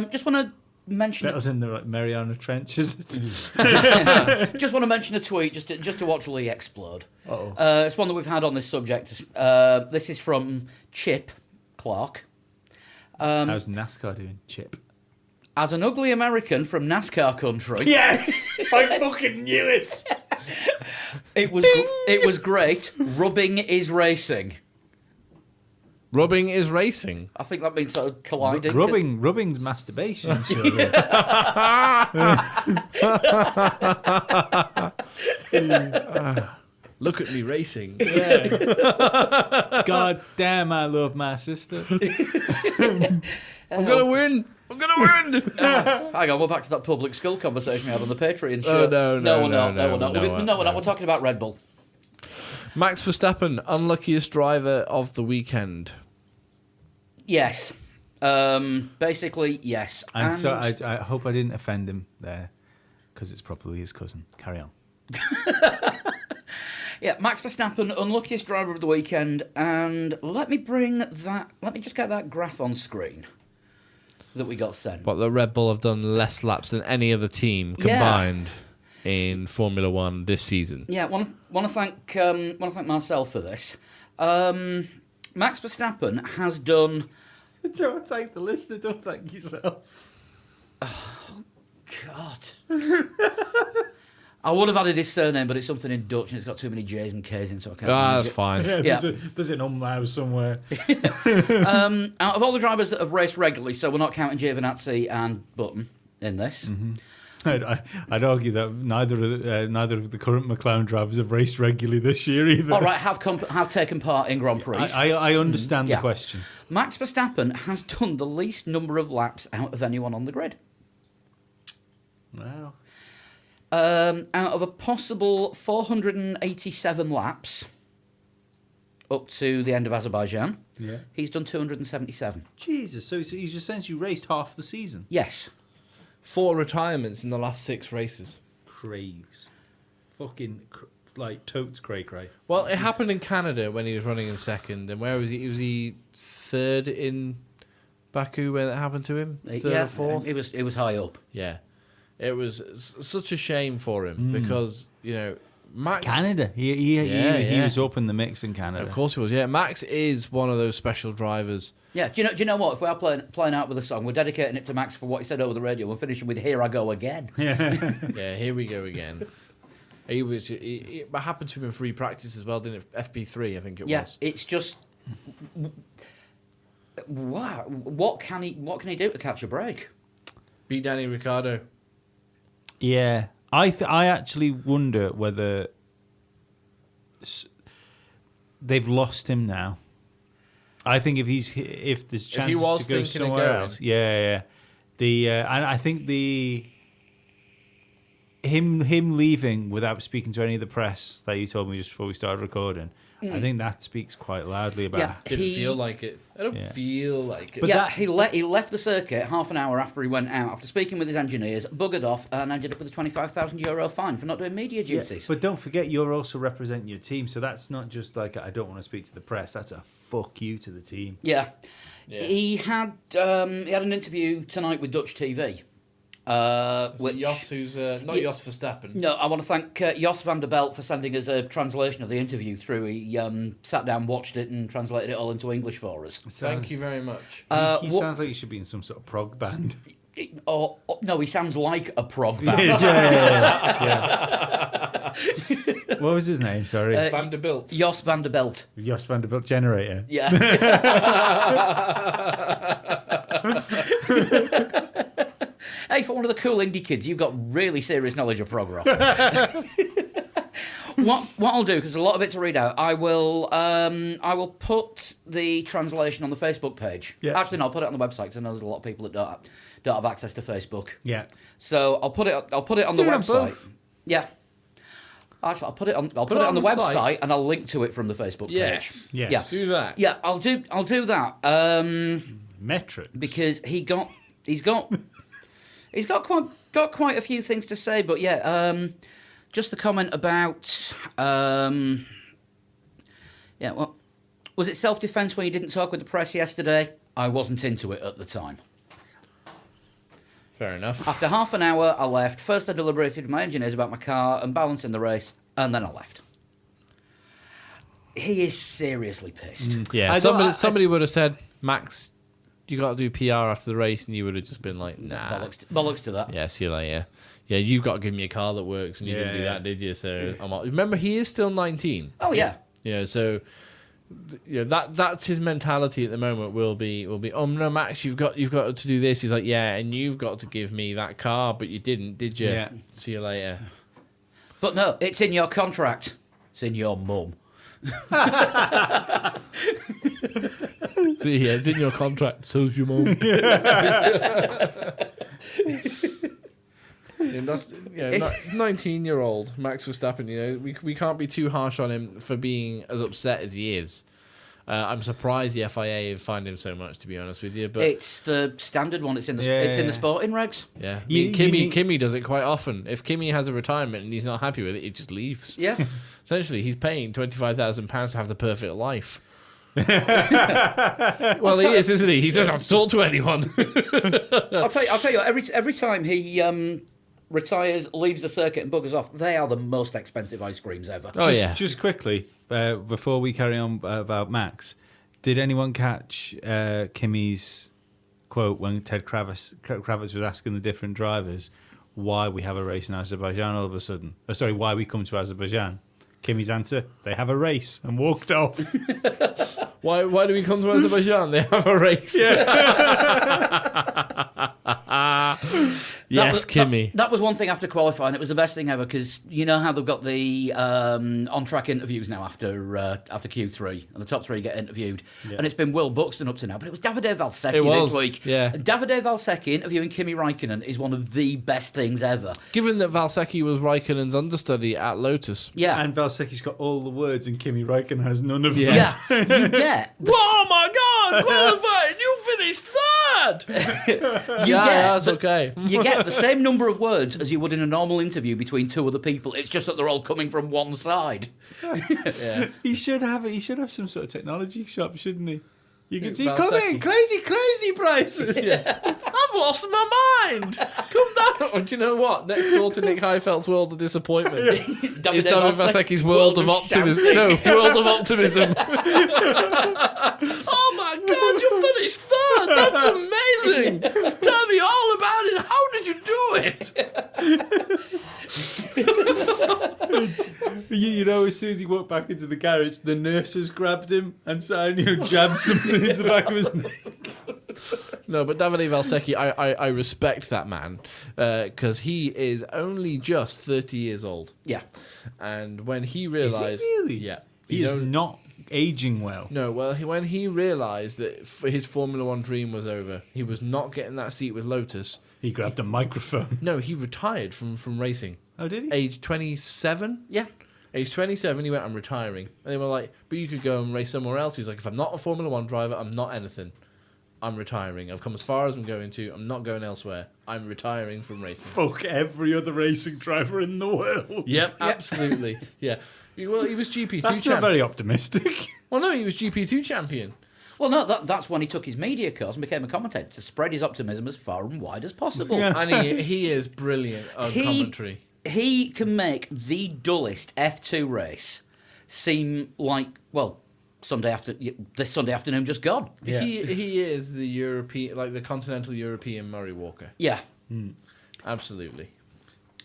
Just want to mention. Vettel's in the like, Mariana Trenches. Just want to mention a tweet just to watch Lee explode. It's one that we've had on this subject. This is from Chip Clark. How's NASCAR doing, Chip? As an ugly American from NASCAR country, Yes, I fucking knew it. it was great. Rubbing is racing. Rubbing is racing. I think that means sort of colliding. Rubbing's masturbation. Surely. Look at me racing. God damn, I love my sister. I'm gonna win. I'm gonna win. Hang on, we're back to that public school conversation we had on the Patreon show. Oh, no, we're not. no, We're not. We're talking about Red Bull. Max Verstappen, unluckiest driver of the weekend. Yes. Basically, yes. And so I hope I didn't offend him there, because it's probably his cousin. Carry on. Yeah, Max Verstappen, unluckiest driver of the weekend, and let me just get that graph on screen that we got sent. But the Red Bull have done less laps than any other team Yeah. combined in Formula One this season. Yeah, want to thank Marcel for this. Max Verstappen has done. Don't thank the listener, don't thank yourself. God. I would have added his surname, but it's something in Dutch and it's got too many J's and K's in, so I can't. Ah, use that's it. fine. Yeah. There's an house somewhere. Out of all the drivers that have raced regularly, so we're not counting Giovinazzi and Button in this. I'd argue that neither of the current McLaren drivers have raced regularly this year either. All right, have taken part in Grand Prix. I understand Yeah. the question. Max Verstappen has done the least number of laps out of anyone on the grid. Wow. Out of a possible 487 laps up to the end of Azerbaijan, Yeah. he's done 277. Jesus, so he's essentially raced half the season. Yes. 4 retirements in the last 6 races. Craze. Fucking, totes cray. Well, it happened in Canada when he was running in second, and where was he? Was he third in Baku when it happened to him? Third yeah, or fourth? it was high up. Yeah. It was such a shame for him because, Max... Canada. He Yeah. was up in the mix in Canada. Of course he was, yeah. Max is one of those special drivers. Yeah, do you know what? If we are playing out with a song, we're dedicating it to Max for what he said over the radio. We're finishing with "Here I Go Again." Yeah, here we go again. It happened to him in free practice as well, didn't it? FP3, I think it Yeah, was. it's just wow. What can he do to catch a break? Beat Danny Ricciardo. Yeah, I actually wonder whether they've lost him now. I think if there's chances was to go thinking of somewhere going. else, yeah. And I think him leaving without speaking to any of the press that you told me just before we started recording, I think that speaks quite loudly about. Yeah. Didn't He- feel like it. I don't Yeah. feel like it. But yeah, that- he left the circuit half an hour after he went out, after speaking with his engineers, buggered off, and ended up with a €25,000 fine for not doing media duties. But don't forget, you're also representing your team, so that's not just like I don't want to speak to the press. That's a fuck you to the team. Yeah. Yeah. He had an interview tonight with Dutch TV. Is it Jos who's not Jos Verstappen? No, I want to thank Jos van der Belt for sending us a translation of the interview through. He sat down, watched it, and translated it all into English for us. Thank you very much. He what- sounds like he should be in some sort of prog band. No, he sounds like a prog band. yeah. What was his name? Sorry, Vanderbilt. Jos van der Belt. Jos Vanderbilt Generator. Yeah. Hey, for one of the cool indie kids, you've got really serious knowledge of prog rock. What I'll do, because a lot of it to read out, I will put the translation on the Facebook page. Yeah. Actually, no, I'll put it on the website because I know there's a lot of people that don't have access to Facebook. Yeah. So I'll put it on the Do it on website. both. Yeah. Actually, I'll put it on it the on the website site. and I'll link to it from the Facebook Yes. page. Yes. Do that. Yeah, I'll do that. Metrics. Because he's got quite a few things to say, but yeah, just the comment about well, was it self-defense when you didn't talk with the press yesterday? I wasn't into it at the time. Fair enough. After half an hour, I left. First, I deliberated with my engineers about my car and balancing the race, and then I left. He is seriously pissed. Yeah, I don't- somebody would have said, Max, you got to do PR after the race, and you would have just been like, nah. Bollocks to that. Yeah, see you later. Yeah, you've got to give me a car that works, and you didn't do Yeah. that, did you? So remember, he is still 19. Oh yeah. Yeah, so that's his mentality at the moment. Will be. Oh no, Max, you've got to do this. He's like, yeah, and you've got to give me that car, but you didn't, did you? Yeah. See you later. But no, it's in your contract. It's in your mum. See, yeah, it's in your contract. So's your mum. And that's 19-year-old Max Verstappen. You know, we can't be too harsh on him. For being as upset as he is. I'm surprised the FIA have fined him so much, to be honest with you. But It's the standard one. It's in the Yeah. sporting regs. yeah, I You- mean, you need- Kimmy does it quite often. If Kimmy has a retirement and he's not happy with it, he just leaves. Yeah. Essentially, he's paying £25,000 to have the perfect life. Well, he is, isn't he? He doesn't have to talk to anyone. I'll tell you. Every time he retires, leaves the circuit, and buggers off, they are the most expensive ice creams ever. Oh, yeah. Just quickly, before we carry on about Max, did anyone catch Kimmy's quote when Ted Kravitz was asking the different drivers why we have a race in Azerbaijan all of a sudden? Why we come to Azerbaijan? Kimmy's answer, they have a race, and walked off. Why do we come to Azerbaijan? They have a race. Yes, Kimmy. That was one thing after qualifying. It was the best thing ever because you know how they've got the on-track interviews now after Q3, and the top three get interviewed, and it's been Will Buxton up to now, but it was Davide Valsecchi this week. Yeah. And Davide Valsecchi interviewing Kimi Räikkönen is one of the best things ever. Given that Valsecchi was Raikkonen's understudy at Lotus. Yeah, And Valsecchi's got all the words, and Kimi Räikkönen has none of yeah. them. You get the, Oh my God! Qualifying! You finished third. you Yeah, get that's the- okay. You get the same number of words as you would in a normal interview between two other people. It's just that they're all coming from one side. He should have some sort of technology shop, shouldn't he? You can see, Valsecchi. come in, crazy prices. I've lost my mind. Come down. Do you know what? Next door to Nick Heifeld's World of Disappointment is David Valsecchi's World of Optimism. No, World of Optimism. Oh my God, you finished third. That's amazing. Tell me all about it. How did you do it? You know, as soon as he walked back into the garage, the nurses grabbed him and jabbed something into the back of his neck. No, but Davide Valsecchi, I respect that man because he is only just 30 years old. Yeah. And when he Is realised... he really? Yeah. He he's is only- not aging well. No, well, when he realised that his Formula One dream was over, he was not getting that seat with Lotus. He grabbed a microphone. No, he retired from racing. Oh, did he? Age 27? Yeah. Age 27, he went, I'm retiring. And they were like, but you could go and race somewhere else. He's like, if I'm not a Formula One driver, I'm not anything. I'm retiring. I've come as far as I'm going to. I'm not going elsewhere. I'm retiring from racing. Fuck every other racing driver in the world. Yep, absolutely. Yeah. Well, he was GP2 That's not champion. very optimistic. Well, no, he was GP2 champion. Well, no, that's when he took his media course and became a commentator to spread his optimism as far and wide as possible. And he is brilliant on commentary. He can make the dullest F2 race seem like, well, this Sunday afternoon just gone. Yeah. He is the European, like the continental European Murray Walker. Yeah. Absolutely.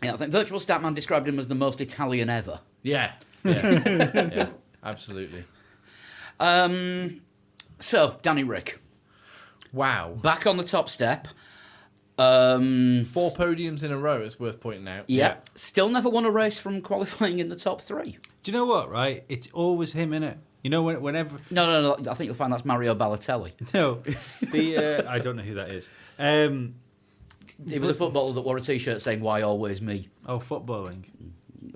Yeah, I think Virtual Statman described him as the most Italian ever. Yeah. Yeah. Absolutely. So, Danny Rick, Wow. back on the top step. 4 podiums in a row, it's worth pointing out. Yeah. Still never won a race from qualifying in the top 3. Do you know what, right? It's always him, innit? You know, whenever... No. I think you'll find that's Mario Balotelli. No. I don't know who that is. He was a footballer that wore a T-shirt saying "Why always me?" Oh, footballing.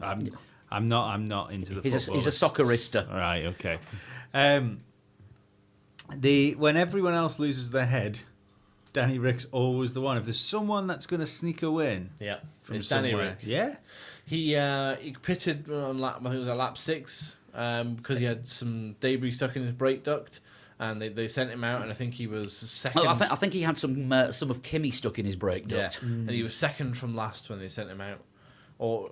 I'm not into the football. He's a soccerista. Right, okay. When everyone else loses their head, Danny Rick's always the one. If there's someone that's going to sneak a win Yeah. from It's Danny somewhere, Rick. yeah. He pitted on lap, I think it was lap 6, because he had some debris stuck in his brake duct, and they sent him out, and I think he was second. Oh, I think he had some of Kimmy stuck in his brake Yeah, duct. and he was second from last when they sent him out. I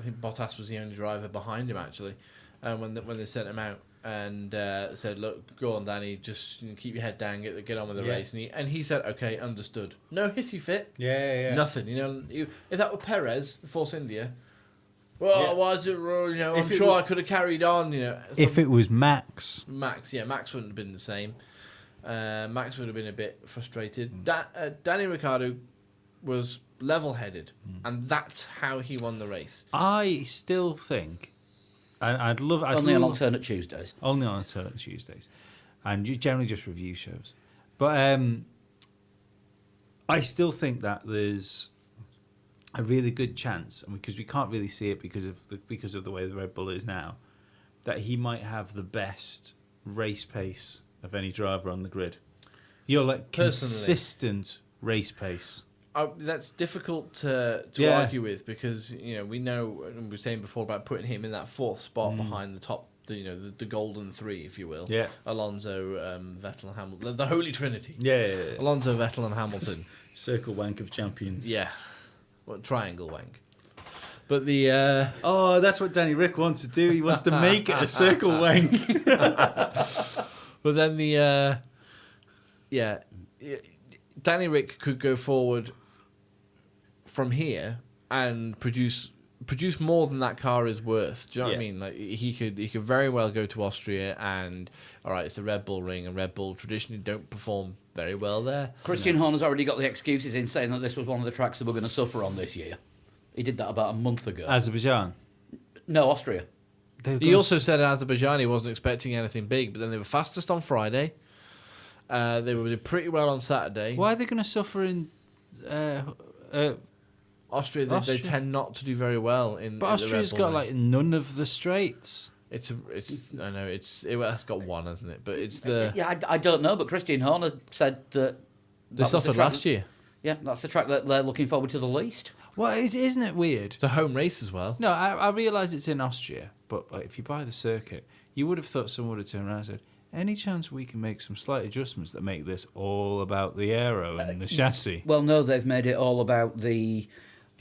think Bottas was the only driver behind him actually, when they sent him out, and said, "Look, go on, Danny, just keep your head down, get on with the Yeah. race." And he said, "Okay, understood. No hissy fit, Yeah. nothing. If that were Perez, Force India, well, Yeah. why is it? I'm If it sure was- I could have carried on. If it was Max, Max wouldn't have been the same. Max would have been a bit frustrated. Danny Ricciardo was level-headed, and that's how he won the race. I still think, and I'd love Only on alternate Tuesdays. only on alternate Tuesdays, and you generally just review shows. But I still think that there's a really good chance, and because we can't really see it because of the way the Red Bull is now, that he might have the best race pace of any driver on the grid. You're like Personally. consistent race pace. That's difficult to Yeah. argue with because we know, and we were saying before about putting him in that 4th spot behind the top, the golden 3, if you will. Yeah. Alonso, Vettel, and Hamilton, the Holy Trinity. Yeah. Alonso, Vettel, and Hamilton. Circle wank of champions. Yeah, triangle wank. But the Oh, that's what Danny Rick wants to do. He wants to make it a circle wank. but then Danny Rick could go forward from here and produce more than that car is worth. Do you know what I Yeah. mean? Like he could very well go to Austria and all right, it's the Red Bull ring, and Red Bull traditionally don't perform very well there. Christian Horner's already got the excuses in saying that this was one of the tracks that we're going to suffer on this year. He did that about a month ago. Azerbaijan. No, Austria. He also said in Azerbaijan he wasn't expecting anything big, but then they were fastest on Friday. They were pretty well on Saturday. Why are they going to suffer in? Austria, they Austria? tend not to do very well in. But in the Austria's Red got Bull like none of the straights. It's I know it's got one, hasn't it? But it's the Yeah, I don't know, but Christian Horner said that they was the suffered track- last year. Yeah, that's the track that they're looking forward to the least. Well, isn't it weird? It's a home race as well. No, I realise it's in Austria, but like, if you buy the circuit, you would have thought someone would have turned around and said, "Any chance we can make some slight adjustments that make this all about the aero and the chassis?" Well, no, they've made it all about the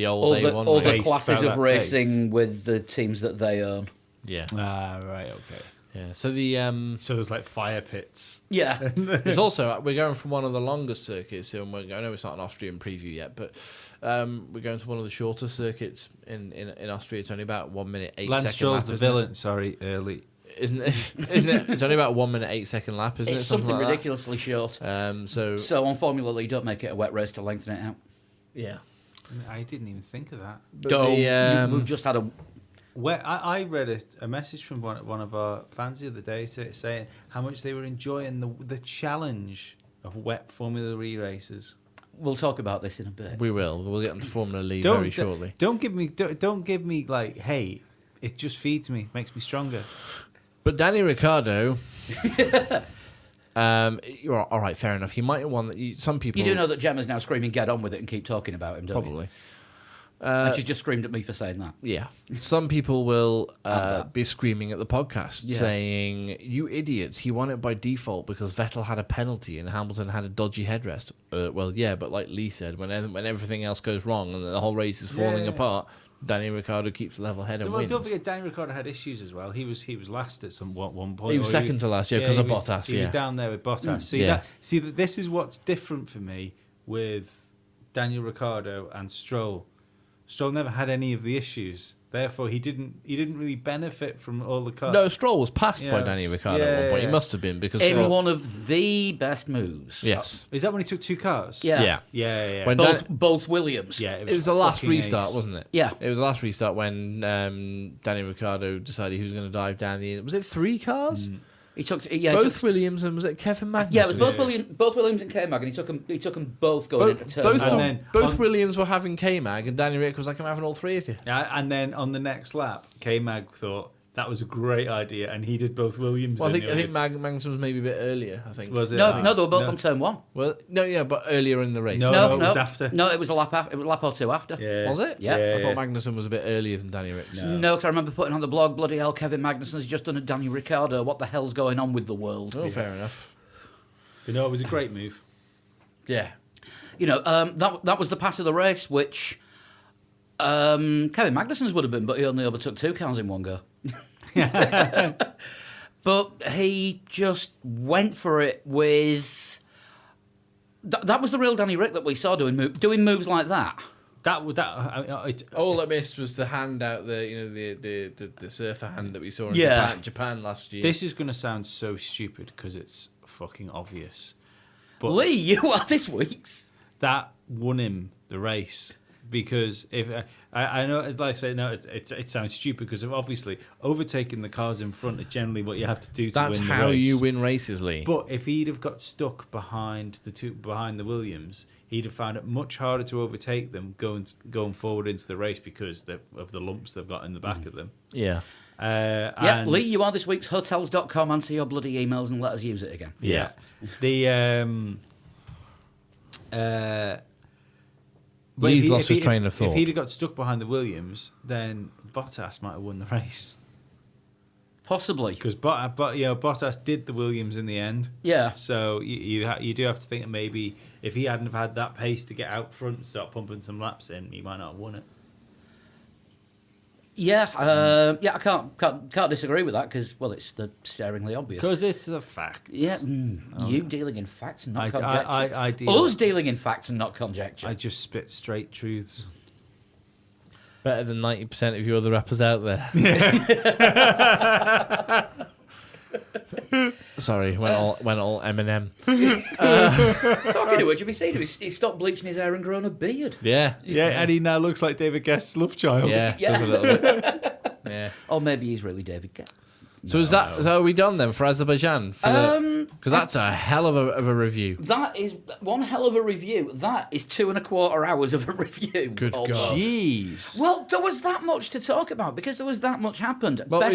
old A1 other race. classes About of that racing with the teams that they own. Yeah, Ah, right, okay. yeah. So the So there's like fire pits. Yeah, it's also we're going from one of the longest circuits. And I know it's not an Austrian preview yet, but We're going to one of the shorter circuits in Austria. It's only about 1 minute 8 Lance second Stroll's lap, the isn't it? villain. Sorry, early. Isn't it? Isn't it? It's only about 1 minute 8 second lap, isn't It's it? something like ridiculously short. that? So So on Formula Lee, don't make it a wet race to lengthen it out. yeah. I didn't even think of that. But Don't. the, We've just had a. Where I read a message from one of our fans the other day saying how much they were enjoying the challenge of wet Formula E races. We'll talk about this in a bit. we will. We'll get into Formula League very shortly. Don't give me like hate. It just feeds me, makes me stronger. But Danny Ricciardo, you're all right. Fair enough. He might have won. Some people You do know that Gemma's now screaming, "Get on with it," and keep talking about him, don't you? probably. And she's just screamed at me for saying that. Yeah. Some people will that. be screaming at the podcast Yeah. saying, "You idiots! He won it by default because Vettel had a penalty and Hamilton had a dodgy headrest." Well, yeah, but like Lee said, when everything else goes wrong and the whole race is falling Yeah. apart, Danny Ricciardo keeps a level head and Well, wins. don't forget, Danny Ricciardo had issues as well. He was last at one point. He was or second to last year because he of was- Bottas. He Yeah. was down there with Bottas. Yeah. This is what's different for me with Daniel Ricciardo and Stroll. Stroll never had any of the issues. Therefore, he didn't really benefit from all the cars. No, Stroll was passed by Yeah. Danny Ricciardo at one point. He Yeah. must have been because In Stroll, one of the best moves. yes, Is that when he took 2 cars? Yeah. yeah. Yeah. When Both Williams. yeah, It was the last fucking restart, ace. wasn't it? Yeah. It was the last restart when Danny Ricciardo decided he was going to dive down the. Was it 3 cars? He took. Yeah. Both Williams and was it Kevin Magnussen? Yeah, it was both Williams and K-Mag, and he took them both going into turn both, one. And then both on- Williams were having K-Mag, and Danny Rick was like, "I'm having all 3 of you." Yeah, and then on the next lap, K-Mag thought that was a great idea, and he did both Williams. Well, I didn't think he? Magnussen was maybe a bit earlier. I think. Was it? No, they were both No. on turn one. Well, no, yeah, but earlier in the race. No, No, it was after. No, it was a lap after. It was a lap or two after. Yeah. Was it? Yeah. I thought Magnussen was a bit earlier than Danny Rick. No, because I remember putting on the blog, bloody hell, Kevin Magnussen's just done a Danny Ricciardo. What the hell's going on with the world? Oh, fair enough. But no, it was a great move. Yeah. You know, that was the pass of the race, which Kevin Magnussen's would have been, but he only overtook 2 cars in one go. But he just went for it with. That was the real Danny Rick that we saw doing moves like that. It's All that missed was the hand out the surfer hand that we saw in Yeah. Japan last year. This is going to sound so stupid because it's fucking obvious. But Lee, you are this week's. that won him the race because if I know, like I say, no, it sounds stupid because of obviously overtaking the cars in front is generally what you have to do to That's win the how race. you win races, Lee. But if he'd have got stuck behind the Williams, he'd have found it much harder to overtake them going forward into the race because of the lumps they've got in the back of them. yeah. Yeah, And- Lee, you are this week's hotels.com. Answer your bloody emails and let us use it again. Yeah. But Lee's if lost his train of If thought. he'd have got stuck behind the Williams, then Bottas might have won the race. Possibly. Because Bottas did the Williams in the end. Yeah. So you do have to think that maybe if he hadn't have had that pace to get out front and start pumping some laps in, he might not have won it. Yeah, I can't disagree with that because, well, it's the staringly obvious. Because it's a fact. Yeah, you dealing in facts and not conjecture. I deal- Us dealing in facts and not conjecture. I just spit straight truths. Better than 90% of you other rappers out there. Sorry, went all Eminem. Talking to which, have you seen him? He stopped bleaching his hair and grown a beard. Yeah. Yeah, and he now looks like David Guest's love child. Yeah, Yeah. does a little bit. Yeah. Or maybe he's really David Guetta. So so are we done then for Azerbaijan? Because that's a hell of a review. That is one hell of a review. That is 2.25 hours of a review. Good almost. God. Jeez. Well, there was that much to talk about because there was that much happened. Well,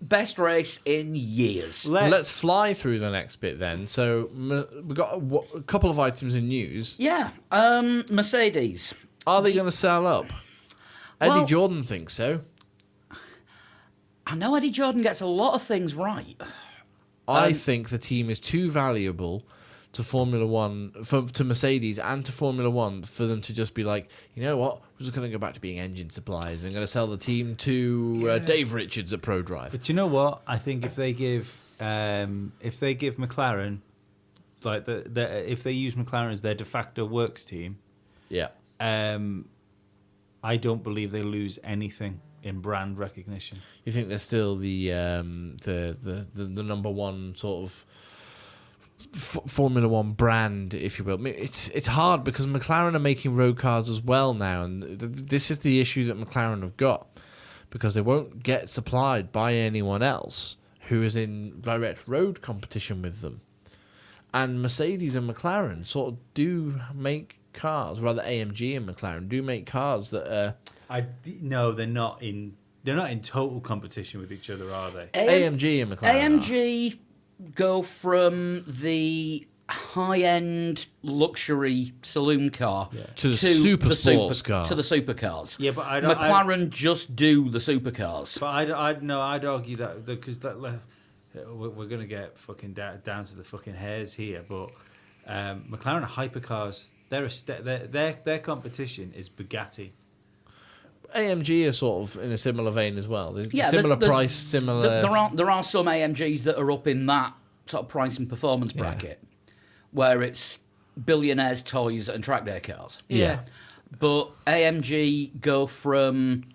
Best race in years. Let's fly through the next bit then. So we've got a couple of items in news. Yeah, Mercedes. Are they going to sell up? Eddie Well- Jordan thinks so. I know Eddie Jordan gets a lot of things right. I think the team is too valuable to Formula One, to Mercedes and to Formula One for them to just be like, you know what, we're just going to go back to being engine suppliers and going to sell the team to Dave Richards at ProDrive. But you know what? I think if they give McLaren, like if they use McLaren as their de facto works team, Yeah. I don't believe they lose anything in brand recognition. You think they're still the number one sort of Formula One brand, if you will? I mean, it's hard because McLaren are making road cars as well now, and this is the issue that McLaren have got, because they won't get supplied by anyone else who is in direct road competition with them. And Mercedes and McLaren sort of do make cars, rather AMG and McLaren do make cars that are... No, they're not in total competition with each other, are they? AMG and McLaren AMG go from the high-end luxury saloon car to the super sports car. to the supercars. Yeah, but McLaren just do the supercars. But I'd argue that because we're gonna get fucking down to the fucking hairs here. But McLaren are hypercars. Their competition is Bugatti. AMG is sort of in a similar vein as well. Yeah, similar there's- price, similar... There are some AMGs that are up in that sort of price and performance bracket, where it's billionaires' toys and track day cars. Yeah. But AMG go from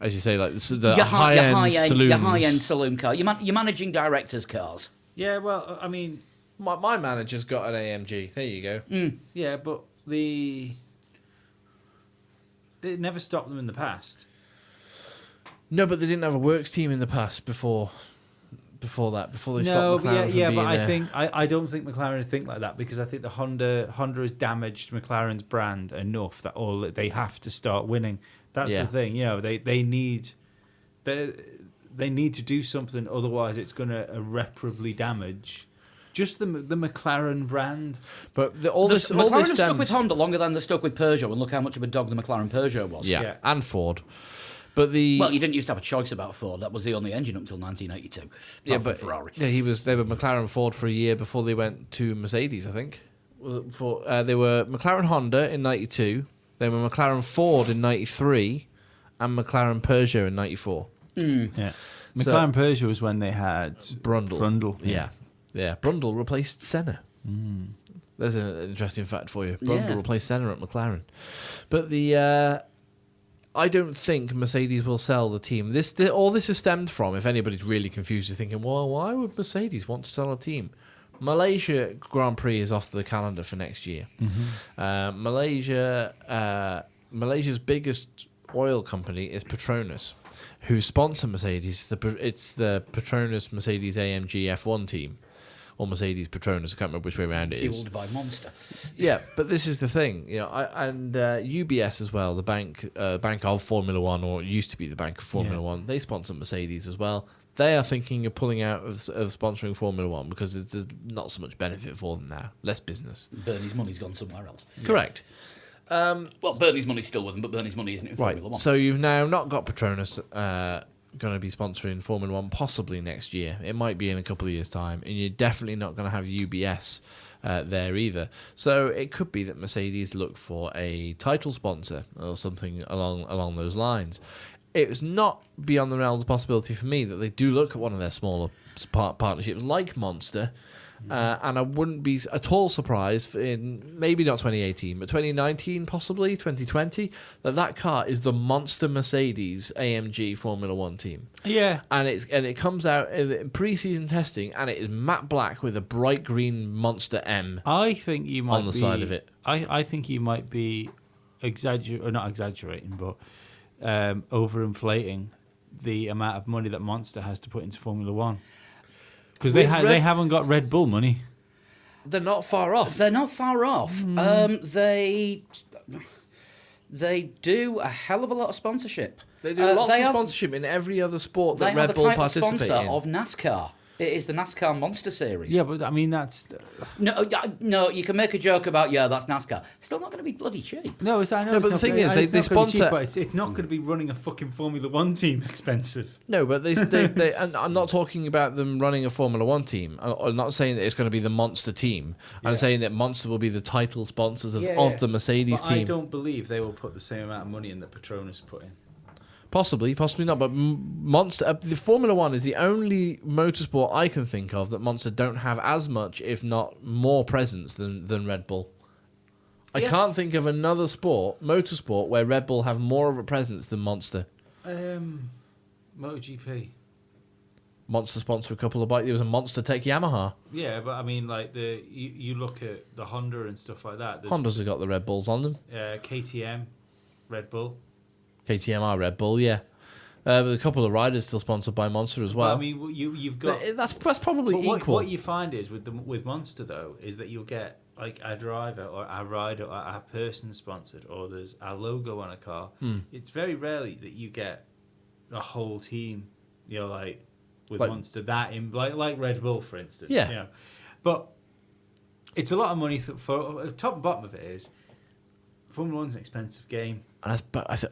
As you say, like the your high-end saloons. your high-end saloon car. You're managing directors' cars. Yeah, well, I mean, My manager's got an AMG. There you go. yeah, but it never stopped them in the past. No, but they didn't have a works team in the past before they stopped But McLaren from but being I don't think McLaren think like that, because I think the Honda has damaged McLaren's brand enough that they have to start winning. That's Yeah. the thing, they need to do something, otherwise it's going to irreparably damage just the McLaren brand. But McLaren this have stuck stems- with Honda longer than they stuck with Peugeot, and look how much of a dog the McLaren Peugeot was. Yeah, and Ford. But Well, you didn't used to have a choice about Ford. That was the only engine up until 1982. Apart from Ferrari. Yeah, they were McLaren and Ford for a year before they went to Mercedes, I think. They were McLaren Honda in 92, they were McLaren Ford in 93, and McLaren Peugeot in 94. Yeah. McLaren Peugeot was when they had Brundle. Yeah. Brundle replaced Senna. There's an interesting fact for you. Brundle replaced Senna at McLaren. But I don't think Mercedes will sell the team. All this is stemmed from, if anybody's really confused, you're thinking, well, why would Mercedes want to sell a team? Malaysia Grand Prix is off the calendar for next year. Malaysia's biggest oil company is Petronas, who sponsor Mercedes. It's the Petronas Mercedes AMG F1 team, or Mercedes Petronas. I can't remember which way around it is. Fueled by Monster. Yeah, but this is the thing, UBS as well, the bank of Formula One, or it used to be the bank of Formula One. They sponsor Mercedes as well. They are thinking of pulling out of sponsoring Formula One because there's not so much benefit for them now, less business. Bernie's money's gone somewhere else. Correct. Well, Bernie's money's still with them, but Bernie's money isn't in Right. Formula One. So you've now not got Petronas going to be sponsoring Formula One possibly next year. It might be in a couple of years' time, and you're definitely not going to have UBS there either. So it could be that Mercedes look for a title sponsor or something along those lines. It's not beyond the realms of possibility for me that they do look at one of their smaller partnerships like Monster. And I wouldn't be at all surprised in maybe not 2018, but 2019, possibly 2020, that car is the Monster Mercedes AMG Formula One team. Yeah. And it comes out in pre-season testing, and it is matte black with a bright green Monster M. I think you might on the side of it. I think you might be not exaggerating, but overinflating the amount of money that Monster has to put into Formula One. Because they haven't got Red Bull money. They're not far off. They're not far off. They do a hell of a lot of sponsorship. They do lots of sponsorship in every other sport that They are Red the Bull title participate sponsor in. of NASCAR. It is the NASCAR Monster Series. Yeah, but I mean that's No, you can make a joke about that's NASCAR. Still not going to be bloody cheap. no. I know. No, but the thing is, they sponsor- but it's not going to be running a fucking Formula One team expensive. No, but they and I'm not talking about them running a Formula One team. I'm not saying that it's going to be the Monster team. I'm saying that Monster will be the title sponsors of the Mercedes But team. I don't believe they will put the same amount of money in that Petronas put in. Possibly not. But Monster, the Formula One is the only motorsport I can think of that Monster don't have as much, if not more, presence than Red Bull. I can't think of another motorsport, where Red Bull have more of a presence than Monster. MotoGP. Monster sponsor a couple of bikes. There was a Monster take Yamaha. Yeah, but I mean, like you look at the Honda and stuff like that. Honda's have got the Red Bulls on them. KTM, Red Bull. KTM are Red Bull, yeah. But a couple of riders still sponsored by Monster as well. I mean, you've got That's probably but equal. What you find is with Monster though is that you'll get like a driver or a rider or a person sponsored, or there's a logo on a car. It's very rarely that you get a whole team. You know, like with Monster that in like Red Bull for instance. Yeah. You know? But it's a lot of money for top and bottom of it is Formula One's an expensive game. And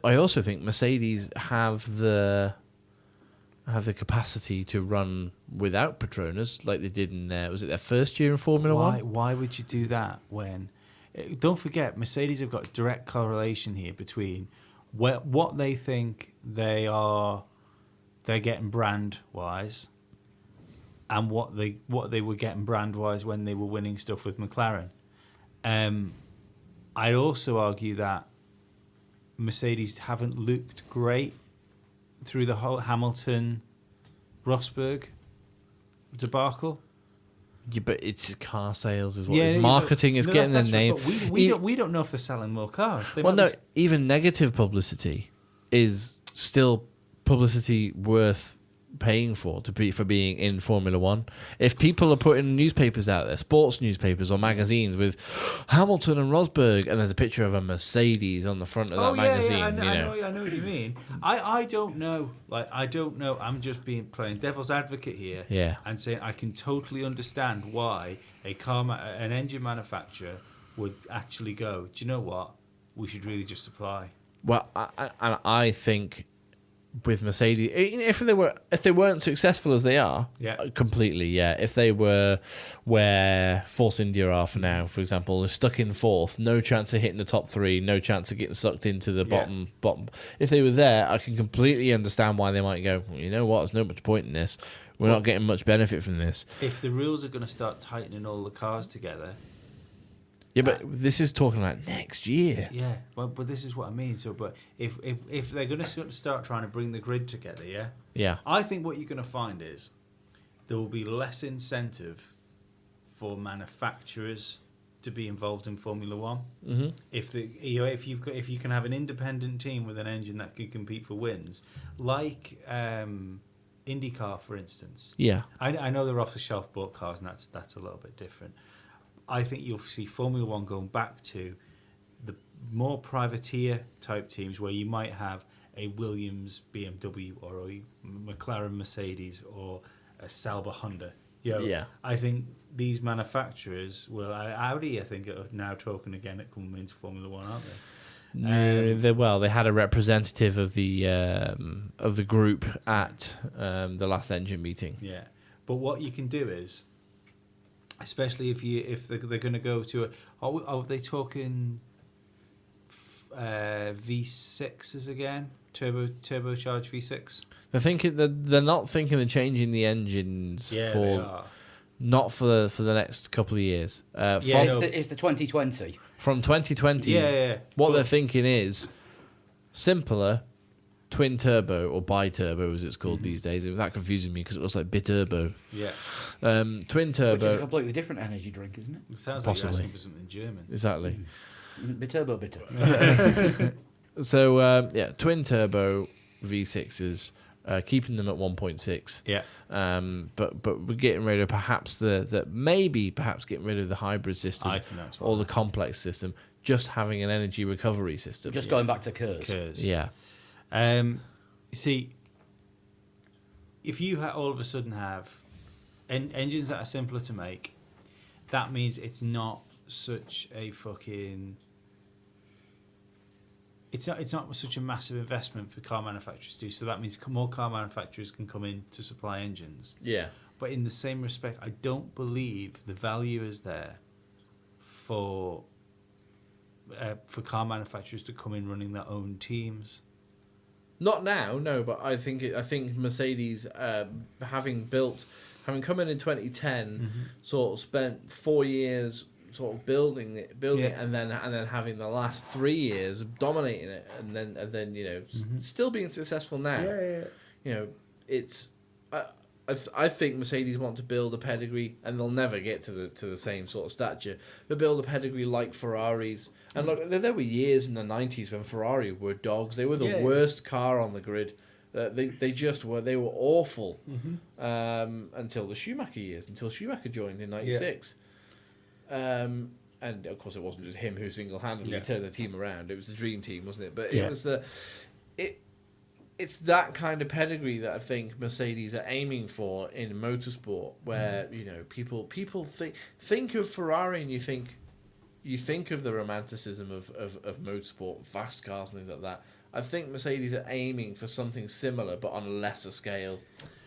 I also think Mercedes have the capacity to run without Petronas, like they did in their first year in Formula One. Why would you do that when? Don't forget, Mercedes have got direct correlation here between what they think they're getting brand wise, and what they were getting brand wise when they were winning stuff with McLaren. I'd also argue that Mercedes haven't looked great through the whole Hamilton Rosberg debacle. Yeah, but it's car sales is what it is. Marketing is getting their name. Right, but we don't know if they're selling more cars. Even negative publicity is still publicity worth paying for being in Formula One. If people are putting newspapers out there, sports newspapers or magazines with Hamilton and Rosberg, and there's a picture of a Mercedes on the front of that magazine, I know what you mean. I don't know. I don't know. I'm just playing devil's advocate here. Yeah. And saying I can totally understand why an engine manufacturer would actually go, do you know what? We should really just supply. Well, I think with Mercedes, if they weren't successful as they are, completely, yeah. If they were where Force India are for now, for example, they're stuck in fourth, no chance of hitting the top three, no chance of getting sucked into the bottom. If they were there, I can completely understand why they might go, well, you know what, there's no much point in this. We're not getting much benefit from this. If the rules are going to start tightening all the cars together. Yeah, but this is talking like next year. Yeah, well, but this is what I mean. So, but if they're going to start trying to bring the grid together, yeah, I think what you're going to find is there will be less incentive for manufacturers to be involved in Formula One. Mm-hmm. If you can have an independent team with an engine that can compete for wins, like IndyCar, for instance. Yeah, I know they're off the shelf bought cars, and that's a little bit different. I think you'll see Formula One going back to the more privateer type teams where you might have a Williams BMW or a McLaren Mercedes or a Sauber Honda. Yeah. I think these manufacturers will. Audi, I think, are now talking again at coming into Formula One, aren't they? They had a representative of the group at the last engine meeting. Yeah, but what you can do is, especially if they're going to go to are they talking V6s again, turbocharged V6? They're not thinking of changing the engines not for the next couple of years. It's the 2020. From 2020. What they're thinking is simpler twin turbo or bi-turbo as it's called these days. That confuses me because it looks like biturbo. Yeah. Twin turbo. Which is a completely different energy drink, isn't it? It sounds Possibly. like you're asking for something German. Exactly. Biturbo bitter. So, twin turbo V6s, keeping them at 1.6. Yeah. But we're getting rid of perhaps getting rid of the hybrid system. I think that's or the complex system. Just having an energy recovery system. Just going back to KERS. Yeah. See, if you all of a sudden have engines that are simpler to make, that means it's not such a fucking. It's not such a massive investment for car manufacturers to do. So that means more car manufacturers can come in to supply engines. Yeah. But in the same respect, I don't believe the value is there for car manufacturers to come in running their own teams. Not now, no. But I think Mercedes, having come in 2010, sort of spent 4 years sort of building it, and then having the last 3 years dominating it, and then still being successful now. You know, it's I think Mercedes want to build a pedigree, and they'll never get to the same sort of stature, but build a pedigree like Ferraris. And look, there were years in the 90s when Ferrari were dogs. They were the worst car on the grid. They just were. They were awful until the Schumacher years, until Schumacher joined in '96. And of course, it wasn't just him who single-handedly turned the team around. It was the dream team, wasn't it? But it was it's that kind of pedigree that I think Mercedes are aiming for in motorsport, where people think of Ferrari and you think of the romanticism of motorsport, fast cars and things like that. I think Mercedes are aiming for something similar, but on a lesser scale.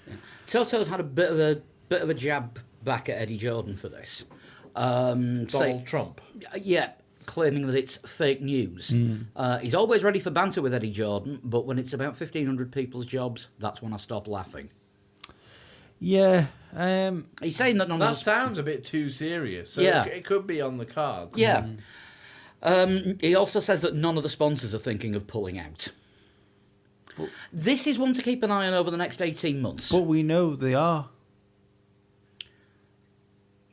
Yeah. Toto's had a bit of a jab back at Eddie Jordan for this. Donald Trump. Yeah, claiming that it's fake news. He's always ready for banter with Eddie Jordan, but when it's about 1,500 people's jobs, that's when I stop laughing. Yeah. He's saying that none of That us... sounds a bit too serious. So Yeah. it could be on the cards. Yeah. He also says that none of the sponsors are thinking of pulling out. This is one to keep an eye on over the next 18 months. But we know they are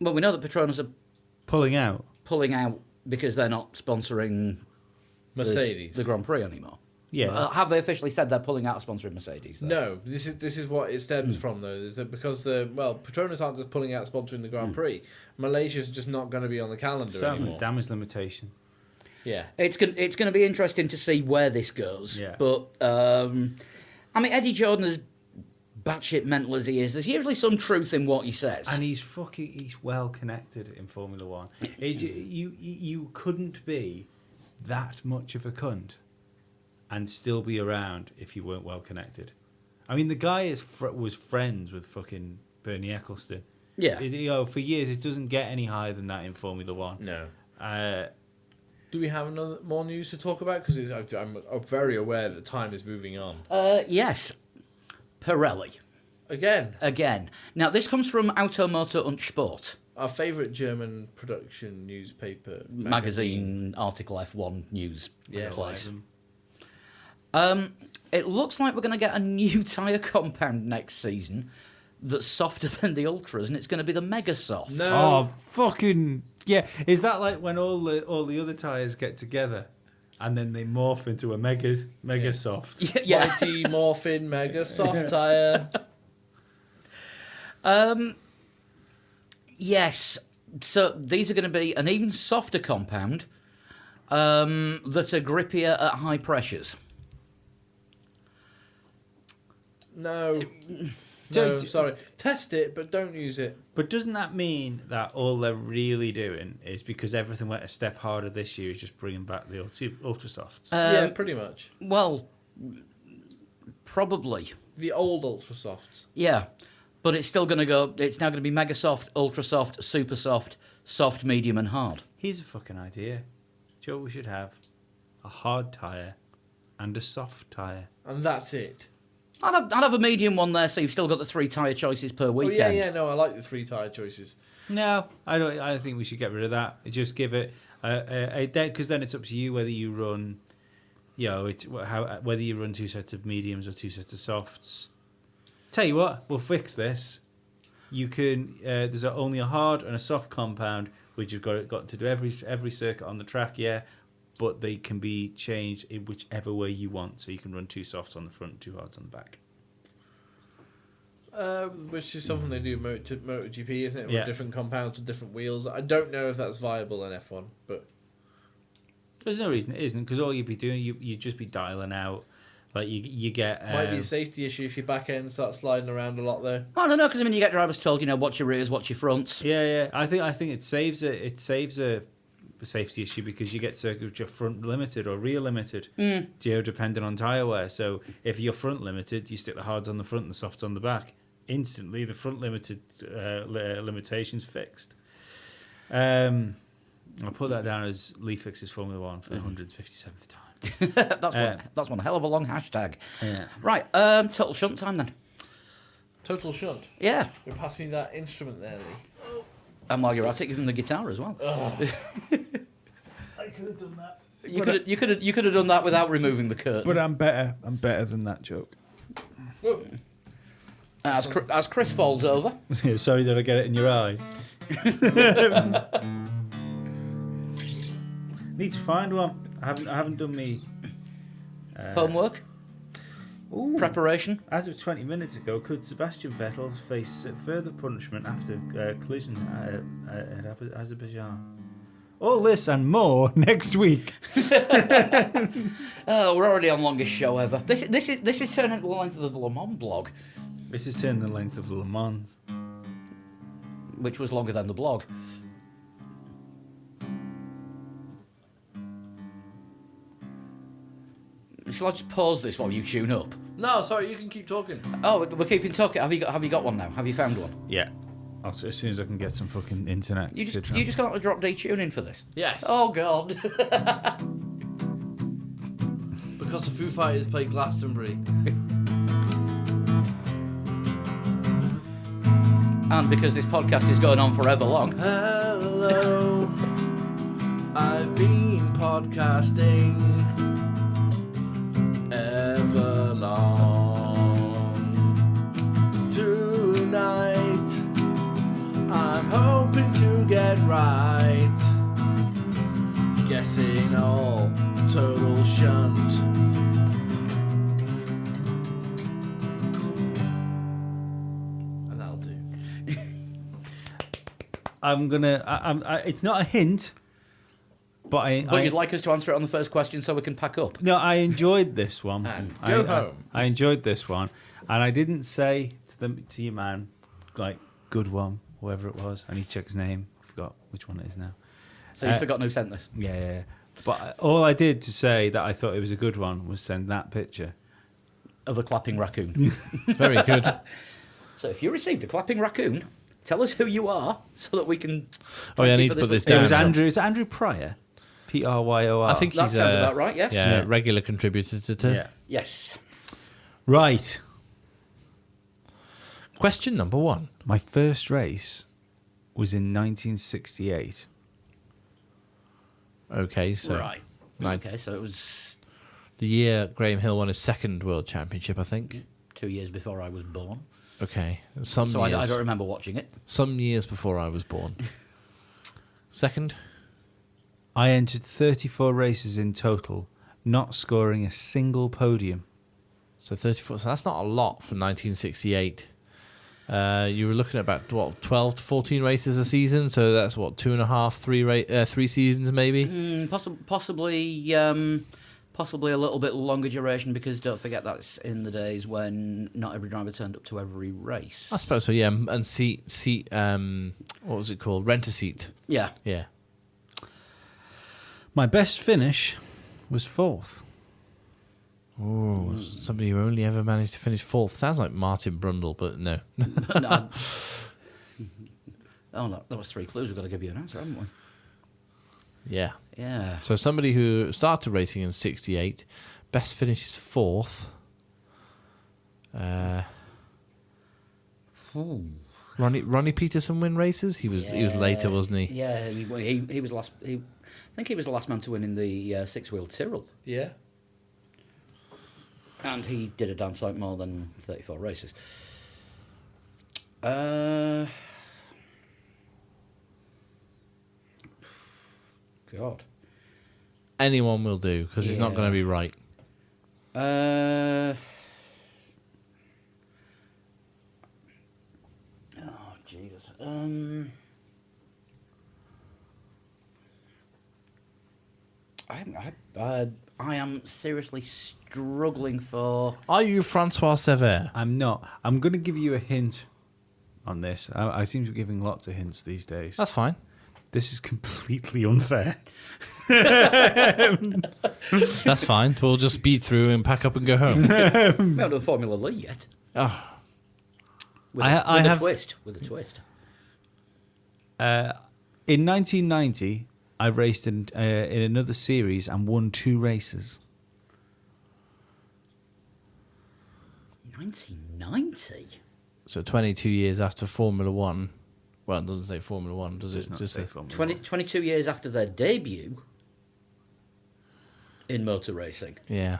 Well, we know that Petronas are pulling out. pulling out because they're not sponsoring Mercedes. the Grand Prix anymore. Yeah. Have they officially said they're pulling out of sponsoring Mercedes? Though? No, this is what it stems from though. Is that because Petronas aren't just pulling out sponsoring the Grand Prix. Malaysia's just not going to be on the calendar Sounds anymore. like damage limitation. Yeah. It's going to be interesting to see where this goes. Yeah. But I mean, Eddie Jordan, as batshit mental as he is, there's usually some truth in what he says. And he's well connected in Formula One. You couldn't be that much of a cunt and still be around if you weren't well connected. I mean, the guy was friends with fucking Bernie Ecclestone. Yeah. For years, it doesn't get any higher than that in Formula One. No. Do we have more news to talk about? Because I'm very aware that time is moving on. Yes. Pirelli. Again, Now, this comes from Automotor und Sport. our favourite German production newspaper Magazine article F1 news Yes. place. It looks like we're going to get a new tyre compound next season that's softer than the Ultras, and it's going to be the Mega Soft. No. Oh, fucking yeah! Is that like when all the other tires get together, and then they morph into a mega soft? Yeah. Mighty Morphin Mega Soft Tyre. Yes. So these are going to be an even softer compound that are grippier at high pressures. No. So- No, sorry. Test it, but don't use it. But doesn't that mean that all they're really doing is because everything went a step harder this year is just bringing back the ultra softs? Yeah, pretty much. Well, probably. The old Ultra Softs. Yeah. But it's still going to go... It's now going to be Mega Soft, Ultra Soft, Super Soft, Soft, Medium and Hard. Here's a fucking idea. Do you know what we should have? A hard tyre and a soft tyre. And that's it. I'd have a medium one there, so you've still got the 3 tyre choices per Oh, weekend. yeah, no, I like the 3 tyre choices. No, I don't. I think we should get rid of that. Just give it because then it's up to you whether you run, whether you run 2 sets of mediums or 2 sets of softs. Tell you what, we'll fix this. You can. There's only a hard and a soft compound, which you've got to do every circuit on the track. Yeah, but they can be changed in whichever way you want. So you can run 2 softs on the front, 2 hards on the back. Which is something they do in MotoGP, isn't it? Yeah. With different compounds and different wheels. I don't know if that's viable in F1, but There's no reason it isn't, because all you'd be doing, you'd just be dialing out. Like you get. might be a safety issue if your back end starts sliding around a lot, though. I don't know, because you get drivers told, watch your rears, watch your fronts. Yeah. I think it saves a safety issue because you get circuits which are front limited or rear limited, depending on tyre wear. So if you're front limited, you stick the hards on the front and the softs on the back. Instantly, the front limited limitations fixed. I'll put that down as Lee fixes Formula One for the 157th time. That's one hell of a long hashtag. Yeah. Right, total shunt time then. Total shunt. Yeah. You pass me that instrument there, Lee. And while you're at it, give him the guitar as well. I could have done that. You could have done that without removing the curtain. But I'm better. I'm better than that joke. As Chris falls over, Sorry, did I get it in your eye? Need to find one. I haven't done me homework, preparation. As of 20 minutes ago, could Sebastian Vettel face further punishment after collision at Azerbaijan? All this and more next week. Oh, we're already on longest show ever. This is turning into the length of the Le Mans blog, This is turning the length of the Le Mans. which was longer than the blog. Shall I just pause this while you tune up? No, sorry, you can keep talking. Oh, we're keeping talking. Have you got one now? Have you found one? Yeah. As soon as I can get some fucking internet. You just got to drop detuning for this. Yes. Oh God. Because the Foo Fighters played Glastonbury. And because this podcast is going on forever long. Hello, I've been podcasting ever long. Tonight, I'm hoping to get right. Guessing all total shunt. And that'll do. I'm gonna. It's not a hint, but You'd like us to answer it on the first question so we can pack up. No, I enjoyed this one. And go home. I enjoyed this one, and I didn't say to your man, like, good one, whoever it was. I need to check his name. I forgot which one it is now. So you forgot who sent this. Yeah. But all I did to say that I thought it was a good one was send that picture. Of a clapping raccoon. Very good. So if you received a clapping raccoon, tell us who you are so that we can. Oh, yeah, I thank you need for to put this mistake. down. It was Andrew. Is it Andrew Pryor? Pryor. I think That he's sounds about right, yes. Yeah, regular contributor to. Yeah. Yes. Right. Question number 1. My first race was in 1968. Okay, so Right. Right. Okay, so it was the year Graham Hill won his second world championship, I think. 2 years before I was born. Okay, some So I years, don't remember watching it. some years before I was born. Second, I entered 34 races in total, not scoring a single podium. so 34. So that's not a lot for 1968. You were looking at about 12 to 14 races a season. So that's 2.5, 3 seasons maybe. Possibly a little bit longer duration because don't forget that's in the days when not every driver turned up to every race. I suppose so. Yeah, and seat. What was it called? Rent a seat. Yeah. Yeah. My best finish was 4th. Oh, somebody who only ever managed to finish 4th. Sounds like Martin Brundle, but no. No. Oh, no, that was 3 clues. We've got to give you an answer, haven't we? Yeah. Yeah. So somebody who started racing in 68, best finish is 4th. Ronnie Peterson win races? He was later, wasn't he? Yeah, he was last. I think he was the last man to win in the 6-wheel Tyrrell, Yeah. and he did a dance like more than 34 races. God. Anyone will do because it's not Yeah. going to be right. Oh Jesus. I am seriously struggling for. Are you Francois Sever? I'm not. I'm going to give you a hint on this. I seem to be giving lots of hints these days. That's fine. This is completely unfair. That's fine. We'll just speed through and pack up and go home. We haven't done Formula Lee yet. Oh, With I a have- twist. With a twist. In 1990, I raced in another series and won 2 races. 1990. so 22 years after Formula One. Well, it doesn't say Formula One, does it? Not Just say say Formula 20, One. 22 years after their debut in motor racing. yeah.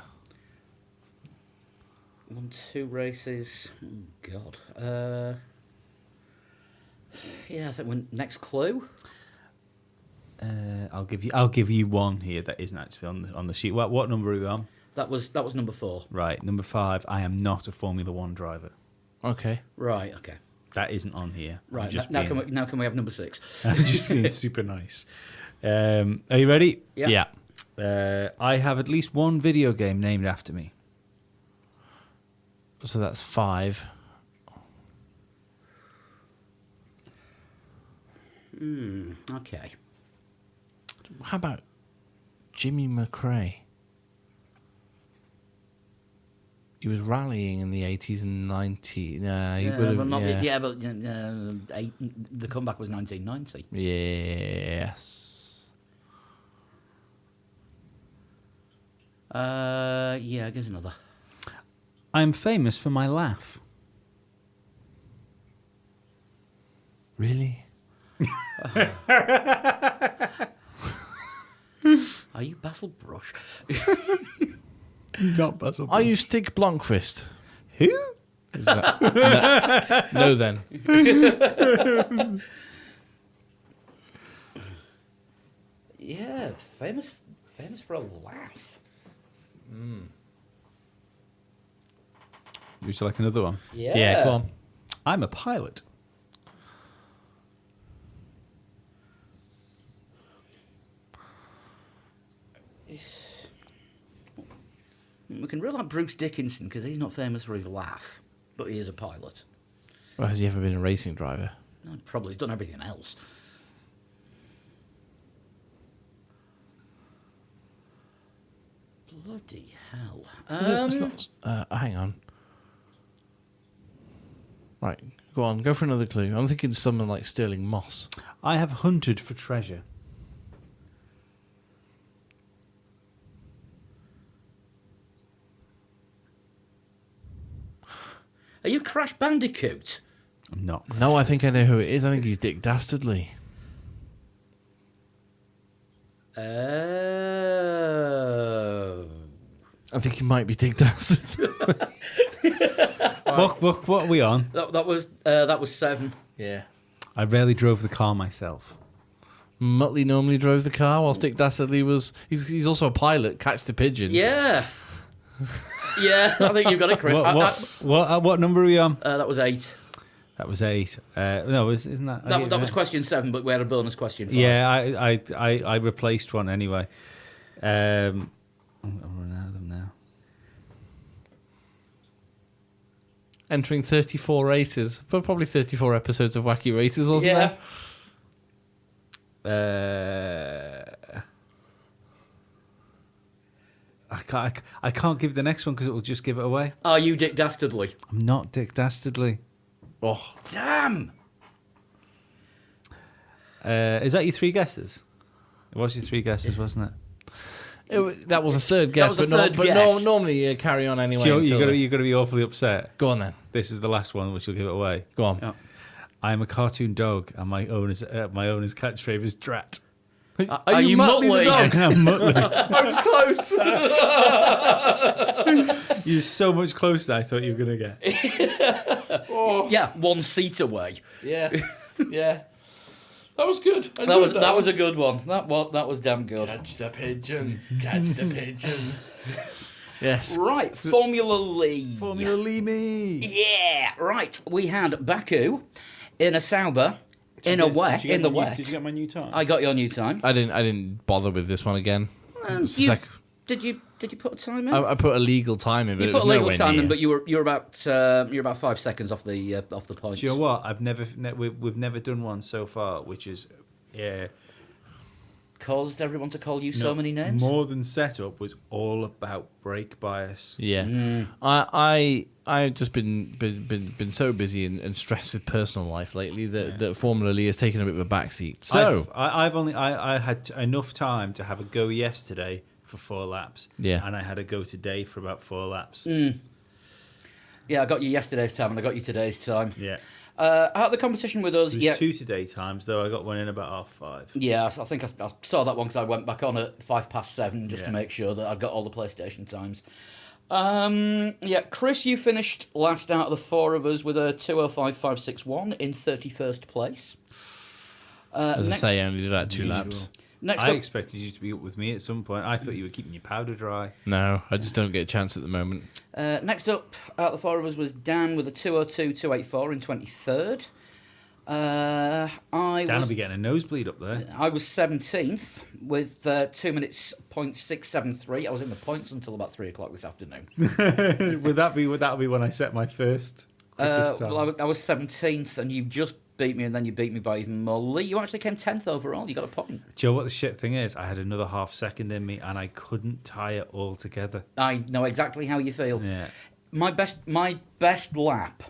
Won 2 races. Oh, God. Yeah, I think we're next clue. I'll give you one here that isn't actually on the sheet. What number are we on? That was number 4. Right, number 5. I am not a Formula One driver. Okay. Right. Okay. That isn't on here. I'm Right. just Now being- can we have number 6? I'm just being super nice. Are you ready? Yeah. I have at least one video game named after me. So that's 5. Okay. How about Jimmy McRae? He was rallying in the 80s and 90s. He would have, Well, not, yeah. yeah, but the comeback was 1990. Yes. Yeah, here's another. I'm famous for my laugh. Really? Are you Basil Brush? Not Basil. Are you Stig Blomqvist? Who? Is that, no, then. Yeah, famous for a laugh. Would you like another one? Yeah. Go on. I'm a pilot. We can rule out Bruce Dickinson because he's not famous for his laugh, but he is a pilot. Well, has he ever been a racing driver? Probably done everything else. Bloody hell. Hang on. Right, go on. Go for another clue. I'm thinking someone like Sterling Moss. I have hunted for treasure. Are you Crash Bandicoot? I'm not. No, I think I know who it is. I think he's Dick Dastardly. Oh. I think he might be Dick Dastard. What are we on? That was 7. Yeah. I rarely drove the car myself. Muttley normally drove the car, whilst Dick Dastardly was... He's also a pilot, catch the pigeon. Yeah. Yeah, I think you've got it, Chris. What number are we on? That was 8. That was 8. No, isn't that? That was question 7, but we had a bonus question 5. Yeah, I replaced one anyway. I'm running out of them now. Entering 34 races. But probably 34 episodes of Wacky Races, wasn't Yeah. there? I can't give the next one because it will just give it away. Are you Dick Dastardly? I'm not Dick Dastardly. Oh, Damn! Is that your 3 guesses? It was your 3 guesses, wasn't it? that was a third guess, was a but, third but guess. normally you carry on anyway. So until- you're gonna be awfully upset. Go on then. This is the last one, which will give it away. Go on. Yeah. I'm a cartoon dog, and my owner's catchphrase is Drat. Are you Muttley? I'm Muttley. I was close. You're so much closer than I thought you were gonna get. Yeah, 1 seat away. Yeah. Yeah. That was good. I That was enjoyed that was a good one. That was damn good. Catch the pigeon. Catch the pigeon. Yes. Right, Formula Lee. Formula Lee me. Yeah, right. We had Baku in a Sauber, in the wet. Did you get my new time? I got your new time. I didn't bother with this one again. It's You- like- Did you put a time in? I put a legal time in, but You it put was a legal nowhere time in, near. but you're about 5 seconds off the points. Do you know what? We've never done one so far, which is Caused everyone to call you so many names. More Than Setup was all about brake bias. Yeah, I've just been so busy and stressed with personal life lately that Formula Lee has taken a bit of a backseat. So I had enough time to have a go yesterday for 4 laps. Yeah. And I had a go today for about 4 laps. Yeah, I got you yesterday's time and I got you today's time. Yeah. Out of the competition with us, There's yeah. 2 today times, though. I got one in about 5:30. Yeah, I think I saw that one because I went back on at 7:05 just to Yeah. make sure that I'd got all the PlayStation times. Yeah, Chris, you finished last out of the four of us with a 2:05.561 in 31st place. As next, I say, I only did that 2 laps. next I up, expected you to be up with me at some point. I thought you were keeping your powder dry. No, I just don't get a chance at the moment. next up out of the four of us was Dan with a 2:02.284 in 23rd. Dan will be getting a nosebleed up there. I was 17th with 2 minutes .673. I was in the points until about 3 o'clock this afternoon. Would that be when I set my first quickest time? Well, I was 17th, and you just beat me, and then you beat me by even more. Lee, you actually came 10th overall. You got a point. Do you know what the shit thing is? I had another half second in me, and I couldn't tie it all together. I know exactly how you feel. Yeah. My best lap,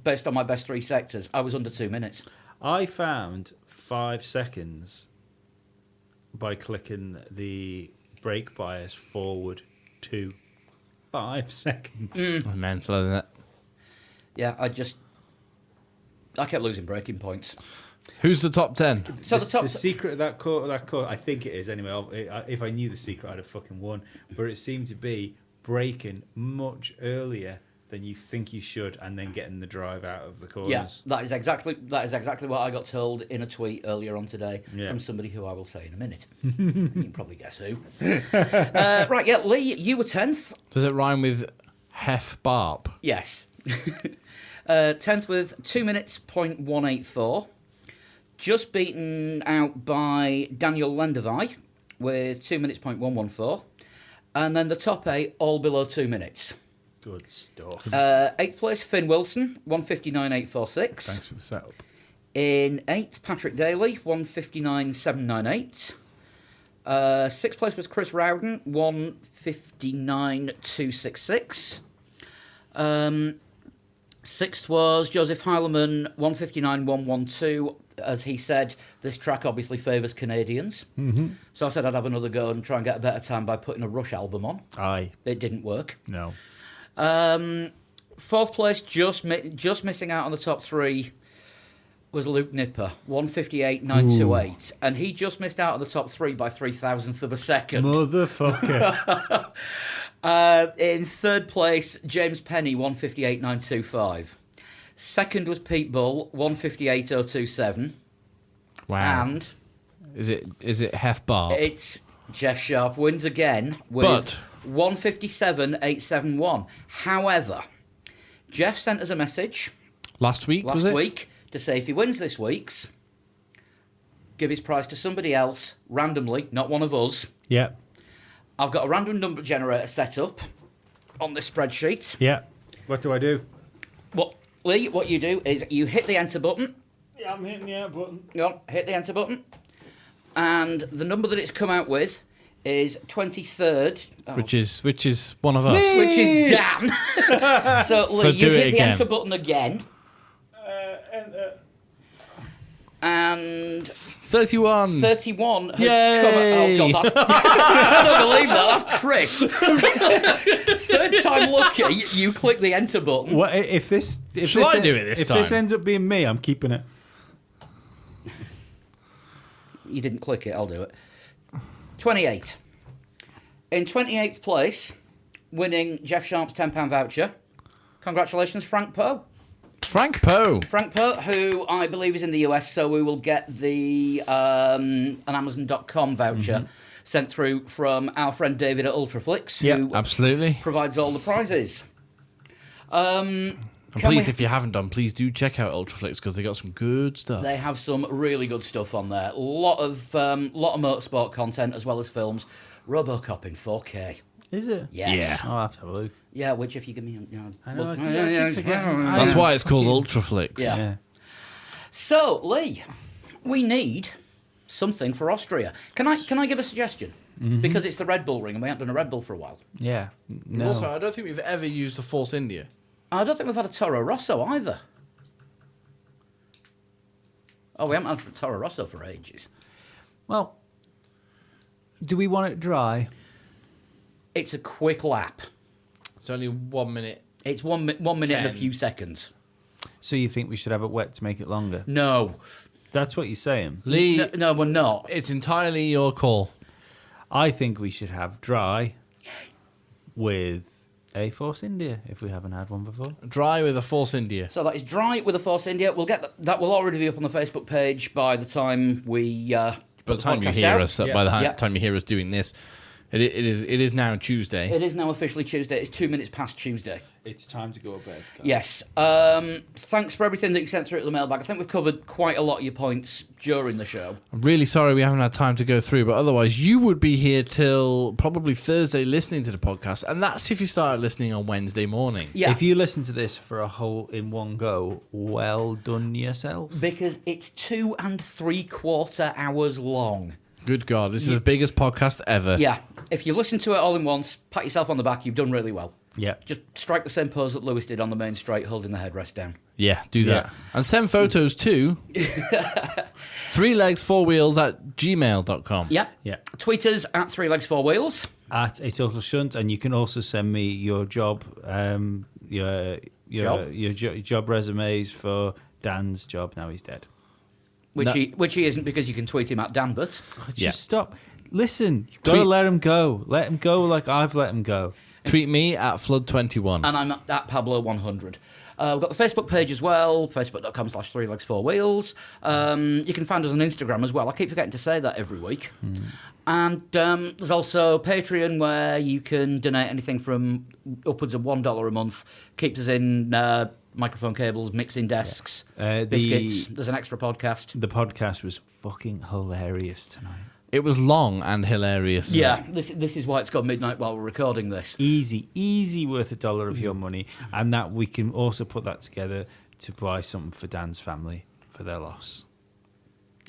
based on my best 3 sectors, I was under 2 minutes. I found 5 seconds by clicking the brake bias forward to 5 seconds. Mental, isn't it? Yeah, I kept losing braking points. Who's the top 10? So the top. The secret of that course, I think it is anyway. If I knew the secret, I'd have fucking won. But it seemed to be braking much earlier than you think you should, and then getting the drive out of the corners. Yeah, that is exactly what I got told in a tweet earlier on today Yeah. from somebody who I will say in a minute. You can probably guess who. Right, yeah, Lee, you were 10th. Does it rhyme with Hef Barp? Yes. 10th with 2 minutes .184. Just beaten out by Daniel Lendevai with 2 minutes .114. And then the top 8 all below 2 minutes. Good stuff. 8th place, Finn Wilson, 159.846. Thanks for the setup. In 8th, Patrick Daly, 159.798. 6th place was Chris Rowden, 159.266. 6th was Joseph Heilemann, 159.112. As he said, this track obviously favours Canadians. Mm-hmm. So I said I'd have another go and try and get a better time by putting a Rush album on. Aye. It didn't work. No. 4th place, just missing out on the top 3, was Luke Nipper, 158.928. And he just missed out on the top 3 by 3,000th of a second. Motherfucker. In 3rd place, James Penny, 158.925. 2nd was Pete Bull, 158.027. Wow. And Is it Hef Barp? it's Jeff Sharp wins again with But- 157.871. However, Jeff sent us a message Last week, was last it? week to say if he wins this week's, give his prize to somebody else randomly, not one of us. Yeah. I've got a random number generator set up on this spreadsheet. Yeah. What do I do? Lee, what you do is you hit the enter button. Yeah, I'm hitting the out button. Go on, hit the enter button. And the number that it's come out with is 23rd. Oh, Which is one of us. which is Dan. So, Lee, So you do it hit the again. enter button again. And 31. 31 has Yay! come. Oh, God, that's. I don't believe that. That's Chris. Third time lucky, you click the enter button. What if this? If Shall this I do it this If this time? ends up being me, I'm keeping it. You didn't click it, I'll do it. 28. In 28th place, winning Jeff Sharp's £10 voucher. Congratulations, Frank Poe. Frank Poe. Frank Poe, who I believe is in the US, so we will get the an Amazon.com voucher sent through from our friend David at Ultraflix, who Absolutely. provides all the prizes. And Can please, we- if you haven't done, please do check out Ultraflix because they got some good stuff. They have some really good stuff on there. Lot of motorsport content as well as films. RoboCop in 4K. Is it? Yes. I'll have to have a look. Yeah, which if you give me, I know, look- I keep forgetting. That's why it's called Ultraflix. Yeah. Yeah. So, Lee, we need something for Austria. Can I give a suggestion? Because it's the Red Bull ring and we haven't done a Red Bull for a while. Yeah. No. Also, I don't think we've ever used the Force India. I don't think we've had a Toro Rosso either. Oh, we haven't had a Toro Rosso for ages. Well, do we want it dry? It's a quick lap. It's only 1 minute. It's one minute and a 10. few seconds. So you think we should have it wet to make it longer? No. That's what you're saying. Lee, No, we're not. it's entirely your call. I think we should have dry with a Force India if we haven't had one before. Dry with a Force India. So that is Dry with a Force India. We'll get that will already be up on the Facebook page by the time we. By the time you podcast hear out. us, Yeah. by the Yeah. time you hear us doing this, it is now Tuesday. It is now officially Tuesday. It's 2 minutes past Tuesday. It's time to go to bed. guys. Yes. Thanks for everything that you sent through at the mailbag. I think we've covered quite a lot of your points during the show. I'm really sorry we haven't had time to go through, but otherwise you would be here till probably Thursday listening to the podcast, and that's if you started listening on Wednesday morning. Yeah. If you listen to this for a whole in one go, well done yourself. Because it's 2 3/4 hours long. Good God, this is the biggest podcast ever. Yeah. If you listen to it all in once, pat yourself on the back. You've done really well. Yeah. Just strike the same pose that Lewis did on the main straight, holding the headrest down. Yeah, do that. Yeah. And send photos to 3legs4wheels@gmail.com. Yep. Yeah. Tweet us at 3 Legs 4 Wheels. At a total shunt, and you can also send me your job, your job resumes for Dan's job. Now he's dead. Which No. he isn't, because you can tweet him at Danbert. Just Yeah. stop. Listen, you've got to Tweet- let him go. Let him go like I've let him go. Tweet me at Flood21. And I'm at Pablo100. We've got the Facebook page as well, facebook.com/3legs4wheels. You can find us on Instagram as well. I keep forgetting to say that every week. And there's also Patreon, where you can donate anything from upwards of $1 a month. Keeps us in microphone cables, mixing desks, biscuits. There's an extra podcast. The podcast was fucking hilarious tonight. It was long and hilarious. Yeah, this is why it's gone midnight while we're recording this. Easy worth $1 of your money, and that we can also put that together to buy something for Dan's family for their loss.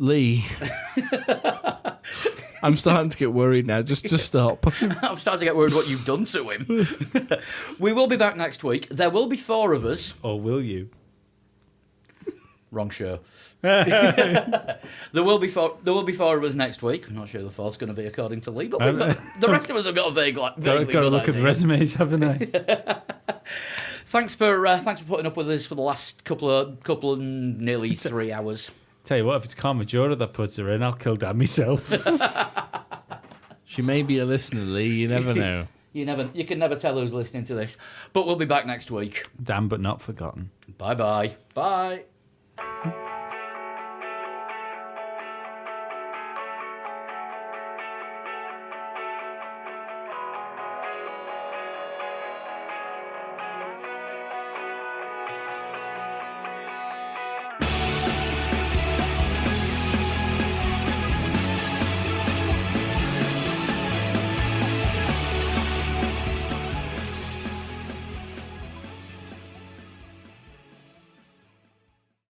Lee. I'm starting to get worried now. Just stop. I'm starting to get worried what you've done to him. We will be back next week. There will be 4 of us. Or will you? Wrong show. There will be 4 of us next week. I'm not sure the 4th's going to be according to Lee, but we've got, the rest of us have got a vaguely Got good to look at the idea. resumes, haven't I? Thanks for putting up with us for the last couple of nearly 3 hours. Tell you what, if it's Carmajora that puts her in, I'll kill Dan myself. She may be a listener, Lee. You never know. You can never tell who's listening to this. But we'll be back next week. Dan, but not forgotten. Bye bye. Bye.